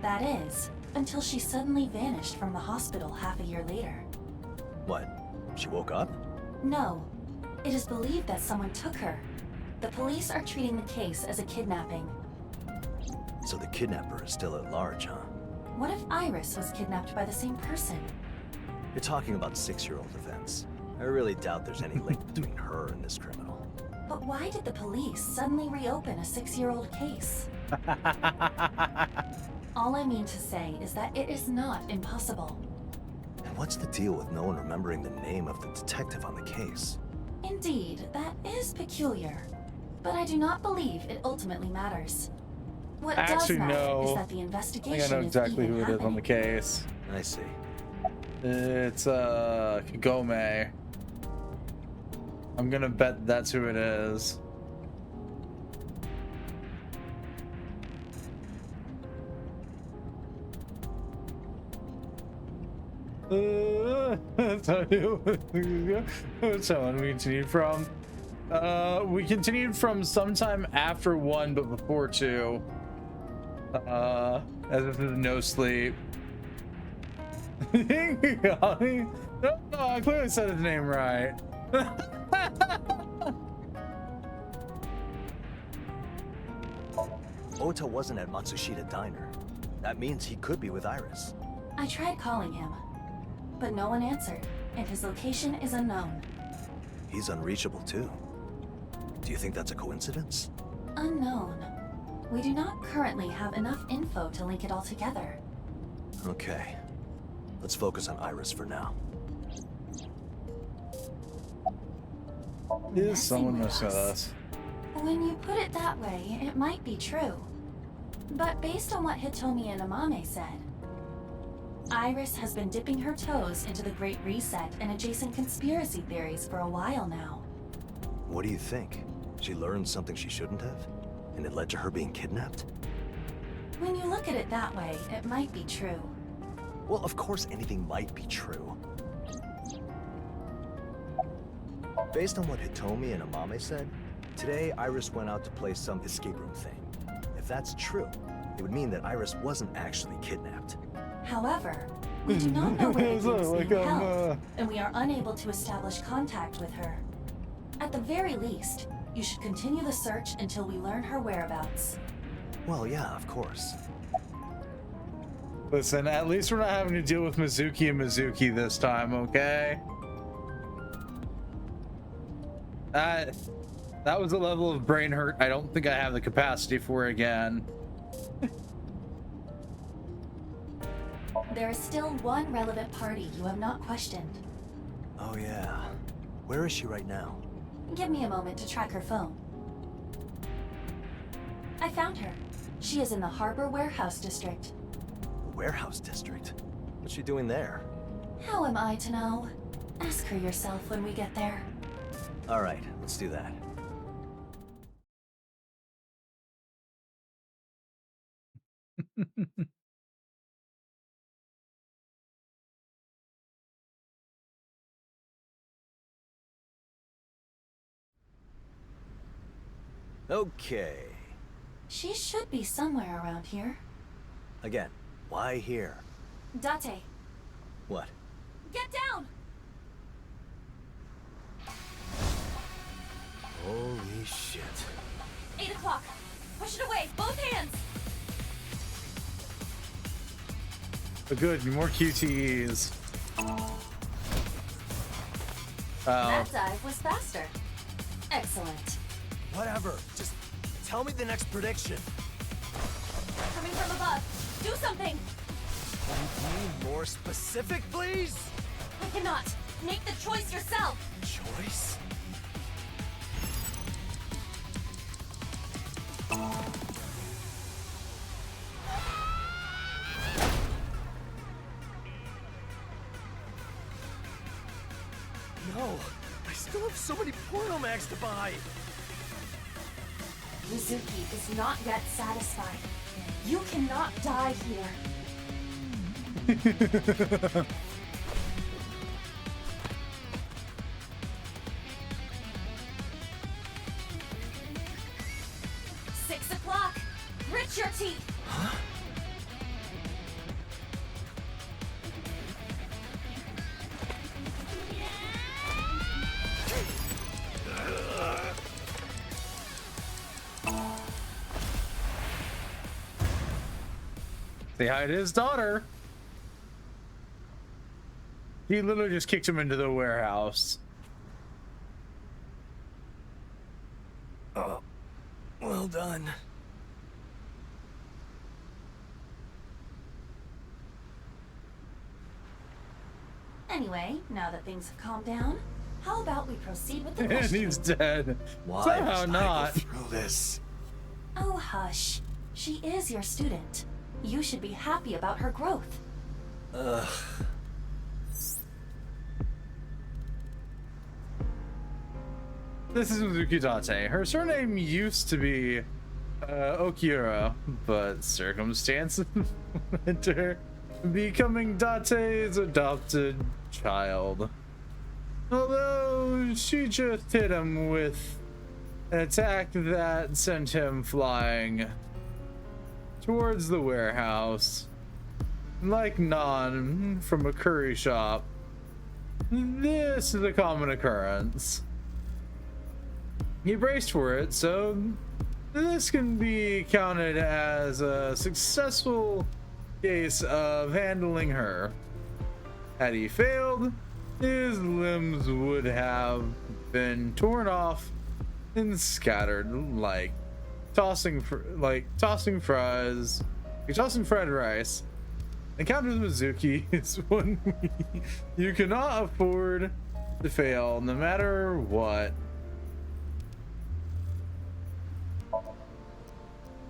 That is, until she suddenly vanished from the hospital half a year later. What? She woke up? No. It is believed that someone took her. The police are treating the case as a kidnapping. So the kidnapper is still at large, huh? What if Iris was kidnapped by the same person? You're talking about 6-year-old events. I really doubt there's any link between her and this criminal. But why did the police suddenly reopen a 6-year-old case? All I mean to say is that it is not impossible. And what's the deal with no one remembering the name of the detective on the case? Indeed, that is peculiar. But I do not believe it ultimately matters. What does matter is that the investigation I think I know exactly who it is on the case. I see. It's Kagome. I'm gonna bet that's who it is. We continued from sometime after 1 but before 2. As if there's no sleep. No, I clearly said his name right. Ota wasn't at Matsushita Diner. That means he could be with Iris. I tried calling him, but no one answered, and his location is unknown. He's unreachable too. Do you think that's a coincidence? Unknown. We do not currently have enough info to link it all together. Okay. Let's focus on Iris for now. Is someone messing with us? When you put it that way, it might be true. But based on what Hitomi and Amame said, Iris has been dipping her toes into the Great Reset and adjacent conspiracy theories for a while now. What do you think? She learned something she shouldn't have? And it led to her being kidnapped? When you look at it that way, it might be true. Well, of course anything might be true. Based on what Hitomi and Amame said, today Iris went out to play some escape room thing. If that's true, it would mean that Iris wasn't actually kidnapped. However, we do not know where the game is being held, and we are unable to establish contact with her. At the very least, you should continue the search until we learn her whereabouts. Well, yeah, of course. Listen, at least we're not having to deal with Mizuki and Mizuki this time, okay? That was a level of brain hurt I don't think I have the capacity for again. There is still one relevant party you have not questioned. Oh yeah. Where is she right now? Give me a moment to track her phone. I found her. She is in the Harbor Warehouse District. Warehouse District? What's she doing there? How am I to know? Ask her yourself when we get there. Alright, let's do that. Okay. She should be somewhere around here. Again, why here? Date. What? Get down! Holy shit. 8 o'clock. Push it away, both hands! But good, more QTEs. That dive was faster. Excellent. Whatever. Just Tell me the next prediction. Coming from above. Do something! Be more specific, please? I cannot. Make the choice yourself! Choice? No, I still have so many porno mags to buy. Mizuki is not yet satisfied. You cannot die here. Six o'clock. Grit your teeth. Huh? They hide his daughter. He literally just kicked him into the warehouse. Oh, well done. Anyway, now that things have calmed down, how about we proceed with the And questioning? he's dead. Why Somehow must I not. go through this? Oh, hush. She is your student. You should be happy about her growth. Ugh. This is Mizuki Date. Her surname used to be Okura, but circumstances led her becoming Date's adopted child. Although she just hit him with an attack that sent him flying towards the warehouse. Like Nan from a curry shop, this is a common occurrence. He braced for it, so this can be counted as a successful case of handling her. Had he failed, his limbs would have been torn off and scattered like tossing fried rice. Encounter with Mizuki is one you cannot afford to fail, no matter what.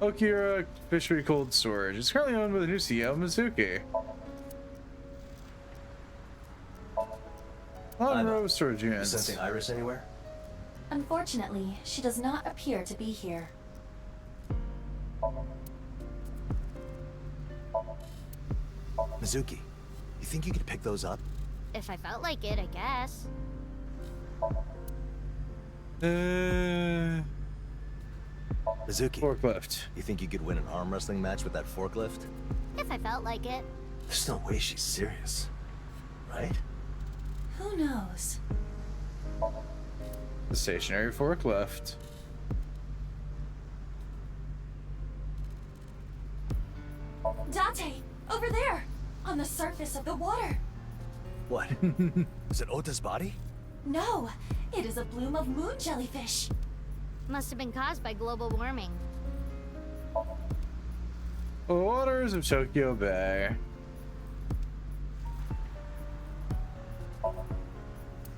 Okura Fishery Cold Storage is currently owned by the new CEO, Mizuki. On-road storage units. Sensing Iris anywhere? Unfortunately, she does not appear to be here. Mizuki, you think you could pick those up? If I felt like it, I guess. Mizuki, Forklift. you think you could win an arm wrestling match with that forklift? If I felt like it. There's no way she's serious, right? Who knows? The stationary forklift. Date! Over there! On the surface of the water! What? Is it Ota's body? No! It is a bloom of moon jellyfish! Must have been caused by global warming. The waters of Tokyo Bay.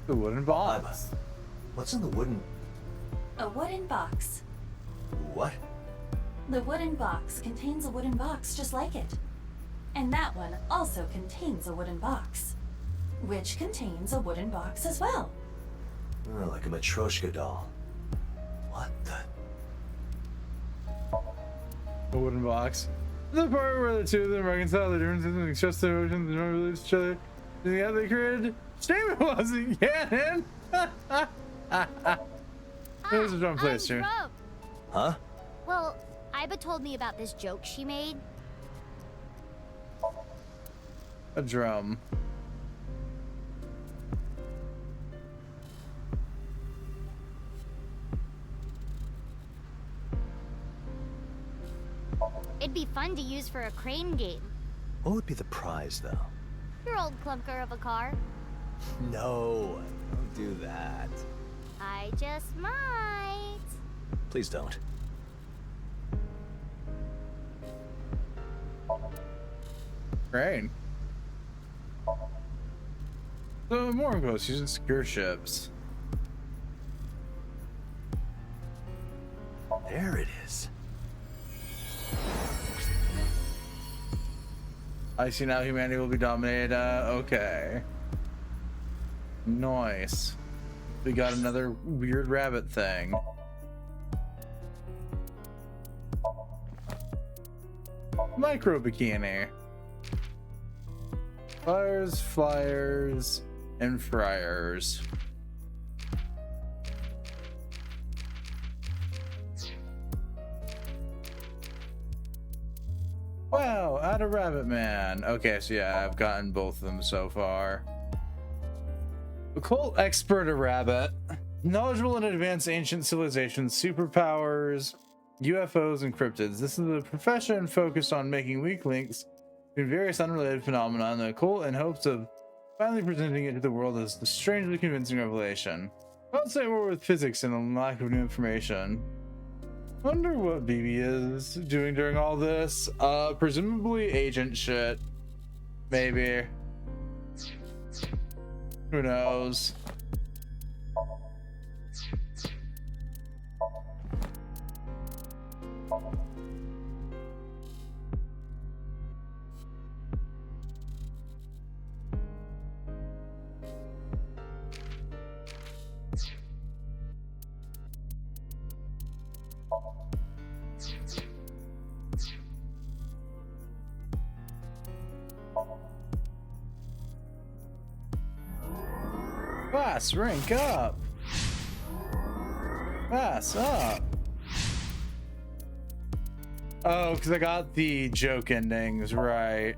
The wooden box. What's in the wooden... A wooden box. What? The wooden box contains a wooden box just like it. And that one also contains a wooden box. Which contains a wooden box as well. Oh, like a Matryoshka doll. What the... A wooden box. The part where the two of them reconcile the differences and express their emotions and don't release each other. And the other created statement wasn't canon. There's a drum place here. Huh? Well, Iba told me about this joke she made. A drum. It'd be fun to use for a crane game. What would be the prize, though? Your old clunker of a car. No, don't do that. I just might. Please don't. Great. So more ghosts using secure ships. There it is. I see now humanity will be dominated. Okay. Nice. We got another weird rabbit thing. Micro bikini. Fires, flyers, and fryers. Wow, out of Rabbit Man. Okay, so yeah, I've gotten both of them so far. Occult expert of Rabbit. Knowledgeable in advanced ancient civilizations, superpowers, UFOs, and cryptids. This is a profession focused on making weak links between various unrelated phenomena in the occult in hopes of finally presenting it to the world as a strangely convincing revelation. I would say we're with physics and a lack of new information. Wonder what BB is doing during all this. Presumably agent shit. Maybe. Who knows? Class, rank up. Class up. Oh, because I got the joke endings, right.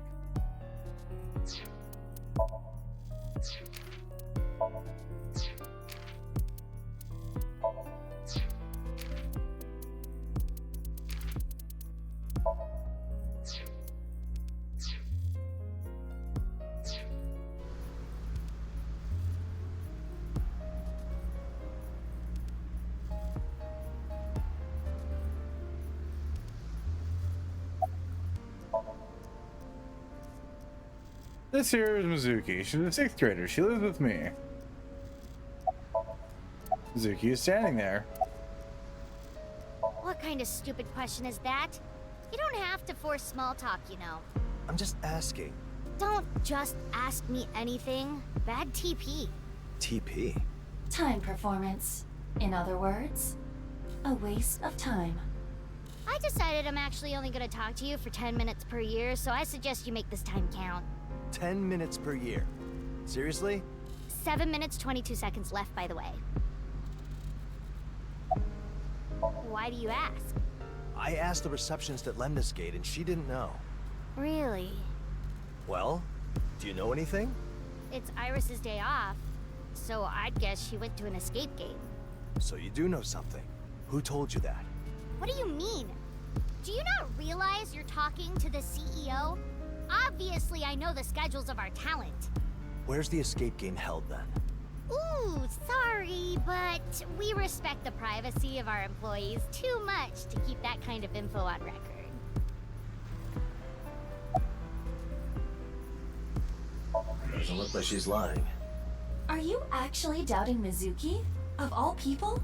This here is Mizuki. She's a 6th grader. She lives with me. Mizuki is standing there. What kind of stupid question is that? You don't have to force small talk, you know. I'm just asking. Don't just ask me anything. Bad TP. TP? Time performance. In other words, a waste of time. I decided I'm actually only gonna talk to you for 10 minutes per year, so I suggest you make this time count. 10 minutes per year. Seriously? 7 minutes, 22 seconds left, by the way. Why do you ask? I asked the receptionist at Lemnis Gate and she didn't know. Really? Well, do you know anything? It's Iris's day off, so I'd guess she went to an escape game. So you do know something. Who told you that? What do you mean? Do you not realize you're talking to the CEO? Obviously, I know the schedules of our talent. Where's the escape game held then? Ooh, sorry, but we respect the privacy of our employees too much to keep that kind of info on record. Doesn't look like she's lying. Are you actually doubting Mizuki? Of all people?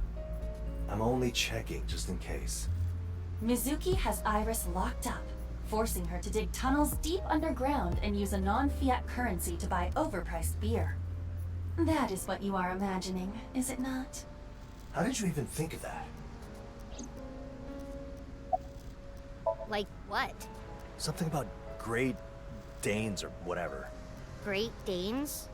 I'm only checking just in case. Mizuki has Iris locked up, forcing her to dig tunnels deep underground and use a non-fiat currency to buy overpriced beer. That is what you are imagining, is it not? How did you even think of that? Like what? Something about Great Danes or whatever. Great Danes?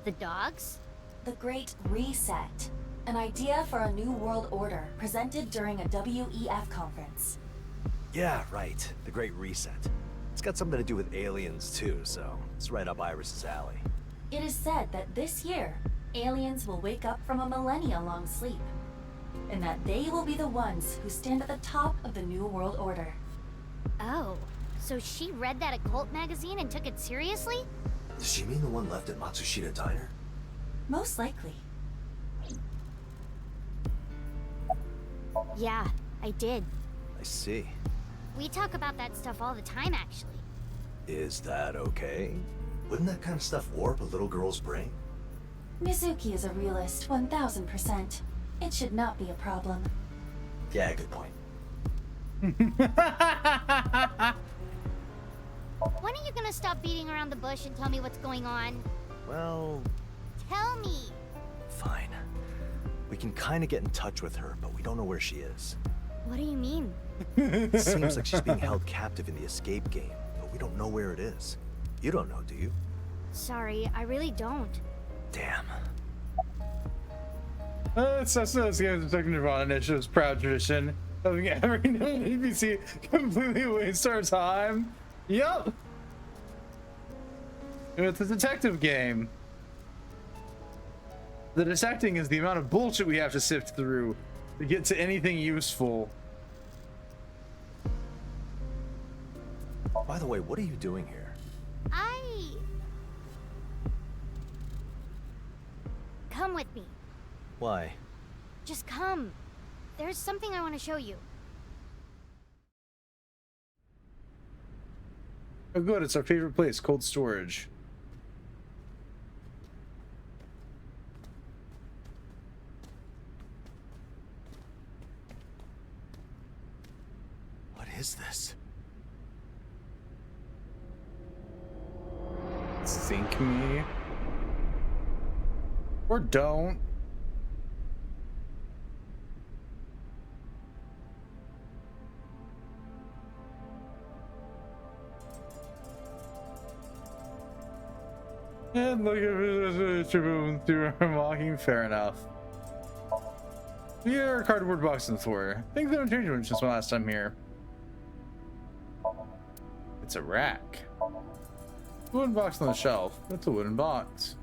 The dogs? The Great Reset. An idea for a new world order presented during a WEF conference. Yeah, right. The Great Reset. It's got something to do with aliens too, so it's right up Iris's alley. It is said that this year, aliens will wake up from a millennia-long sleep, and that they will be the ones who stand at the top of the new world order. Oh, so she read that occult magazine and took it seriously? Does she mean the one left at Matsushita Diner? Most likely. Yeah, I did. I see. We talk about that stuff all the time, actually. Is that okay? Wouldn't that kind of stuff warp a little girl's brain? Mizuki is a realist, 1000%. It should not be a problem. Yeah, good point. When are you gonna stop beating around the bush and tell me what's going on? Well, Tell me! fine. We can kind of get in touch with her, but we don't know where she is. What do you mean? It seems like she's being held captive in the escape game, but we don't know where it is. You don't know, do you? Sorry, I really don't. Damn. It's this game's Detective Nirvana Initiative's proud tradition. Having every known NPC completely waste our time. Yup! It's a detective game. The detecting is the amount of bullshit we have to sift through to get to anything useful. By the way, what are you doing here? Come with me. Why? Just come. There's something I want to show you. Oh good, it's our favorite place, cold storage. What is this? Sink me. Or don't. And look at this through our mocking. Fair enough. Here are cardboard box on the floor. Things haven't changed much since my last time here. It's a rack. Wooden box on the shelf. That's a wooden box.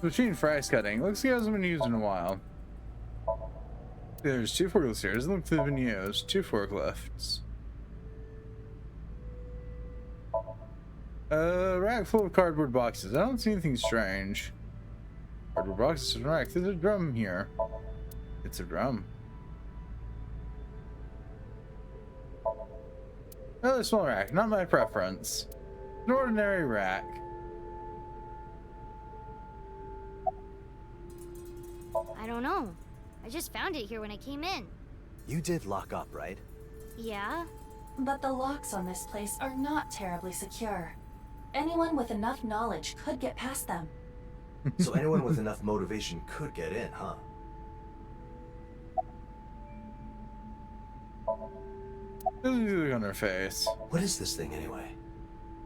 Machine for ice cutting. Looks like it hasn't been used in a while. There's 2 forklifts here. Doesn't look to have been used. 2 forklifts. Rack full of cardboard boxes. I don't see anything strange. Cardboard boxes and rack. There's a drum here. It's a drum. Another small rack. Not my preference. An ordinary rack. I don't know. I just found it here when I came in. You did lock up, right? Yeah? But the locks on this place are not terribly secure. Anyone with enough knowledge could get past them. So anyone with enough motivation could get in, huh? Look on her face. What is this thing anyway?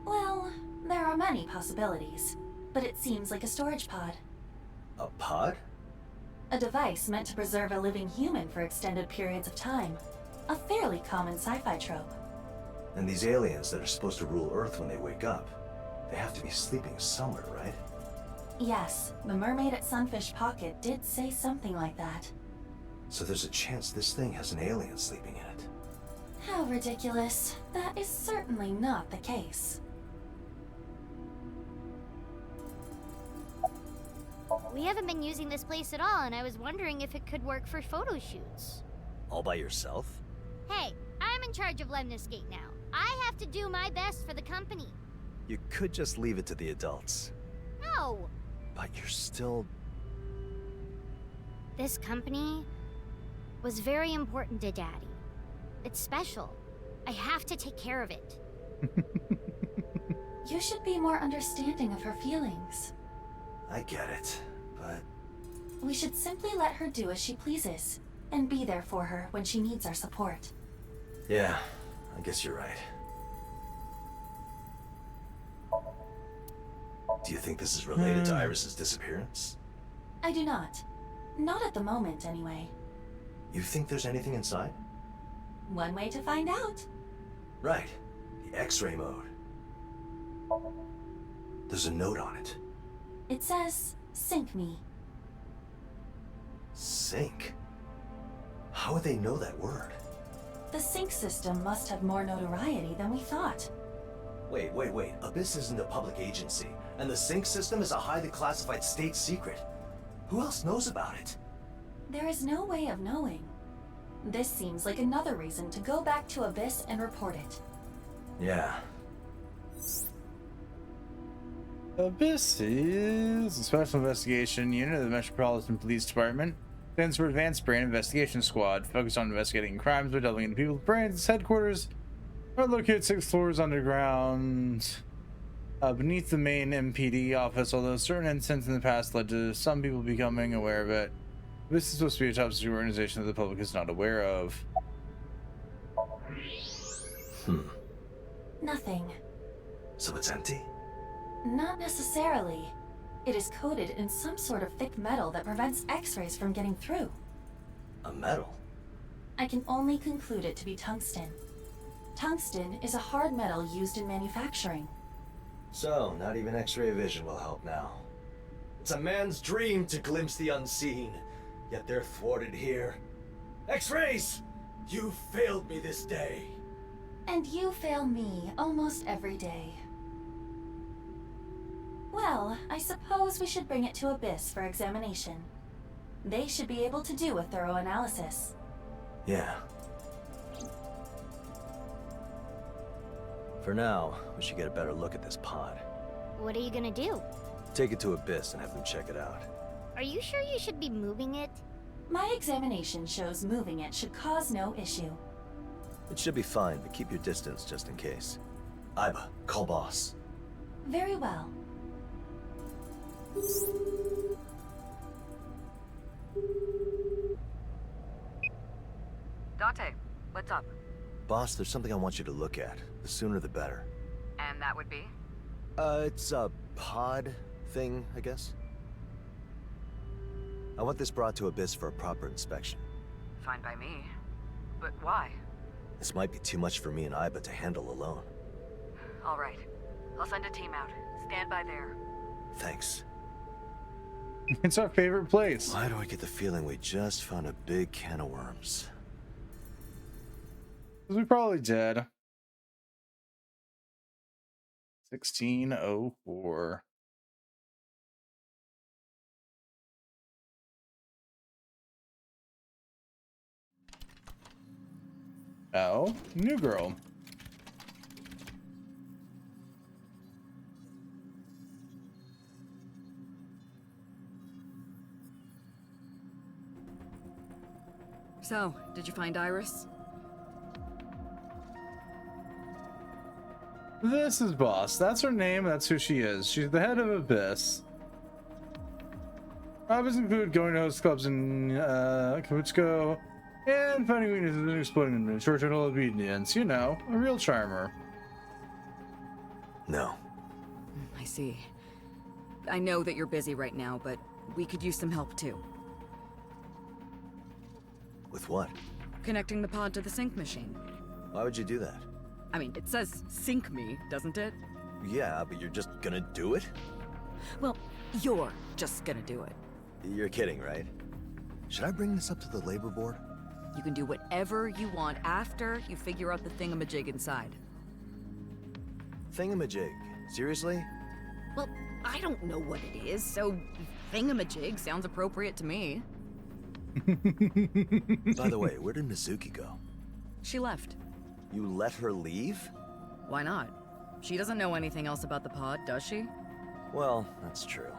Well, there are many possibilities, but it seems like a storage pod. A pod? A device meant to preserve a living human for extended periods of time. A fairly common sci-fi trope. And these aliens that are supposed to rule Earth when they wake up, they have to be sleeping somewhere, right? Yes, the mermaid at Sunfish Pocket did say something like that. So there's a chance this thing has an alien sleeping in it. How ridiculous. That is certainly not the case. We haven't been using this place at all, and I was wondering if it could work for photo shoots. All by yourself? Hey, I'm in charge of Lemniscate now. I have to do my best for the company. You could just leave it to the adults. No! But you're still... This company was very important to Daddy. It's special. I have to take care of it. You should be more understanding of her feelings. I get it, but... We should simply let her do as she pleases, and be there for her when she needs our support. Yeah, I guess you're right. Do you think this is related to Iris's disappearance? I do not. Not at the moment, anyway. You think there's anything inside? One way to find out. Right. The X-ray mode. There's a note on it. It says, "Sync me." Sync? How would they know that word? The sync system must have more notoriety than we thought. Wait. Abyss isn't a public agency, and the sync system is a highly classified state secret. Who else knows about it? There is no way of knowing. This seems like another reason to go back to Abyss and report it. Yeah. Abyss is a special investigation unit of the Metropolitan Police Department. Stands for Advanced Brain Investigation Squad, focused on investigating crimes by delving into people's brains. Its headquarters are located 6 floors underground, beneath the main MPD office, although certain incidents in the past led to some people becoming aware of it. This is supposed to be a top secret organization that the public is not aware of. Nothing. So it's empty? Not necessarily. It is coated in some sort of thick metal that prevents X-rays from getting through. A metal? I can only conclude it to be tungsten. Tungsten is a hard metal used in manufacturing. So, not even X-ray vision will help now. It's a man's dream to glimpse the unseen, yet they're thwarted here. X-rays! You failed me this day. And you fail me almost every day. Well, I suppose we should bring it to Abyss for examination. They should be able to do a thorough analysis. Yeah. For now, we should get a better look at this pod. What are you gonna do? Take it to Abyss and have them check it out. Are you sure you should be moving it? My examination shows moving it should cause no issue. It should be fine, but keep your distance just in case. Iba, call boss. Very well. Dante, what's up? Boss, there's something I want you to look at. The sooner the better. And that would be? It's a pod thing, I guess. I want this brought to Abyss for a proper inspection. Fine by me. But why? This might be too much for me and Iba to handle alone. All right. I'll send a team out. Stand by there. Thanks. It's our favorite place. Why do I get the feeling we just found a big can of worms? We probably did. 1604. Oh, new girl. So, did you find Iris? This is Boss. That's her name. That's who she is. She's the head of Abyss. Hobbies include going to host clubs in Kabuchko and finding weaknesses and exploiting them in short total obedience. You know, a real charmer. No. I see. I know that you're busy right now, but we could use some help too. With what? Connecting the pod to the sync machine. Why would you do that? I mean, it says sync me, doesn't it? Yeah, but you're just gonna do it? Well, you're just gonna do it. You're kidding, right? Should I bring this up to the labor board? You can do whatever you want after you figure out the thingamajig inside. Thingamajig? Seriously? Well, I don't know what it is, so thingamajig sounds appropriate to me. By the way, where did Mizuki go? She left. You let her leave? Why not? She doesn't know anything else about the pod, does she? Well, that's true.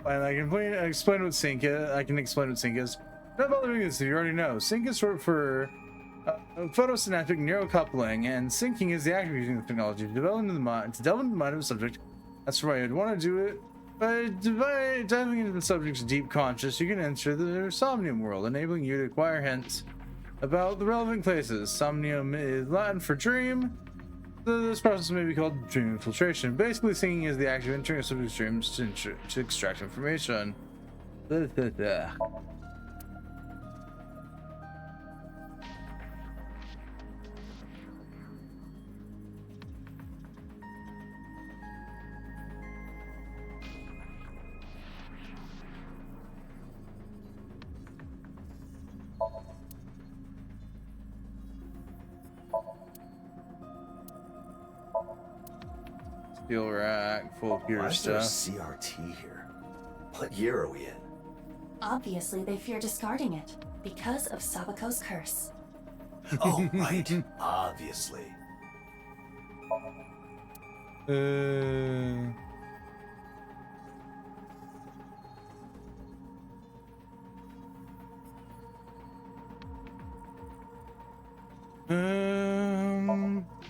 And I can explain what sync is. I can explain what sync is. Not bothering this if you already know. Sync is short for photosynaptic neurocoupling, and syncing is the act of using the technology to delve into the mind of a subject. That's why you'd want to do it. By diving into the subject's deep conscious, you can enter the somnium world, enabling you to acquire hints about the relevant places. Somnium is Latin for dream. This process may be called dream infiltration. Basically, singing is the act of entering a subject's dreams to extract information. Steel rack full of pure Why is there a stuff. CRT here? What year are we in? Obviously, they fear discarding it because of Sabako's curse. Oh, right. Obviously.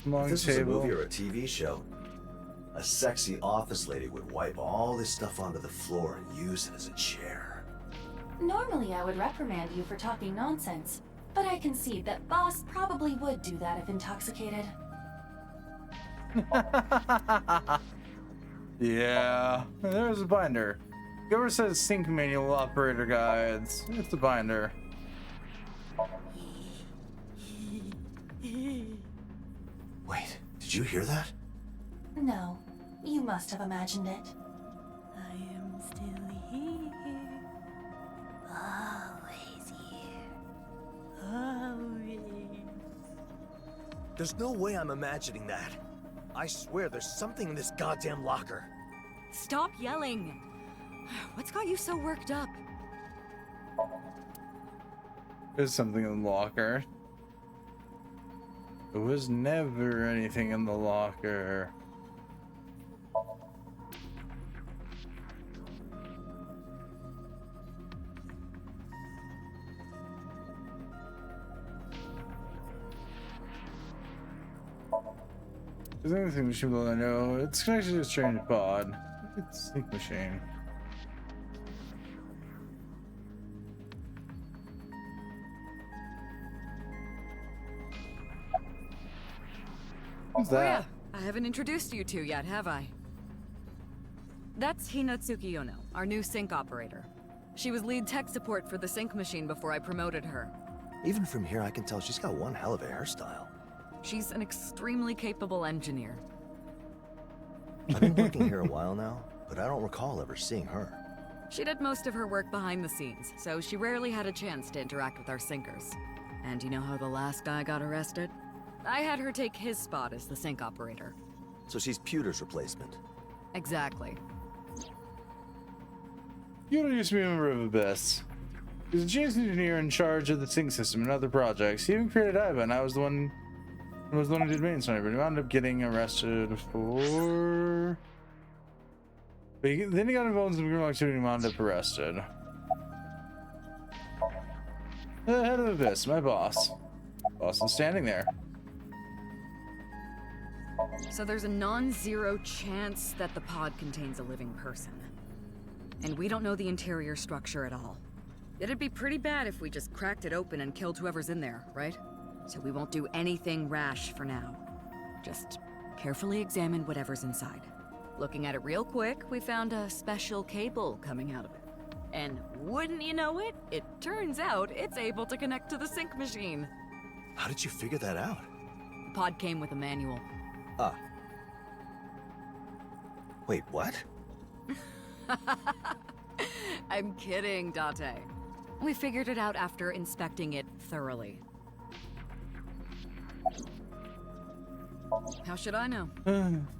Long If this was a table. movie or a TV show, a sexy office lady would wipe all this stuff onto the floor and use it as a chair. Normally, I would reprimand you for talking nonsense, but I concede that Boss probably would do that if intoxicated. Yeah, there's a binder. Whoever says sync manual operator guides, it's a binder. Wait, did you hear that? No, you must have imagined it. I am still here. Always here. Always. There's no way I'm imagining that. I swear there's something in this goddamn locker. Stop yelling. What's got you so worked up? There's something in the locker. There was never anything in the locker. Is there anything machine below? I know it's connected to a strange pod. It's sync machine. Who's that? I haven't introduced you two yet, have I? That's Hinatsuki Yono, our new sync operator. She was lead tech support for the sync machine before I promoted her. Even from here, I can tell she's got one hell of a hairstyle. She's an extremely capable engineer. I've been working here a while now, but I don't recall ever seeing her. She did most of her work behind the scenes, so she rarely had a chance to interact with our syncers. And you know how the last guy got arrested? I had her take his spot as the sync operator. So she's Pewter's replacement. Exactly. Yoda used to be a member of Abyss. He was a genius engineer in charge of the sync system and other projects. He even created Iva, and I was the one who did maintenance on it, but he wound up getting arrested for... But then he got involved in some criminal activity and wound up arrested. The head of Abyss, my boss. Boss is standing there. So there's a non-zero chance that the pod contains a living person. And we don't know the interior structure at all. It'd be pretty bad if we just cracked it open and killed whoever's in there, right? So we won't do anything rash for now. Just carefully examine whatever's inside. Looking at it real quick, we found a special cable coming out of it. And wouldn't you know it, it turns out it's able to connect to the sync machine. How did you figure that out? The pod came with a manual. Ah. Wait, what? I'm kidding, Date. We figured it out after inspecting it thoroughly. How should I know?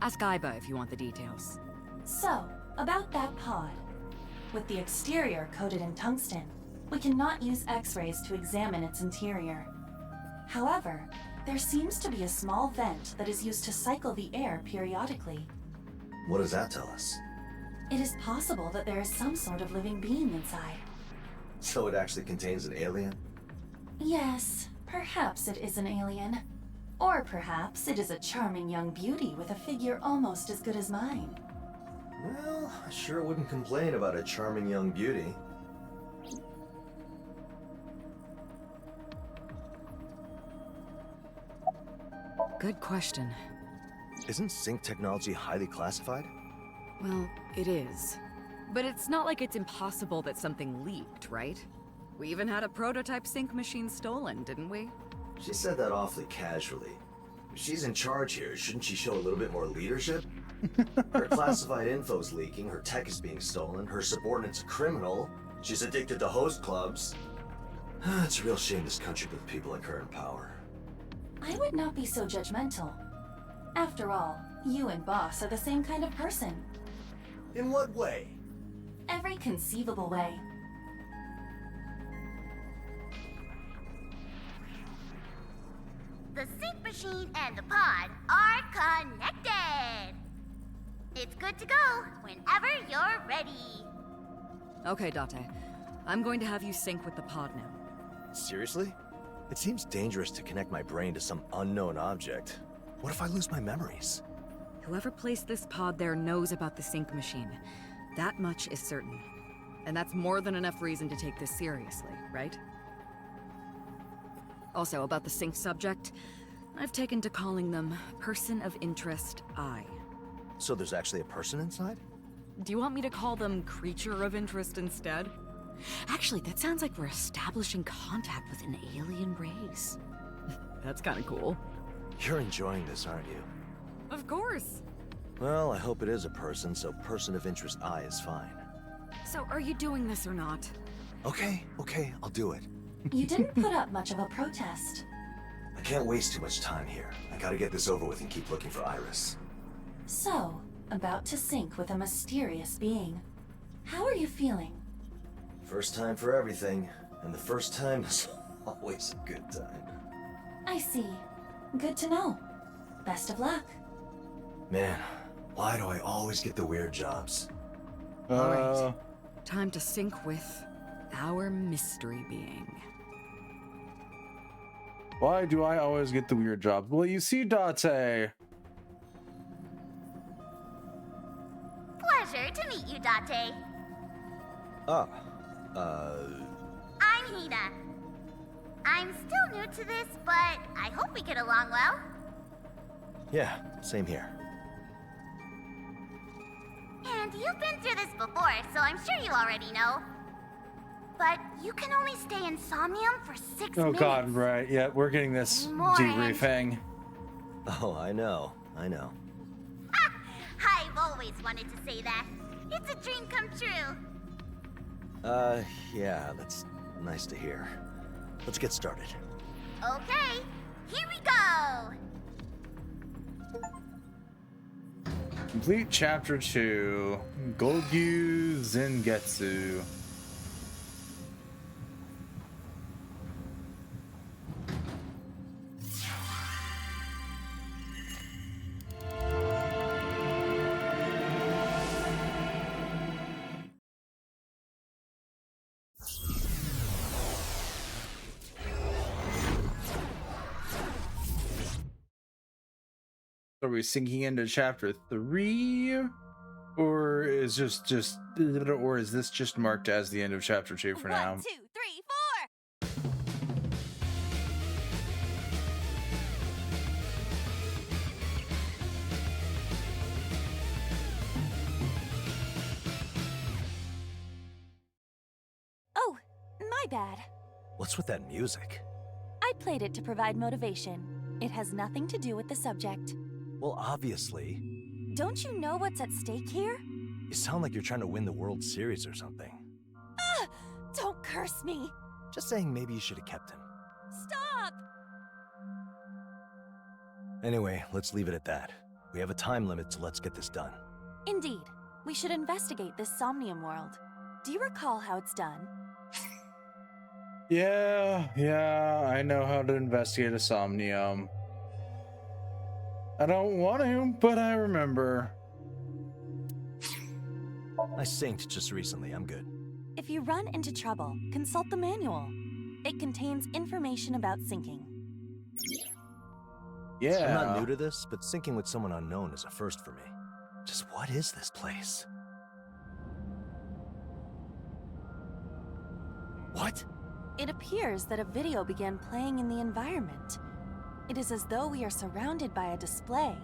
Ask Iba if you want the details. So, about that pod. With the exterior coated in tungsten, we cannot use X-rays to examine its interior. However, there seems to be a small vent that is used to cycle the air periodically. What does that tell us? It is possible that there is some sort of living being inside. So it actually contains an alien? Yes, perhaps it is an alien. Or perhaps it is a charming young beauty with a figure almost as good as mine. Well, I sure wouldn't complain about a charming young beauty. Good question. Isn't sync technology highly classified? Well, it is. But it's not like it's impossible that something leaked, right? We even had a prototype sync machine stolen, didn't we? She said that awfully casually. If she's in charge here, shouldn't she show a little bit more leadership? Her classified info's leaking, her tech is being stolen, her subordinate's a criminal, she's addicted to host clubs. It's a real shame this country puts people like her in power. I would not be so judgmental. After all, you and Boss are the same kind of person. In what way? Every conceivable way. The sync machine and the pod are connected. It's good to go whenever you're ready. Okay, Date. I'm going to have you sync with the pod now. Seriously? It seems dangerous to connect my brain to some unknown object. What if I lose my memories? Whoever placed this pod there knows about the sync machine. That much is certain. And that's more than enough reason to take this seriously, right? Also, about the sync subject, I've taken to calling them Person of Interest I. So there's actually a person inside? Do you want me to call them Creature of Interest instead? Actually, that sounds like we're establishing contact with an alien race. That's kind of cool. You're enjoying this, aren't you? Of course. Well, I hope it is a person, so Person of Interest I is fine. So are you doing this or not? Okay, I'll do it. You didn't put up much of a protest. I can't waste too much time here. I gotta get this over with and keep looking for Iris. So, about to sync with a mysterious being. How are you feeling? First time for everything, and the first time is always a good time. I see. Good to know. Best of luck. Man, why do I always get the weird jobs? All right. Time to sync with our mystery being. Why do I always get the weird jobs? Well, you see, Date. Pleasure to meet you, Date. I'm Hina. I'm still new to this, but I hope we get along well. Yeah, same here. And you've been through this before, so I'm sure you already know. But you can only stay in Somnium for 6 minutes. Oh god, right. Yeah, we're getting this debriefing. Oh, I know. I've always wanted to say that. It's a dream come true. Yeah, that's nice to hear. Let's get started. Okay, here we go. Complete Chapter 2, Golgyu Zengetsu. Are we sinking into Chapter 3, or is or is this just marked as the end of Chapter 2 for now? 1, 2, 3, 4. Oh, my bad. What's with that music? I played it to provide motivation. It has nothing to do with the subject. Well, obviously. Don't you know what's at stake here? You sound like you're trying to win the World Series or something. Ah! Don't curse me! Just saying maybe you should have kept him. Stop! Anyway, let's leave it at that. We have a time limit, so let's get this done. Indeed. We should investigate this Somnium world. Do you recall how it's done? Yeah, I know how to investigate a Somnium. I don't want to, but I remember. I synced just recently, I'm good. If you run into trouble, consult the manual. It contains information about syncing. Yeah. I'm not new to this, but syncing with someone unknown is a first for me. Just what is this place? What? It appears that a video began playing in the environment. It is as though we are surrounded by a display,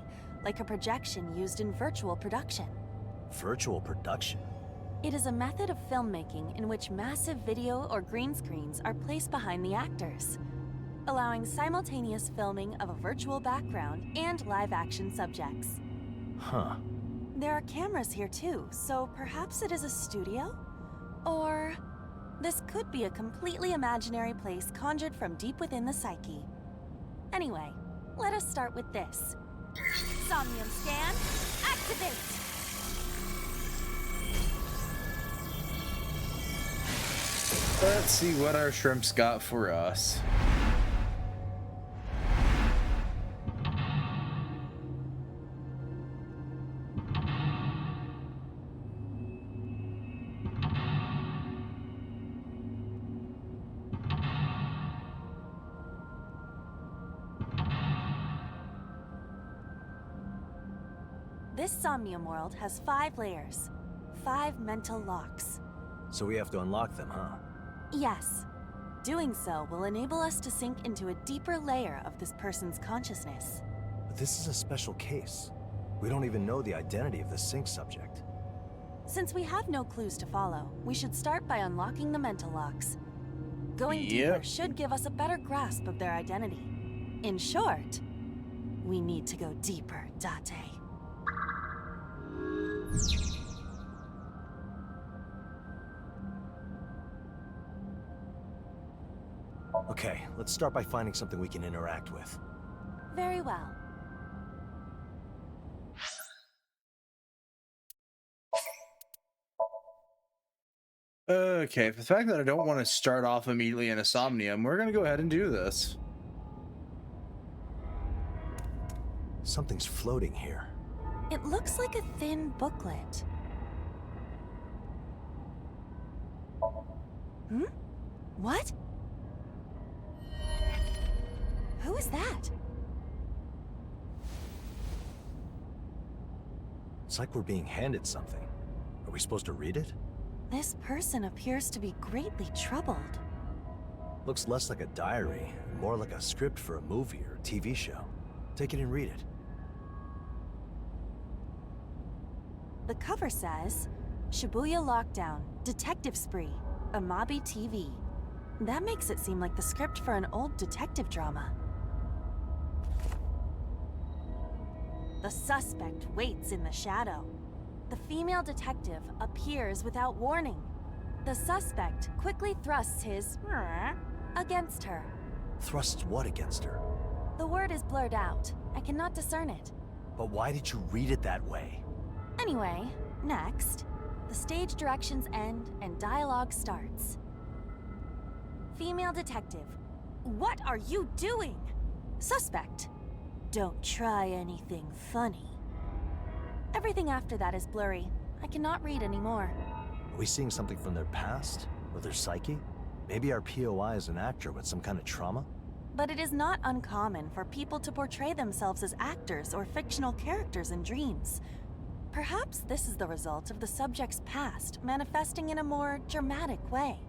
like a projection used in virtual production. Virtual production? It is a method of filmmaking in which massive video or green screens are placed behind the actors, allowing simultaneous filming of a virtual background and live-action subjects. Huh. There are cameras here too, so perhaps it is a studio? Or this could be a completely imaginary place conjured from deep within the psyche. Anyway, let us start with this. Somnium scan, activate! Let's see what our shrimps got for us. This Somnium world has 5 layers, 5 mental locks. So we have to unlock them, huh? Yes. Doing so will enable us to sink into a deeper layer of this person's consciousness. But this is a special case. We don't even know the identity of the sync subject. Since we have no clues to follow, we should start by unlocking the mental locks. Going deeper should give us a better grasp of their identity. In short, we need to go deeper, Date. Okay, let's start by finding something we can interact with. Very well. Okay, for the fact that I don't want to start off immediately in a Somnium, we're gonna go ahead and do this. Something's floating here. It looks like a thin booklet. Hmm? What? Who is that? It's like we're being handed something. Are we supposed to read it? This person appears to be greatly troubled. Looks less like a diary, and more like a script for a movie or TV show. Take it and read it. The cover says, Shibuya Lockdown, Detective Spree, Amabi TV. That makes it seem like the script for an old detective drama. The suspect waits in the shadow. The female detective appears without warning. The suspect quickly thrusts his against her. Thrusts what against her? The word is blurred out. I cannot discern it. But why did you read it that way? Anyway, next, the stage directions end and dialogue starts. Female detective, what are you doing? Suspect, don't try anything funny. Everything after that is blurry. I cannot read anymore. Are we seeing something from their past? Or their psyche? Maybe our POI is an actor with some kind of trauma? But it is not uncommon for people to portray themselves as actors or fictional characters in dreams. Perhaps this is the result of the subject's past manifesting in a more dramatic way.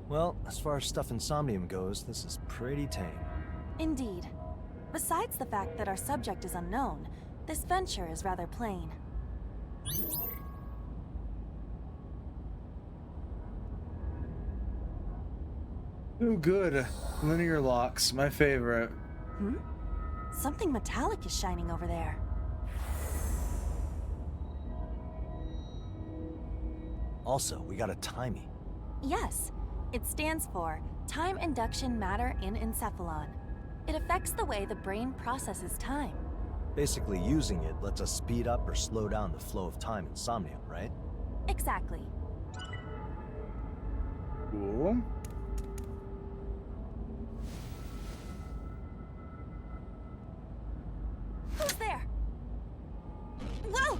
Well, as far as stuff in Somnium goes, this is pretty tame. Indeed. Besides the fact that our subject is unknown, this venture is rather plain. Oh, good. Linear locks, my favorite. Hmm? Something metallic is shining over there. Also, we got a timey. Yes, it stands for Time Induction Matter in Encephalon. It affects the way the brain processes time. Basically, using it lets us speed up or slow down the flow of time in Somnium, right? Exactly. Cool. Who's there? Whoa!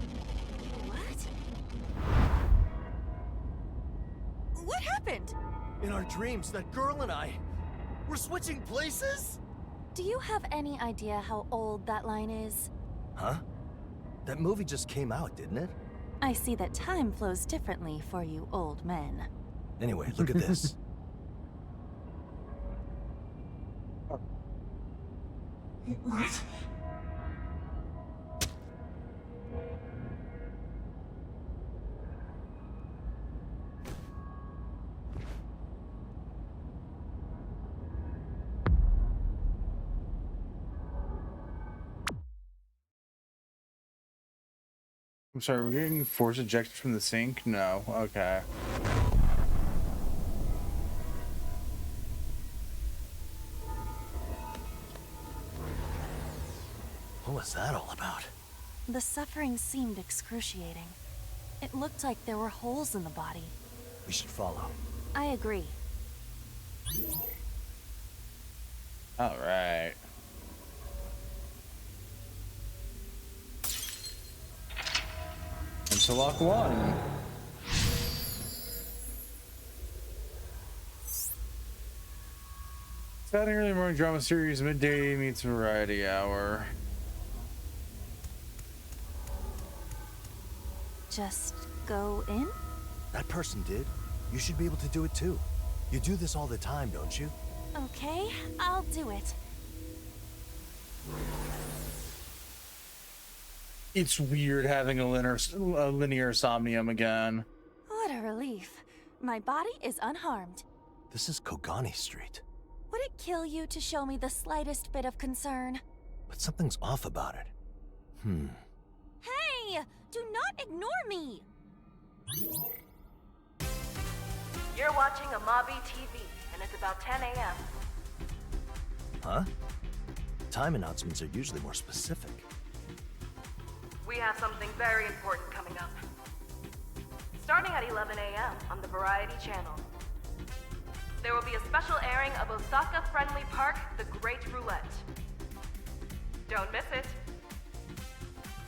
What happened? In our dreams, that girl and I, we're switching places? Do you have any idea how old that line is? Huh? That movie just came out, didn't it? I see that time flows differently for you old men. Anyway, look at this. What? I'm sorry, we're getting force ejected from the sink? No. Okay. What was that all about? The suffering seemed excruciating. It looked like there were holes in the body. We should follow. I agree. All right. Into lock 1. Saturday early morning drama series, midday meets variety hour. just go in? That person did. You should be able to do it too. You do this all the time, don't you? Okay, I'll do it. It's weird having a linear somnium again. What a relief. My body is unharmed. This is Kogani Street. Would it kill you to show me the slightest bit of concern? But something's off about it. Hey! Do not ignore me! You're watching Amabi TV, and it's about 10 a.m. Huh? Time announcements are usually more specific. We have something very important coming up. Starting at 11 a.m. on the Variety Channel. There will be a special airing of Osaka Friendly Park, The Great Roulette. Don't miss it.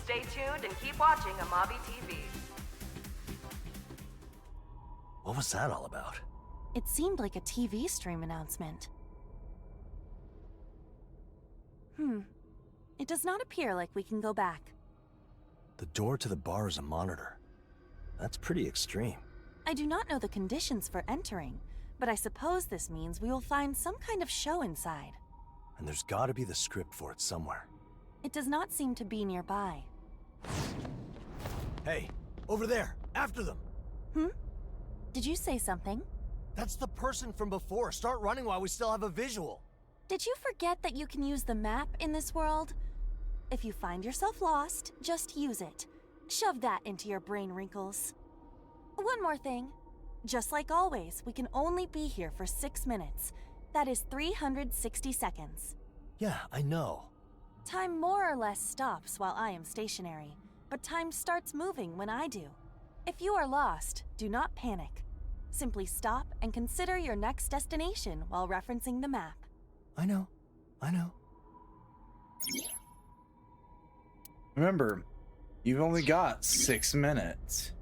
Stay tuned and keep watching Amabi TV. What was that all about? It seemed like a TV stream announcement. It does not appear like we can go back. The door to the bar is a monitor. That's pretty extreme. I do not know the conditions for entering, but I suppose this means we will find some kind of show inside. And there's gotta be the script for it somewhere. It does not seem to be nearby. Hey, over there! After them! Did you say something? That's the person from before. Start running while we still have a visual. Did you forget that you can use the map in this world? If you find yourself lost, just use it. Shove that into your brain wrinkles. One more thing. Just like always, we can only be here for 6 minutes. That is 360 seconds. Yeah, I know. Time more or less stops while I am stationary, but time starts moving when I do. If you are lost, do not panic. Simply stop and consider your next destination while referencing the map. I know. Remember, you've only got 6 minutes.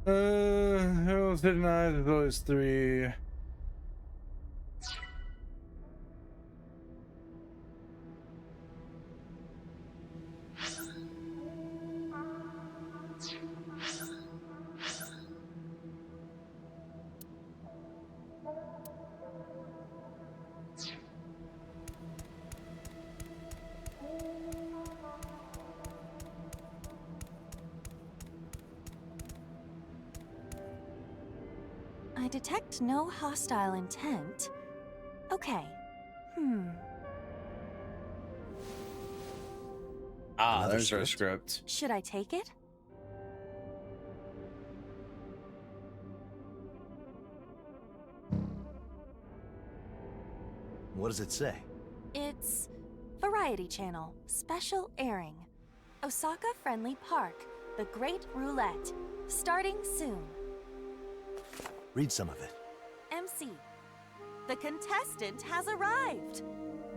Who's hidden eyes? Those 3. I detect no hostile intent. Okay. There's our script. Should I take it? What does it say? It's Variety Channel, special airing. Osaka Friendly Park, The Great Roulette, starting soon. Read some of it. MC, the contestant has arrived.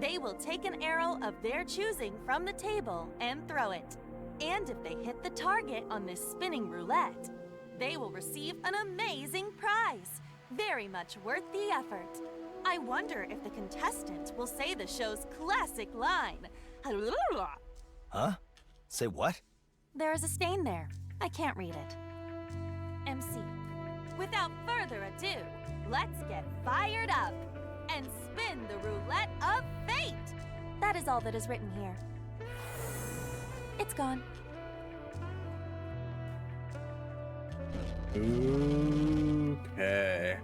They will take an arrow of their choosing from the table and throw it. And if they hit the target on this spinning roulette, they will receive an amazing prize. Very much worth the effort. I wonder if the contestant will say the show's classic line. Huh? Say what? There is a stain there. I can't read it. MC, without further ado, let's get fired up and spin the roulette of fate. That is all that is written here. It's gone. Okay.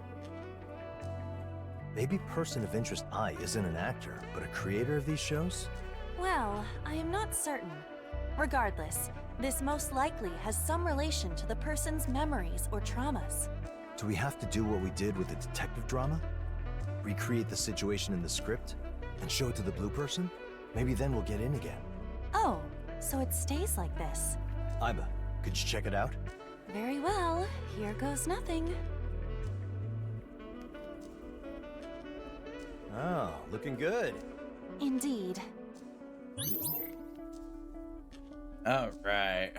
Maybe Person of Interest I isn't an actor, but a creator of these shows? Well, I am not certain. Regardless, this most likely has some relation to the person's memories or traumas. Do we have to do what we did with the detective drama? Recreate the situation in the script? And show it to the blue person? Maybe then we'll get in again. Oh, so it stays like this. Iba, could you check it out? Very well. Here goes nothing. Oh, looking good. Indeed. All right.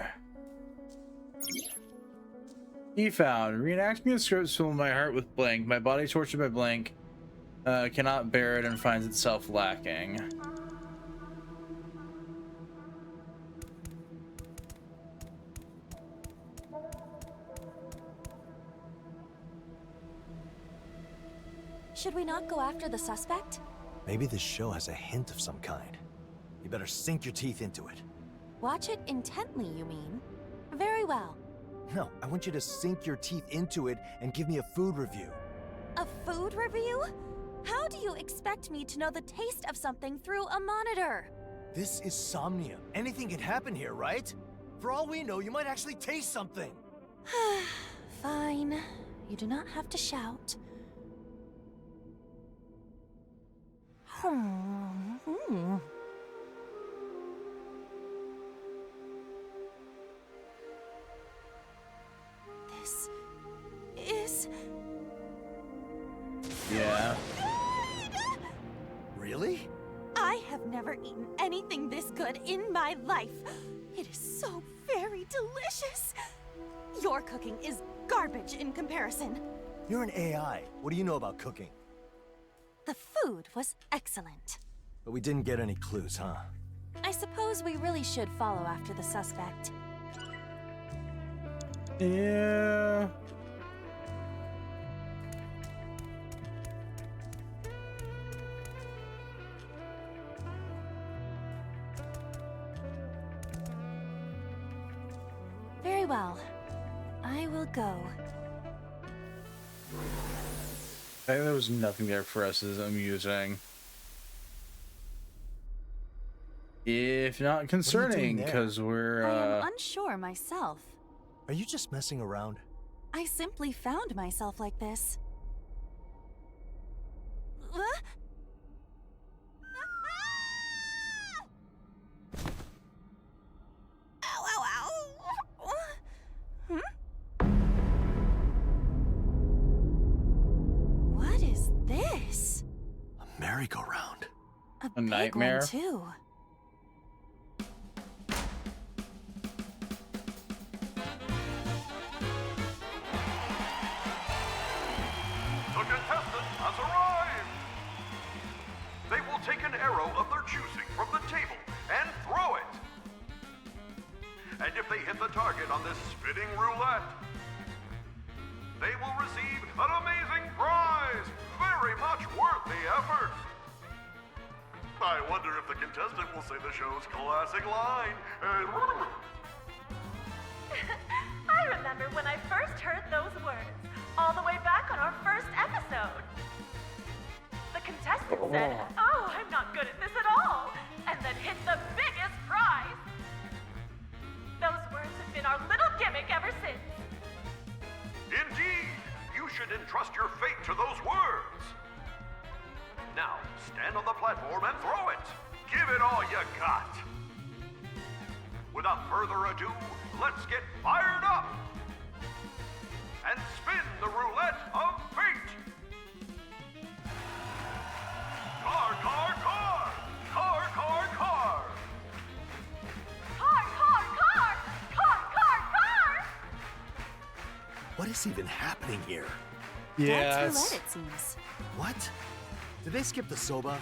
He found. Reenact me a script filling my heart with blank. My body tortured by blank. Cannot bear it and finds itself lacking. Should we not go after the suspect? Maybe this show has a hint of some kind. You better sink your teeth into it. Watch it intently, you mean? Very well. No, I want you to sink your teeth into it and give me a food review. A food review? How do you expect me to know the taste of something through a monitor? This is Somnium. Anything can happen here, right? For all we know, you might actually taste something. Fine. You do not have to shout. This is... Yeah. Really? I have never eaten anything this good in my life. It is so very delicious. Your cooking is garbage in comparison. You're an AI. What do you know about cooking? The food was excellent. But we didn't get any clues, huh? I suppose we really should follow after the suspect. Yeah. Very well. I will go. I think there was nothing there for us as amusing. If not concerning, because we're, I am unsure myself. Are you just messing around? I simply found myself like this. Ow, ow, ow! What is this? A merry-go-round. A A big nightmare? one, too. The contestant has arrived! They will take an arrow of their choosing from the table and throw it. And if they hit the target on this spinning roulette, they will receive an amazing prize, very much worth the effort. I wonder if the contestant will say the show's classic line. I remember when I first heard those words, all the way back on our first episode. The contestant said, "Oh, I'm not good at this at all," and then hit the biggest prize. Those words have been our little gimmick ever since. Indeed, you should entrust your fate to those words. Now, stand on the platform and throw it. Give it all you got. Without further ado, let's get fired up and spin the roulette of fate. Car, car, car! Car, car, car! Car, car, car! Car, car, car! What is even happening here? yeah, That's roulette, it seems. What? Did they skip the soba?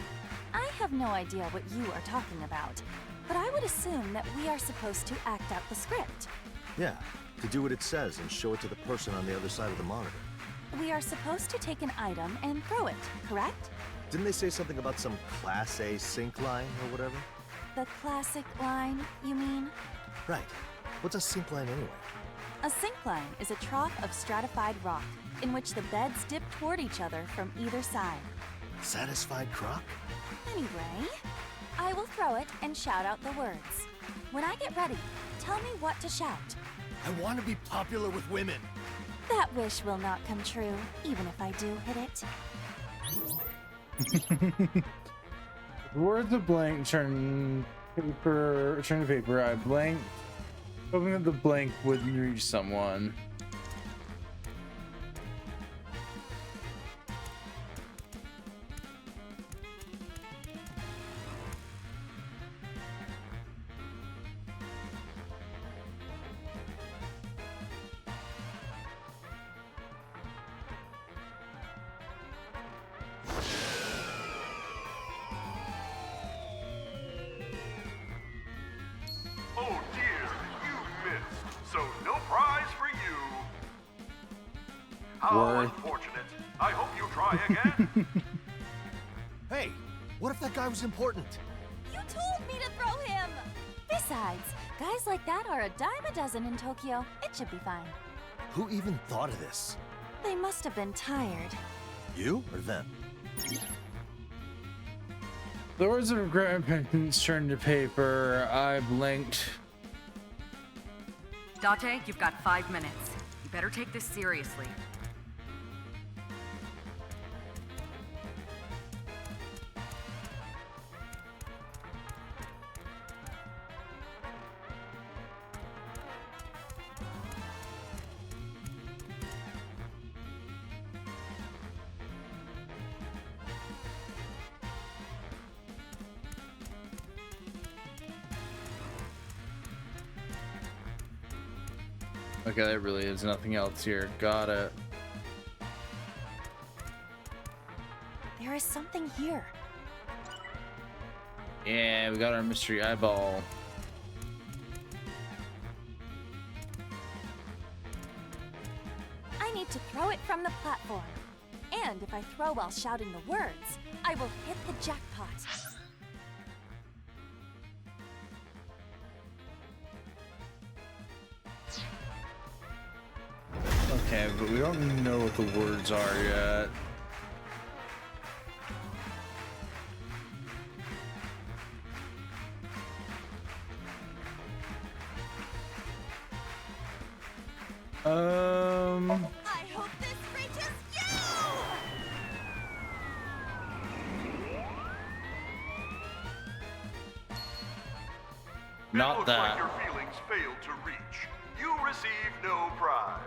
I have no idea what you are talking about, but I would assume that we are supposed to act out the script. Yeah, to do what it says and show it to the person on the other side of the monitor. We are supposed to take an item and throw it, correct? Didn't they say something about some Class A sink line or whatever? The classic line, you mean? Right. What's a sink line anyway? A sink line is a trough of stratified rock in which the beds dip toward each other from either side. Satisfied croc? Anyway, I will throw it and shout out the words. When I get ready, tell me what to shout. I want to be popular with women. That wish will not come true, even if I do hit it. Words of blank, turn to paper, I blank. Hoping that the blank would reach someone. Oh dear, you missed. So no prize for you. How Word. unfortunate. I hope you try try again? Hey, what if that guy was important? You told me to throw him! Besides, guys like that are a dime a dozen in Tokyo. It should be fine. Who even thought of this? They must have been tired. You or them? The words of grandparents turned to paper. I blinked. Date, you've got 5 minutes. You better take this seriously. Okay, there really is nothing else here. Got it. There is something here. Yeah, we got our mystery eyeball. I need to throw it from the platform. And if I throw while shouting the words, I will hit the jackpot. Okay, but we don't know what the words are yet. I hope this reaches you! Not Looks that. like your feelings failed to reach. You receive no prize.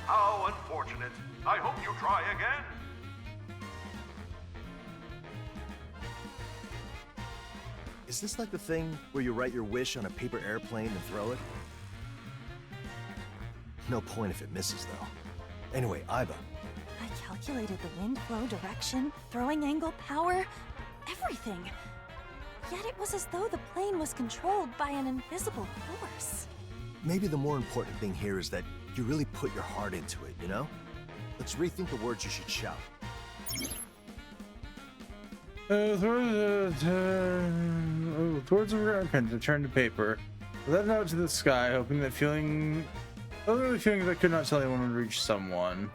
How unfortunate. I hope you try again. Is this like the thing where you write your wish on a paper airplane and throw it? No point if it misses, though. Anyway, Aiba. I calculated the wind flow direction, throwing angle, power, everything. Yet it was as though the plane was controlled by an invisible force. Maybe the more important thing here is that you really put your heart into it, you know? Let's rethink the words you should shout. Words of repentance returned to paper. Let out to the sky, hoping the feeling that I could not tell anyone would reach someone.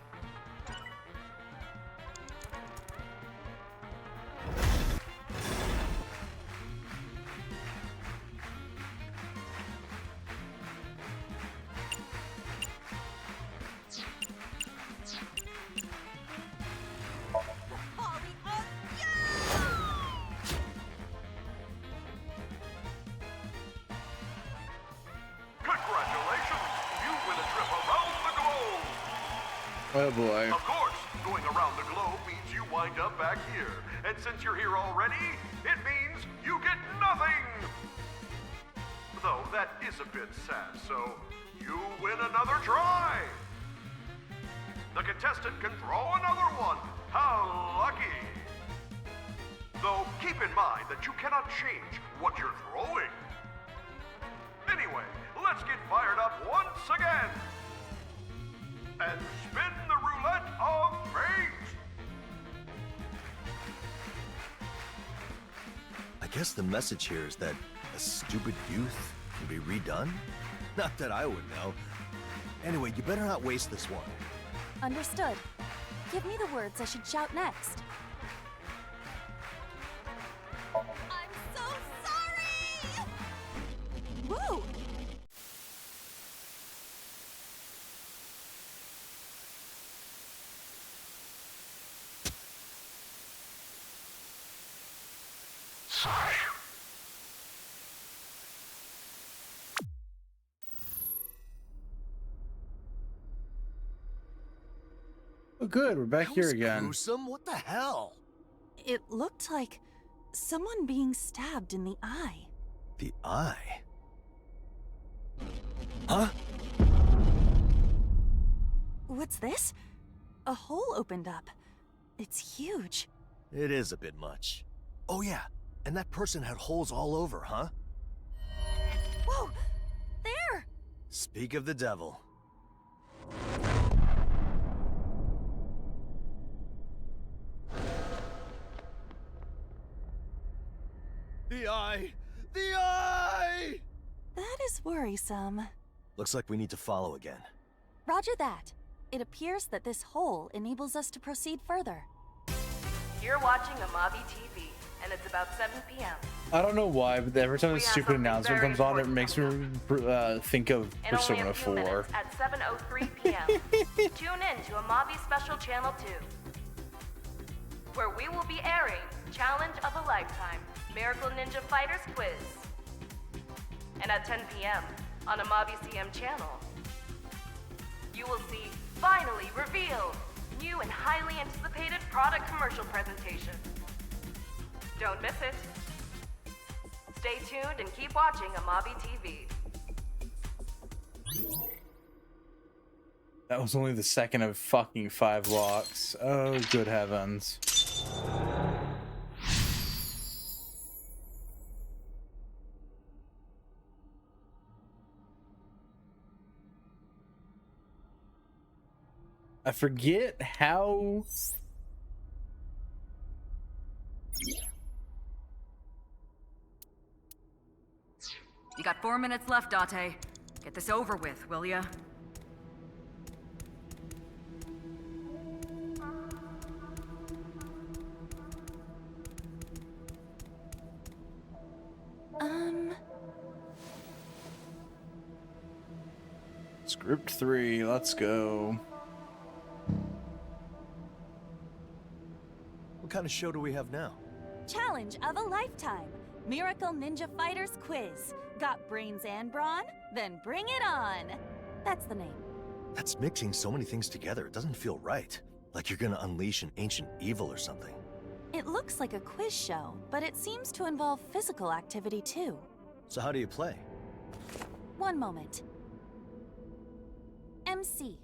Congratulations! You win a trip around the globe! Oh boy. Of course, going around the globe means you wind up back here. And since you're here already, it means you get nothing! Though that is a bit sad, so you win another try! The contestant can throw another one! How lucky! Though keep in mind that you cannot change what you're throwing. Anyway, let's get fired up once again! And spin the roulette of fate! I guess the message here is that a stupid youth can be redone? Not that I would know. Anyway, you better not waste this one. Understood. Give me the words I should shout next. I'm so sorry! Whoa! Sorry. Oh, good. We're back That here was again. gruesome? What the hell? It looked like someone being stabbed in the eye. The eye? Huh? What's this? A hole opened up. It's huge. It is a bit much. Oh yeah, and that person had holes all over, huh? Whoa! There! Speak of the devil. The eye! The eye! That is worrisome. Looks like we need to follow again. Roger that. It appears that this hole enables us to proceed further. You're watching Amabi TV, and it's about 7 p.m. I don't know why, but every time We this have stupid something announcement very comes on, it important makes me think of In only Persona a few 4. minutes at 7:03 p.m. Tune in to Amabi Special Channel 2, where we will be airing Challenge of a Lifetime Miracle Ninja Fighters Quiz. And at 10 p.m. on Amabi CM channel, you will see Finally Revealed, new and highly anticipated product commercial presentation. Don't miss it. Stay tuned and keep watching Amabi TV. That was only the second of fucking 5 locks. Oh, good heavens. I forget how... You got 4 minutes left, Date. Get this over with, will ya? Script 3, let's go. What kind of show do we have now? Challenge of a Lifetime. Miracle Ninja Fighters Quiz. Got brains and brawn? Then bring it on. That's the name. That's mixing so many things together. It doesn't feel right. Like you're gonna unleash an ancient evil or something. It looks like a quiz show, but it seems to involve physical activity too. So how do you play? One moment. MC.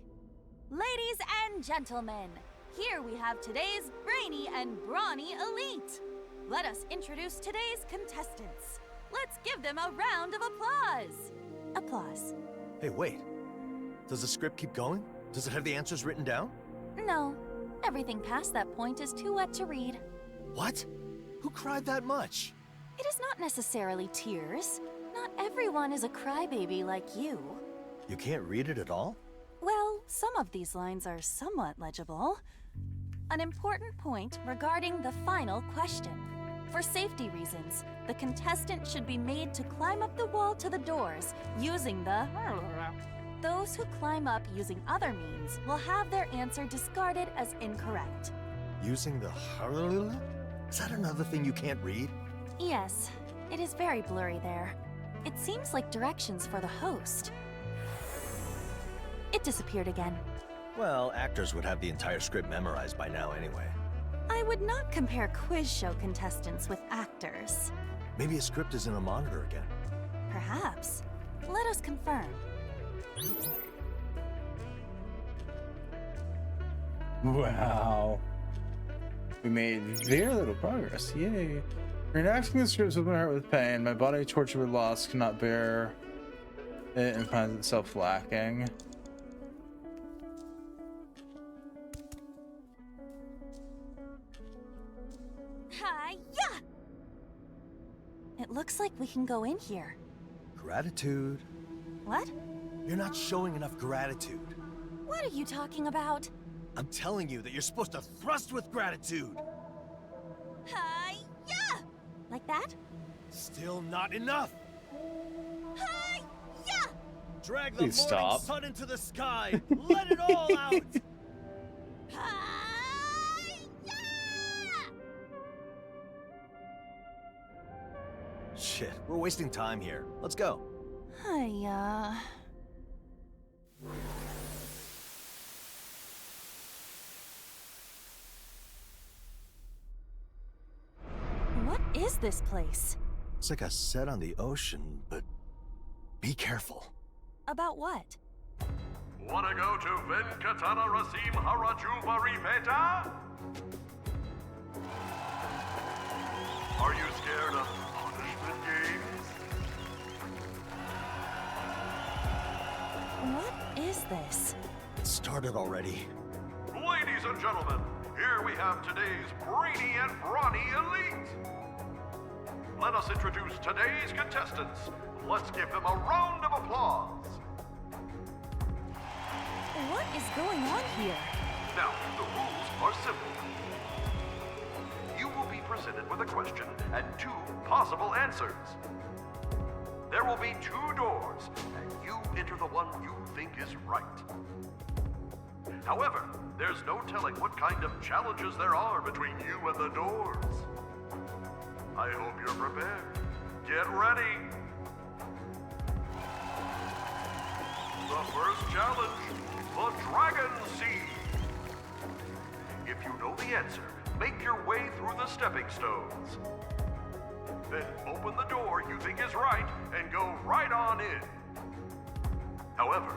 Ladies and gentlemen, here we have today's brainy and brawny elite. Let us introduce today's contestants. Let's give them a round of applause. Applause. Hey, wait. Does the script keep going? Does it have the answers written down? No, everything past that point is too wet to read. What? Who cried that much? It is not necessarily tears. Not everyone is a crybaby like you. You can't read it at all? Well, some of these lines are somewhat legible. An important point regarding the final question. For safety reasons, the contestant should be made to climb up the wall to the doors using the... Those who climb up using other means will have their answer discarded as incorrect. Using the... Is that another thing you can't read? Yes, it is very blurry there. It seems like directions for the host. It disappeared again. Well, actors would have the entire script memorized by now anyway. I would not compare quiz show contestants with actors. Maybe a script is in a monitor again. Perhaps. Let us confirm. Wow. We made very little progress. Yay. Reenacting the scripts with my heart with pain. My body tortured with loss cannot bear it and finds itself lacking. Hi-ya! It looks like we can go in here. Gratitude. What? You're not showing enough gratitude. What are you talking about? I'm telling you that you're supposed to thrust with gratitude. Hi-ya! Like that? Still not enough. Hi-ya! Drag the Please morning stop. sun into the sky. Let it all out. Hi-ya! Shit, we're wasting time here. Let's go. Hi-ya. What is this place? It's like a set on the ocean, but be careful. About what? Wanna go to Venkatana Rasim Haraju Maripeta? Are you scared of punishment games? What is this? It started already. Ladies and gentlemen, here we have today's brainy and brawny elite. let us introduce today's contestants. Let's give them a round of applause. What is going on here? Now, the rules are simple. You will be presented with a question and 2 possible answers. There will be 2 doors, and you enter the one you think is right. However, there's no telling what kind of challenges there are between you and the doors. I hope you're prepared. Get ready. The first challenge, the Dragon Seed. If you know the answer, make your way through the stepping stones. Then open the door you think is right and go right on in. However,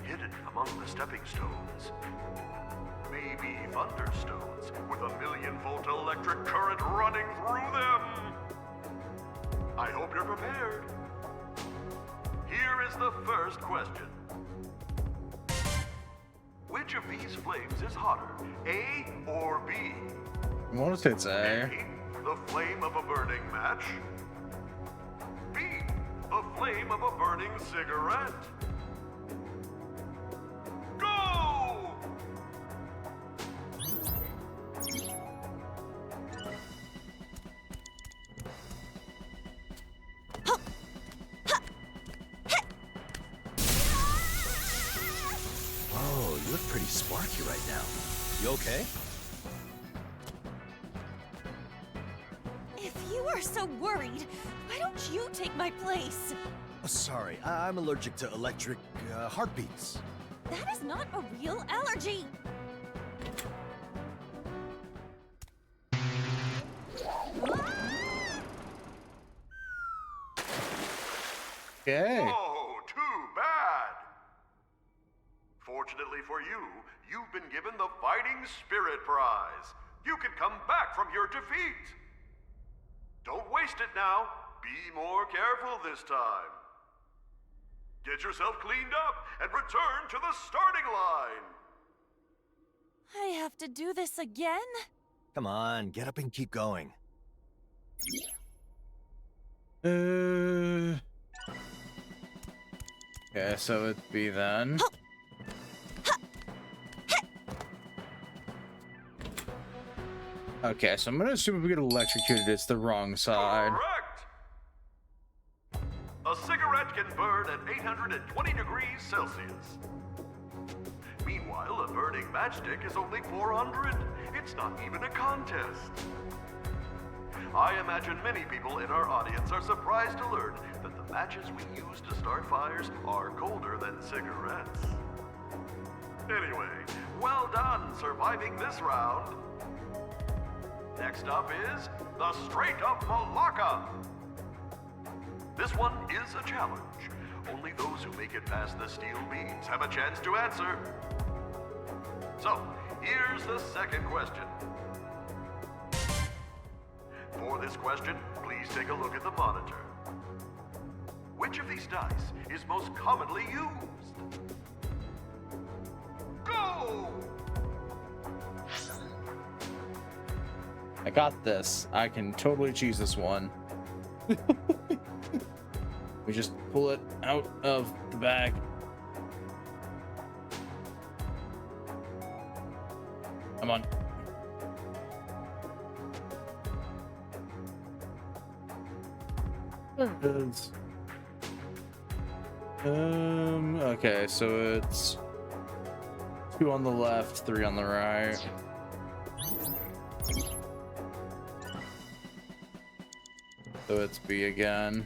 hidden among the stepping stones may be thunderstones with a 1,000,000-volt electric current running through them. I hope you're prepared. Here is the first question. Which of these flames is hotter, A or B? I want to say it's A. A, the flame of a burning match. B, the flame of a burning cigarette. Go! Whoa, you look pretty sparky right now. You okay? If you are so worried, why don't you take my place? Oh, sorry, I'm allergic to electric heartbeats. That is not a real allergy. Okay. Oh, too bad. Fortunately for you, you've been given the Fighting Spirit Prize. You can come back from your defeat. Don't waste it now. Be more careful this time. Get yourself cleaned up and return to the starting line. I have to do this again? Come on, get up and keep going. Okay, so it'd be then. Okay, so I'm gonna assume if we get electrocuted, it's the wrong side. Correct! A cigarette can burn at 820 degrees Celsius. Meanwhile, a burning matchstick is only 400. It's not even a contest. I imagine many people in our audience are surprised to learn that the matches we use to start fires are colder than cigarettes. Anyway, well done surviving this round. Next up is the Straight Up Malacca. This one is a challenge. Only those who make it past the steel beams have a chance to answer. So, here's the second question. For this question, please take a look at the monitor. Which of these dice is most commonly used? Go! I got this. I can totally choose this one. We just pull it out of the bag. Come on. There it is. Okay, so it's 2 on the left, 3 on the right. So it's B again.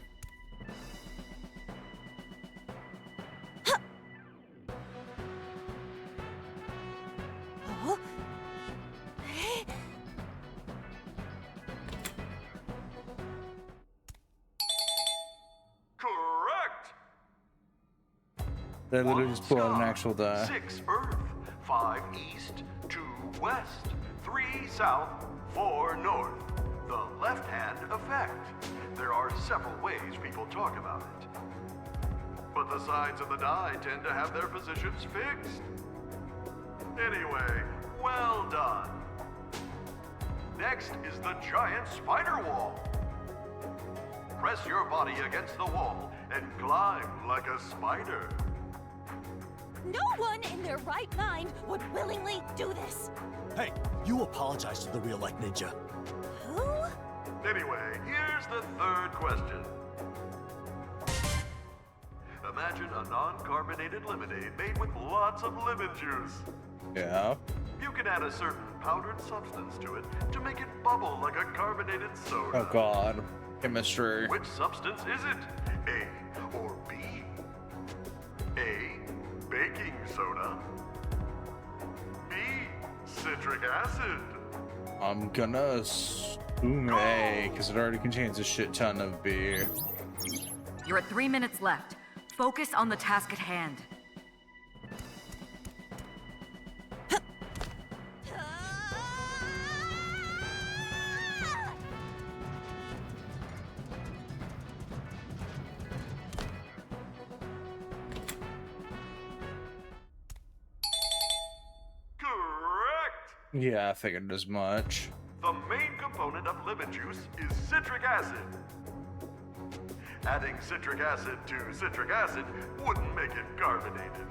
Correct! They literally just pull out an actual die. 6 Earth, 5 East, 2 West, 3 South, 4 North. The left-hand effect. There are several ways people talk about it. But the sides of the die tend to have their positions fixed. Anyway, well done. Next is the giant spider wall. press your body against the wall and climb like a spider. No one in their right mind would willingly do this. Hey, you apologize to the real-life ninja. Who? Anyway, here's the third question. Imagine a non-carbonated lemonade made with lots of lemon juice. Yeah. You can add a certain powdered substance to it to make it bubble like a carbonated soda. Oh god. Chemistry. Which substance is it? A or B? A, baking soda. B, citric acid. I'm gonna assume A, because it already contains a shit ton of B. You're at 3 minutes left. Focus on the task at hand. Yeah, I figured as much. The main component of lemon juice is citric acid. Adding citric acid to citric acid wouldn't make it carbonated.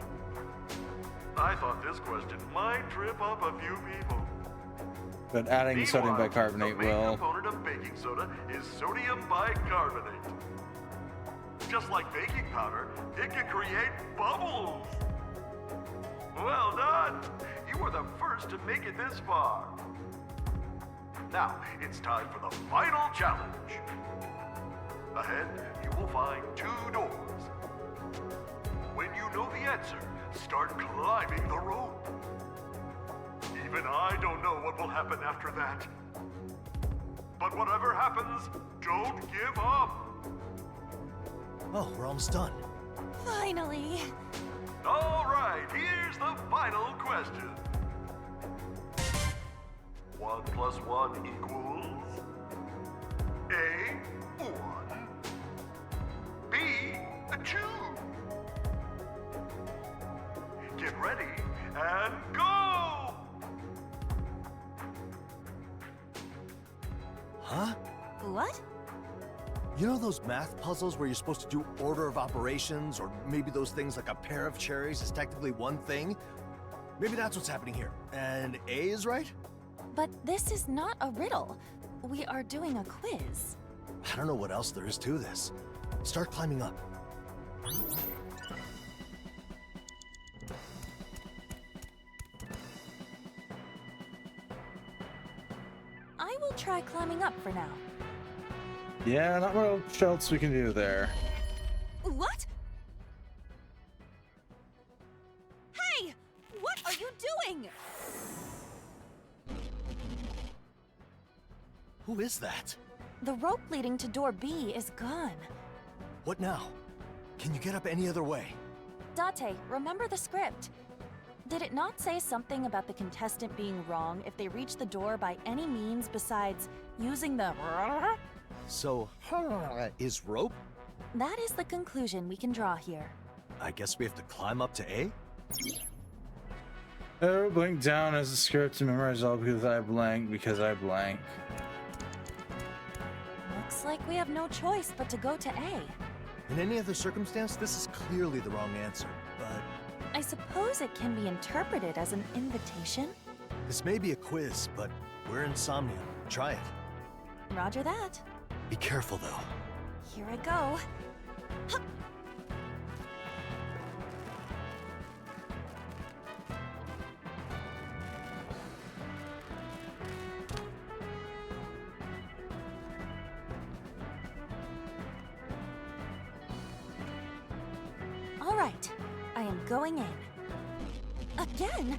I thought this question might trip up a few people. But adding sodium Meanwhile, bicarbonate the main will. component of baking soda is sodium bicarbonate. Just like baking powder, it can create bubbles. Well done! You were the first to make it this far. Now, it's time for the final challenge. Ahead, you will find 2 doors. When you know the answer, start climbing the rope. Even I don't know what will happen after that. But whatever happens, don't give up. Oh, we're almost done. Finally. All right, here's the final question. 1 plus 1 equals A, 1, B, 2. Get ready and go! Huh? What? You know those math puzzles where you're supposed to do order of operations, or maybe those things like a pair of cherries is technically one thing? Maybe that's what's happening here. And A is right? But this is not a riddle. We are doing a quiz. I don't know what else there is to this. Start climbing up. I will try climbing up for now. Yeah, not much else we can do there. What? Hey! What are you doing? Who is that? The rope leading to door B is gone. What now? Can you get up any other way? Date, remember the script. Did it not say something about the contestant being wrong if they reach the door by any means besides using the... So, is rope? That is the conclusion we can draw here. I guess we have to climb up to A? Oh, blank down as a script to memorize all because I blank. Looks like we have no choice but to go to A. In any other circumstance, this is clearly the wrong answer, but... I suppose it can be interpreted as an invitation? This may be a quiz, but we're Insomnium. Try it. Roger that. Be careful, though. Here I go. Hup. All right, I am going in. Again?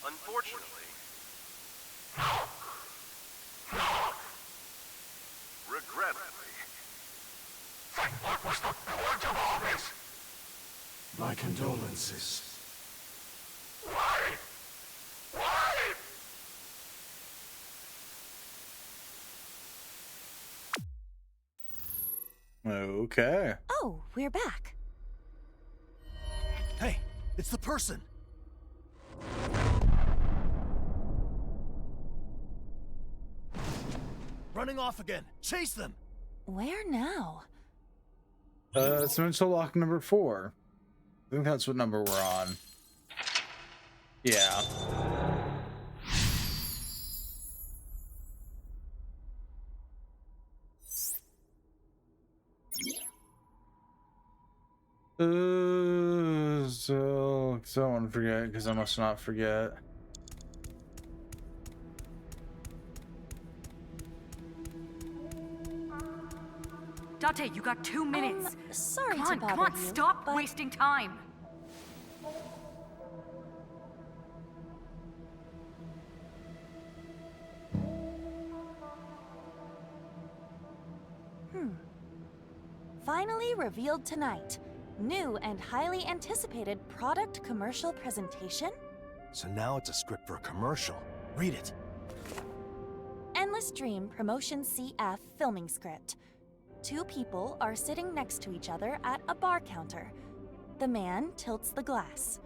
Unfortunately, regrettably, Then what was the point of all this? My condolences. Why? Why? Okay. Oh, we're back. Hey, it's the person! running off again. Chase them! Where now? It's mental lock number 4. I think that's what number we're on. Yeah. So I don't want to forget, because I must not forget. Date, you got 2 minutes. Sorry come to on, bother come on, you, stop but- wasting time. Finally revealed tonight. New and highly anticipated product commercial presentation? So now it's a script for a commercial. Read it. Endless Dream Promotion CF filming script. 2 people are sitting next to each other at a bar counter. The man tilts the glass.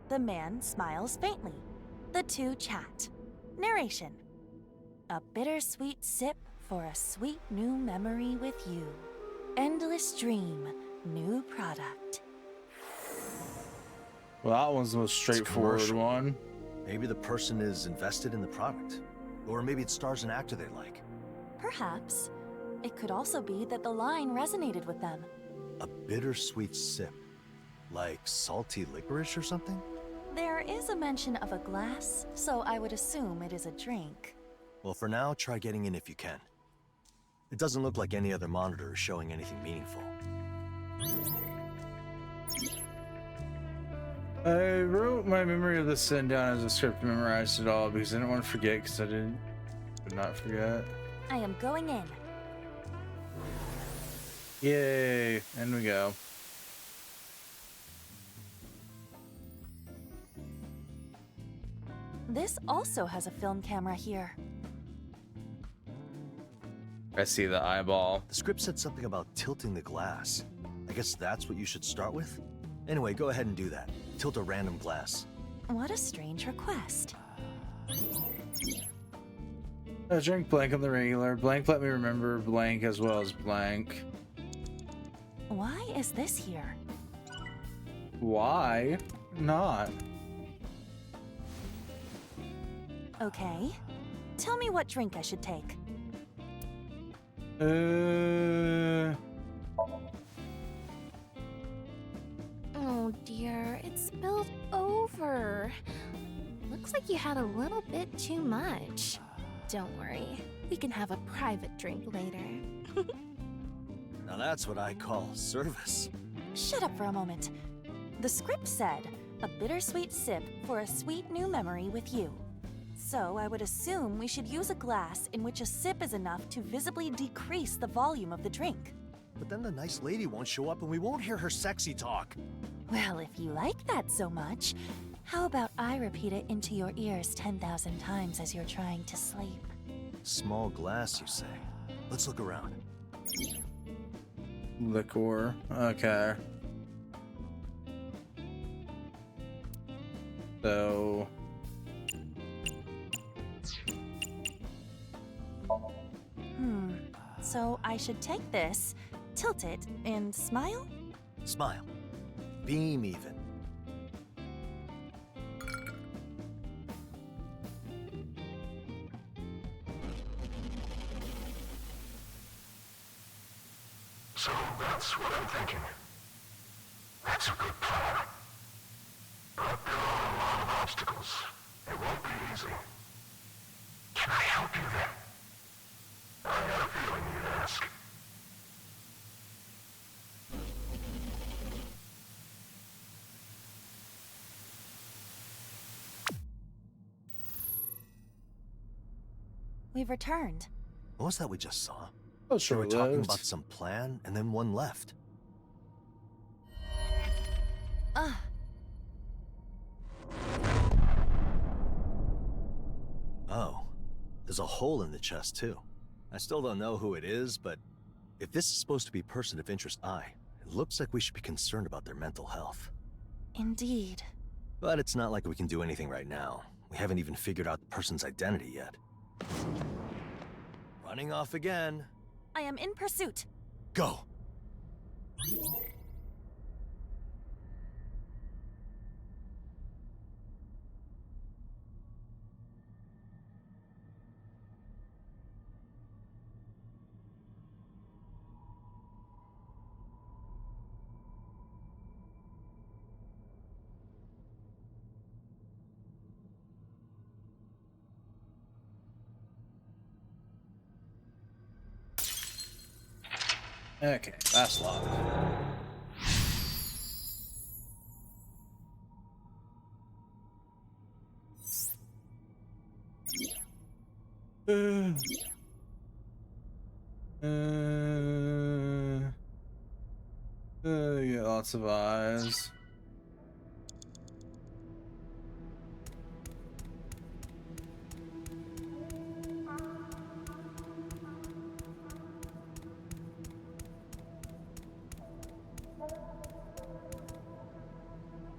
The man smiles faintly. The 2 chat. Narration. A bittersweet sip for a sweet new memory with you. Endless Dream, new product. Well, that one's the most straightforward commercial. one. Maybe the person is invested in the product. Or maybe it stars an actor they like. Perhaps. It could also be that the line resonated with them. A bittersweet sip. Like salty licorice or something? There is a mention of a glass, so I would assume it is a drink. Well, for now, try getting in if you can. It doesn't look like any other monitor is showing anything meaningful. I wrote my memory of the sin down as a script and memorized it all because I didn't want to forget, because I did not forget. I am going in. Yay, in we go. This also has a film camera here. I see the eyeball. The script said something about tilting the glass. I guess that's what you should start with? Anyway, go ahead and do that. Tilt a random glass. What a strange request. Drink blank on the regular. Blank let me remember blank as well as blank. Why is this here? Why not? Okay. Tell me what drink I should take. Oh dear, it spilled over. Looks like you had a little bit too much. Don't worry, we can have a private drink later. Now that's what I call service. Shut up for a moment. The script said, a bittersweet sip for a sweet new memory with you. So I would assume we should use a glass in which a sip is enough to visibly decrease the volume of the drink. But then the nice lady won't show up and we won't hear her sexy talk. Well, if you like that so much, how about I repeat it into your ears 10,000 times as you're trying to sleep? Small glass, you say? Let's look around. Liquor. Okay. So... So I should take this, tilt it, and smile? Smile. Beam even. So that's what I'm thinking. That's a good plan. But there are a lot of obstacles. It won't be easy. Can I help you then? I had a feeling you'd ask. We've returned. What was that we just saw? Oh, They sure. were talking about some plan, and then one left. Oh, there's a hole in the chest, too. I still don't know who it is, but if this is supposed to be person of interest I, it looks like we should be concerned about their mental health. Indeed. But it's not like we can do anything right now. We haven't even figured out the person's identity yet. Running off again. I am in pursuit. Go! Okay, that's locked. Yeah, lots of eyes.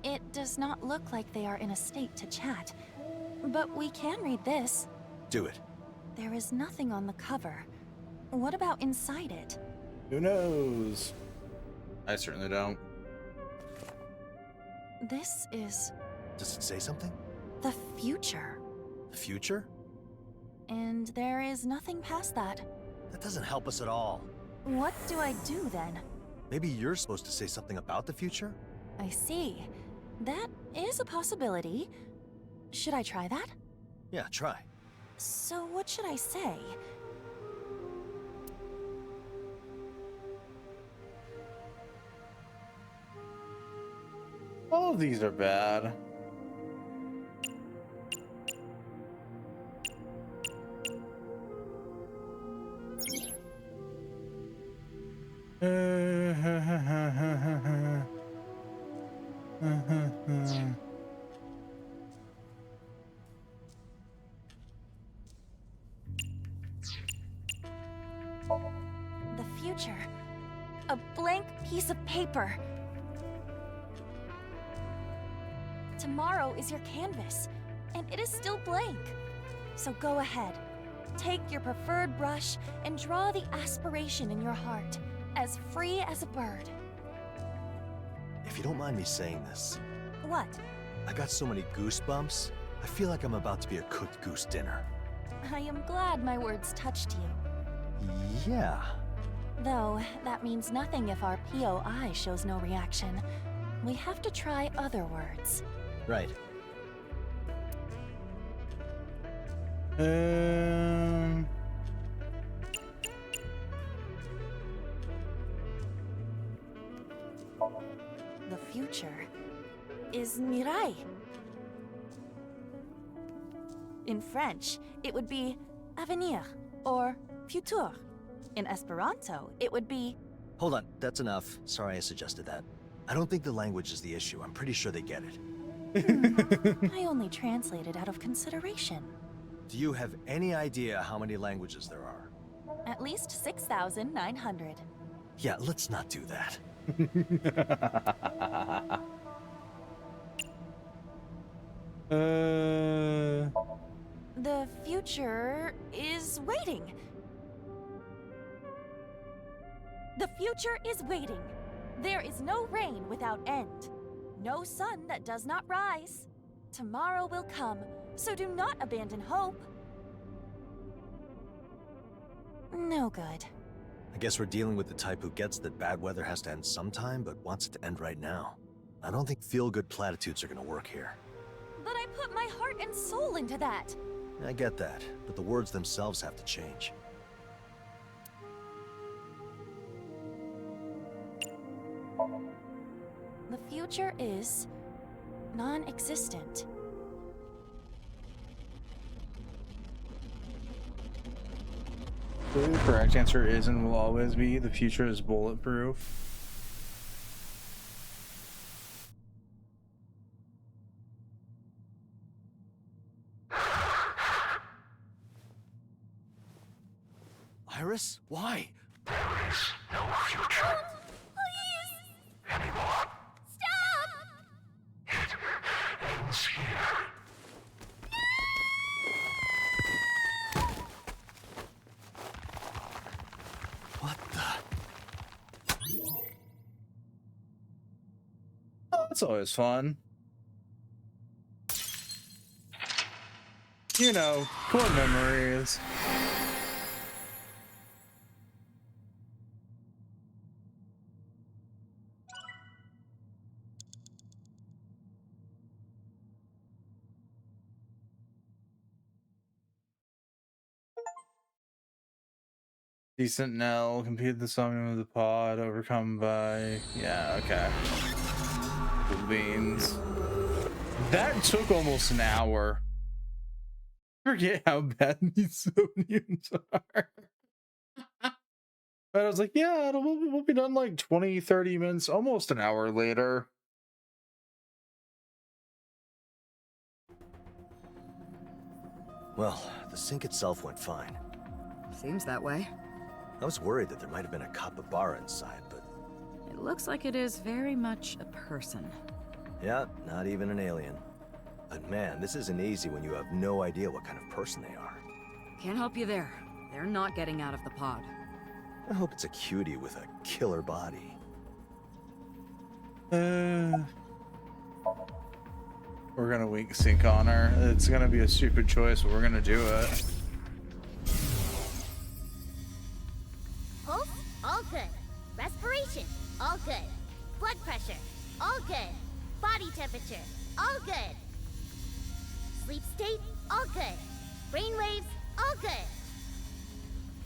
It does not look like they are in a state to chat. But we can read this. Do it. There is nothing on the cover. What about inside it? Who knows? I certainly don't. This is Does it say something? the future. The future? And there is nothing past that. That doesn't help us at all. What do I do then? Maybe you're supposed to say something about the future? I see. That is a possibility. Should I try that? Yeah, try. So what should I say? All of these are bad. The future. A blank piece of paper. Tomorrow is your canvas, and it is still blank. So go ahead. Take your preferred brush and draw the aspiration in your heart, as free as a bird. If you don't mind me saying this, What? I got so many goosebumps. I feel like I'm about to be a cooked goose dinner. I am glad my words touched you. Yeah. Though, that means nothing if our POI shows no reaction. We have to try other words. Right. The future is Mirai. In French, it would be avenir or futur. In Esperanto, it would be... Hold on, that's enough. Sorry I suggested that. I don't think the language is the issue. I'm pretty sure they get it. I only translated out of consideration. Do you have any idea how many languages there are? At least 6,900. Yeah, let's not do that. The future is waiting. The future is waiting. There is no rain without end. No sun that does not rise. Tomorrow will come, so do not abandon hope. No good. I guess we're dealing with the type who gets that bad weather has to end sometime, but wants it to end right now. I don't think feel-good platitudes are gonna work here. But I put my heart and soul into that. I get that, but the words themselves have to change. The future is non-existent. The correct answer is and will always be the future is bulletproof. Iris? Why? There is no future. Please! Anymore. Stop! It ends here. That's always fun. You know, core memories. Decent Nell, completed the summon of the pod, overcome by... Yeah, okay. Cool beans. That took almost an hour. Forget how bad these Sonians are. But I was like, yeah, we'll be done like 20, 30 minutes, almost an hour later. Well, the sync itself went fine. Seems that way. I was worried that there might have been a capybara inside, but... It looks like it is very much a person. Yeah, not even an alien. But man, this isn't easy when you have no idea what kind of person they are. Can't help you there. They're not getting out of the pod. I hope it's a cutie with a killer body. We're gonna weak sync on her. It's gonna be a stupid choice, but we're gonna do it. Pulse, all good. Respiration, all good. Blood pressure, all good. Body temperature, all good. Sleep state, all good. Brain waves, all good.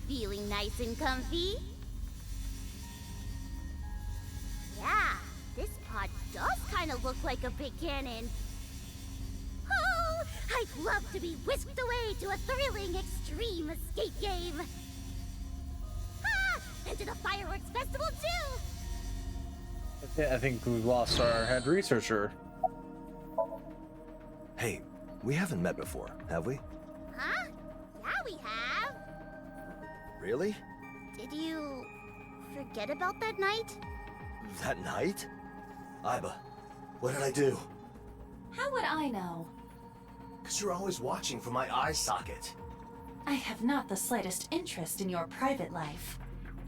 Feeling nice and comfy? Yeah, this pod does kind of look like a big cannon. Oh, I'd love to be whisked away to a thrilling extreme escape game. Ah, and to the fireworks festival too. I think we've lost our head researcher. Hey, we haven't met before, have we? Huh? Yeah, we have. Really? Did you forget about that night? That night? Iba, what did I do? How would I know? 'Cause you're always watching from my eye socket. I have not the slightest interest in your private life.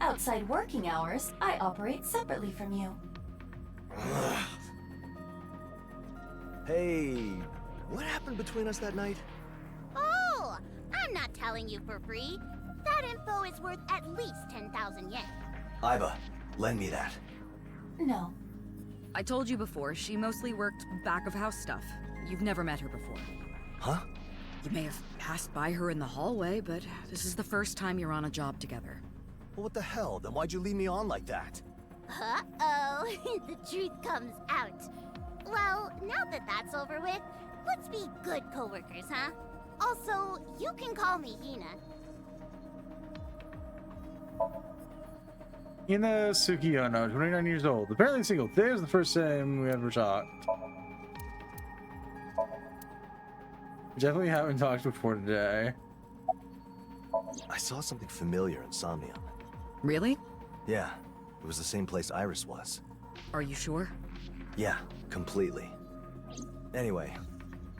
Outside working hours, I operate separately from you. Hey, what happened between us that night? Oh, I'm not telling you for free. That info is worth at least 10,000 yen. Iba, lend me that. No. I told you before, she mostly worked back-of-house stuff. You've never met her before. Huh? You may have passed by her in the hallway, but this is the first time you're on a job together. Well, what the hell? Then why'd you lead me on like that? Uh-oh, the truth comes out. Well, now that that's over with, let's be good co-workers, huh? Also, you can call me Hina. Hina Sukiyano, 29 years old. Apparently single. Today is the first time we ever talked. We definitely haven't talked before today. I saw something familiar in Somnium. Really? Yeah, it was the same place Iris was. Are you sure? Yeah, completely. Anyway,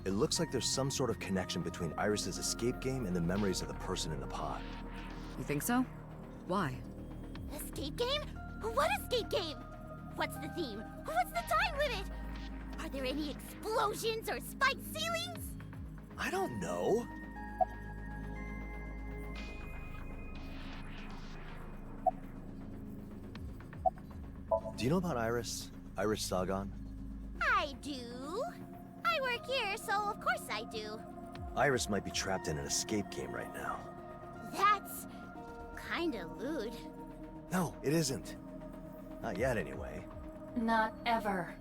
it looks like there's some sort of connection between Iris's escape game and the memories of the person in the pod. You think so? Why? Escape game? What escape game? What's the theme? What's the time limit? Are there any explosions or spiked ceilings? I don't know. Do you know about Iris? Iris Sagan? I do. I work here, so of course I do. Iris might be trapped in an escape game right now. That's kinda lewd. No, it isn't. Not yet, anyway. Not ever.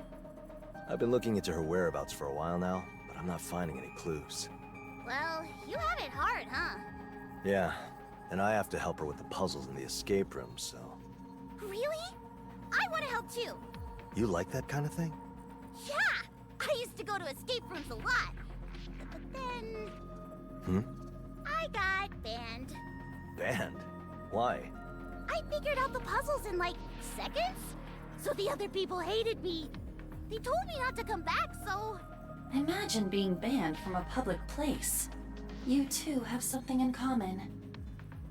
I've been looking into her whereabouts for a while now, but I'm not finding any clues. Well, you have it hard, huh? Yeah, and I have to help her with the puzzles in the escape room, so... Really? I want to help too. You like that kind of thing? Yeah! I used to go to escape rooms a lot. But then... I got banned. Banned? Why? I figured out the puzzles in, like, seconds? So the other people hated me. They told me not to come back, so... Imagine being banned from a public place. You two have something in common.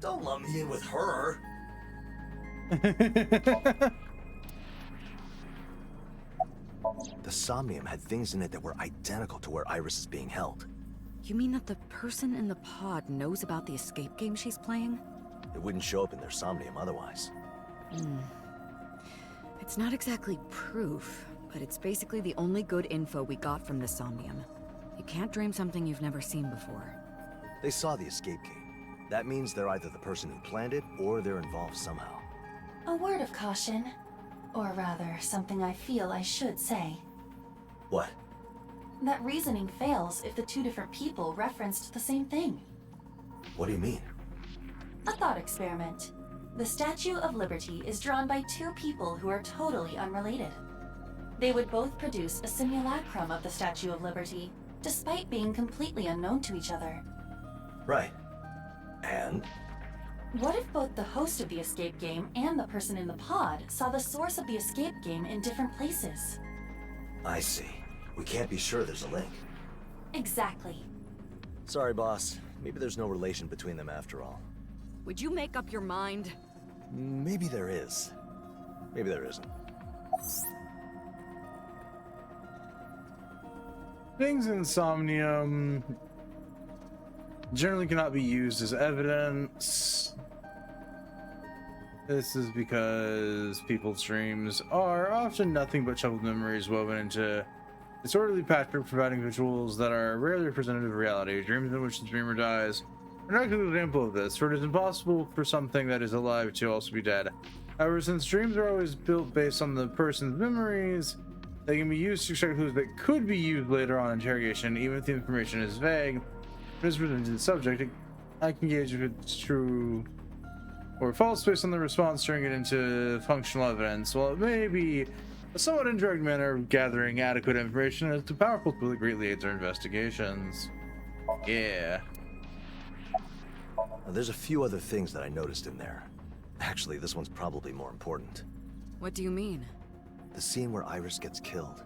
Don't lump me in with her. The Somnium had things in it that were identical to where Iris is being held. You mean that the person in the pod knows about the escape game she's playing? It wouldn't show up in their Somnium otherwise. It's not exactly proof, but it's basically the only good info we got from the Somnium. You can't dream something you've never seen before. They saw the escape game. That means they're either the person who planned it, or they're involved somehow. A word of caution. Or rather, something I feel I should say. What? That reasoning fails if the two different people referenced the same thing. What do you mean? A thought experiment. The Statue of Liberty is drawn by two people who are totally unrelated. They would both produce a simulacrum of the Statue of Liberty, despite being completely unknown to each other. Right. And? What if both the host of the escape game and the person in the pod saw the source of the escape game in different places? I see. We can't be sure there's a link. Exactly. Sorry, boss. Maybe there's no relation between them after all. Would you make up your mind? Maybe there is. Maybe there isn't. Things in Somnium generally cannot be used as evidence. This is because people's dreams are often nothing but troubled memories woven into disorderly patchwork, providing visuals that are rarely representative of reality. Dreams in which the dreamer dies are not a good example of this, for it is impossible for something that is alive to also be dead. However, since dreams are always built based on the person's memories, they can be used to extract clues that could be used later on in interrogation, even if the information is vague. As presented to the subject, I can gauge if it's true or false based on the response, turning it into functional evidence. While it may be a somewhat indirect manner of gathering adequate information, it's a powerful tool that greatly aids our investigations. Yeah. Now, there's a few other things that I noticed in there. Actually, this one's probably more important. What do you mean? The scene where Iris gets killed.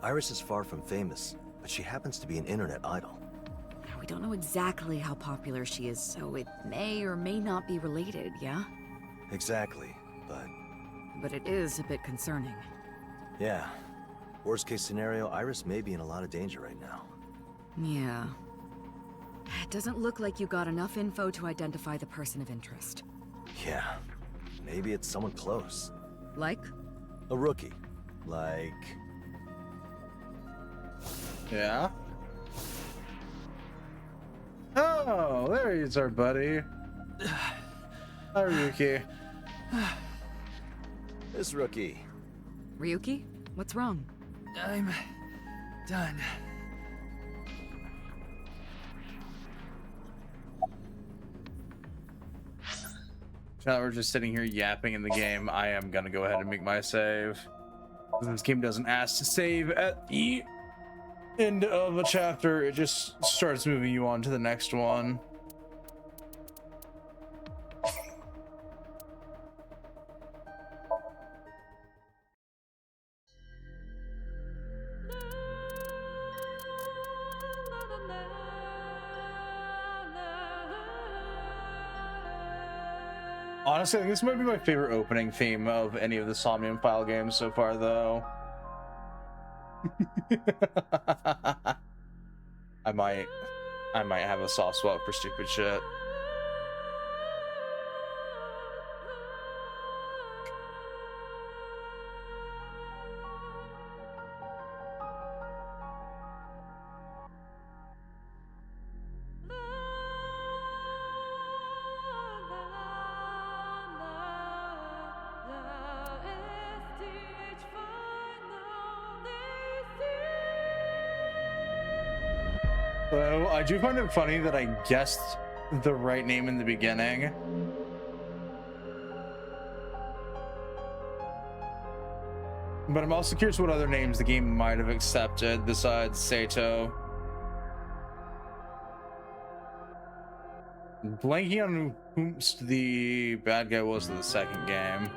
Iris is far from famous, but she happens to be an internet idol. We don't know exactly how popular she is, so it may or may not be related, yeah? Exactly, But it is a bit concerning. yeah. Worst case scenario, Iris may be in a lot of danger right now. Yeah. It doesn't look like you got enough info to identify the person of interest. Yeah. Maybe it's someone close. Like? A rookie. Like... Yeah? Oh, there he is, our buddy. Hi, Ryuki. This rookie. Ryuki? What's wrong? I'm done. Now that we're just sitting here yapping in the game, I am gonna go ahead and make my save. This game doesn't ask to save at the end of a chapter, it just starts moving you on to the next one. Honestly, I think this might be my favorite opening theme of any of the Somnium File games so far, though. I might have a soft spot for stupid shit. So I do find it funny that I guessed the right name in the beginning. But I'm also curious what other names the game might have accepted besides Sato. Blanking on who the bad guy was in the second game.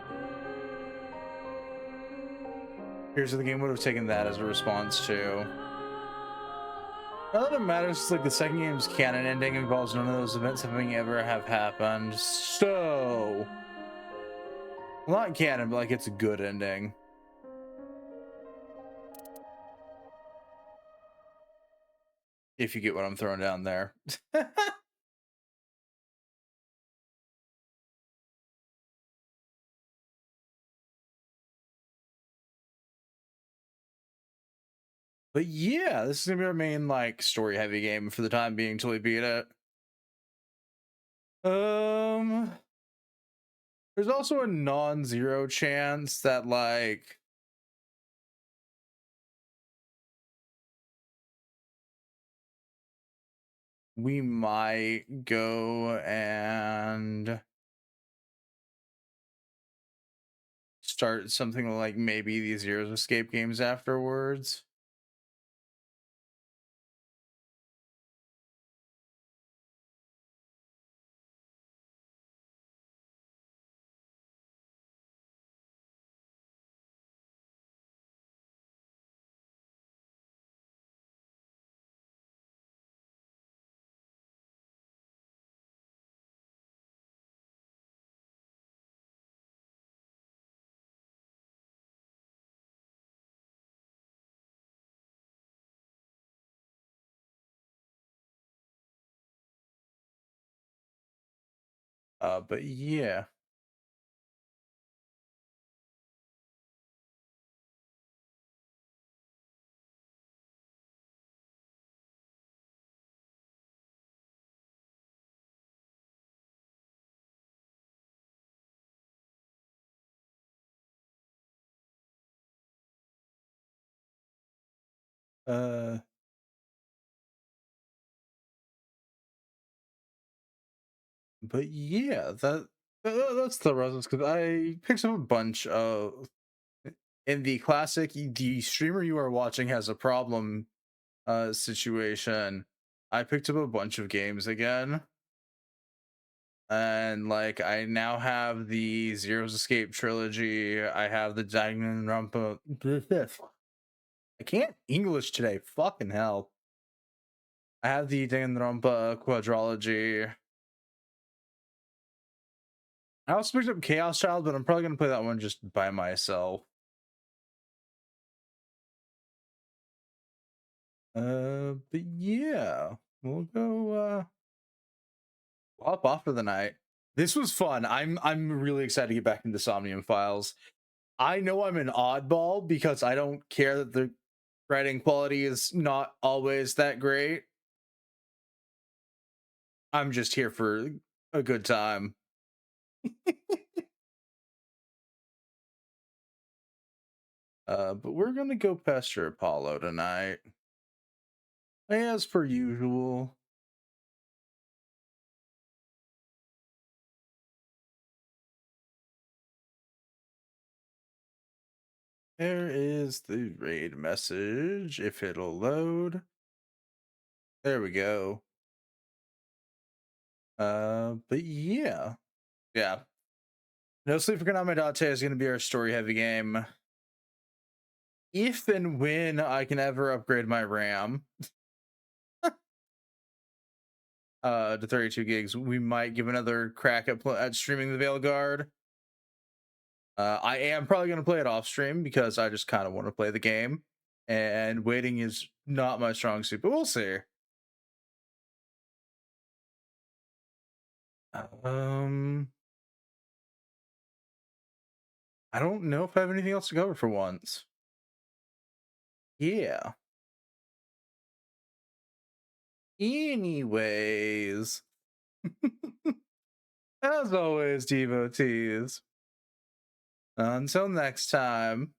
Here's what the game would have taken that as a response to. Not that it matters, it's like the second game's canon ending involves none of those events having ever have happened. So, Well, not canon, but like it's a good ending. If you get what I'm throwing down there. But yeah, this is gonna be our main like story heavy game for the time being until we beat it. There's also a non-zero chance that like we might go and start something like maybe these Zero's Escape games afterwards. But yeah. Uh, but yeah, that's the result because I picked up a bunch of in the classic the streamer you are watching has a problem situation. I picked up a bunch of games again. And like I now have the Zero's Escape trilogy. I have the Danganronpa. I can't English today. Fucking hell. I have the Danganronpa quadrology. I also picked up Chaos Child, but I'm probably gonna play that one just by myself. But yeah, we'll go hop off for the night. This was fun. I'm really excited to get back into Somnium Files. I know I'm an oddball because I don't care that the writing quality is not always that great. I'm just here for a good time. But we're gonna go pester Apollo tonight. As per usual. There is the raid message, if it'll load. There we go. But yeah. Yeah. No Sleep for Kaname Date is gonna be our story heavy game. If and when I can ever upgrade my RAM to 32 gigs, we might give another crack at streaming the Veilguard. I am probably going to play it off stream because I just kind of want to play the game, and waiting is not my strong suit, but we'll see. I don't know if I have anything else to cover for once. Yeah. Anyways, as always, devotees, until next time.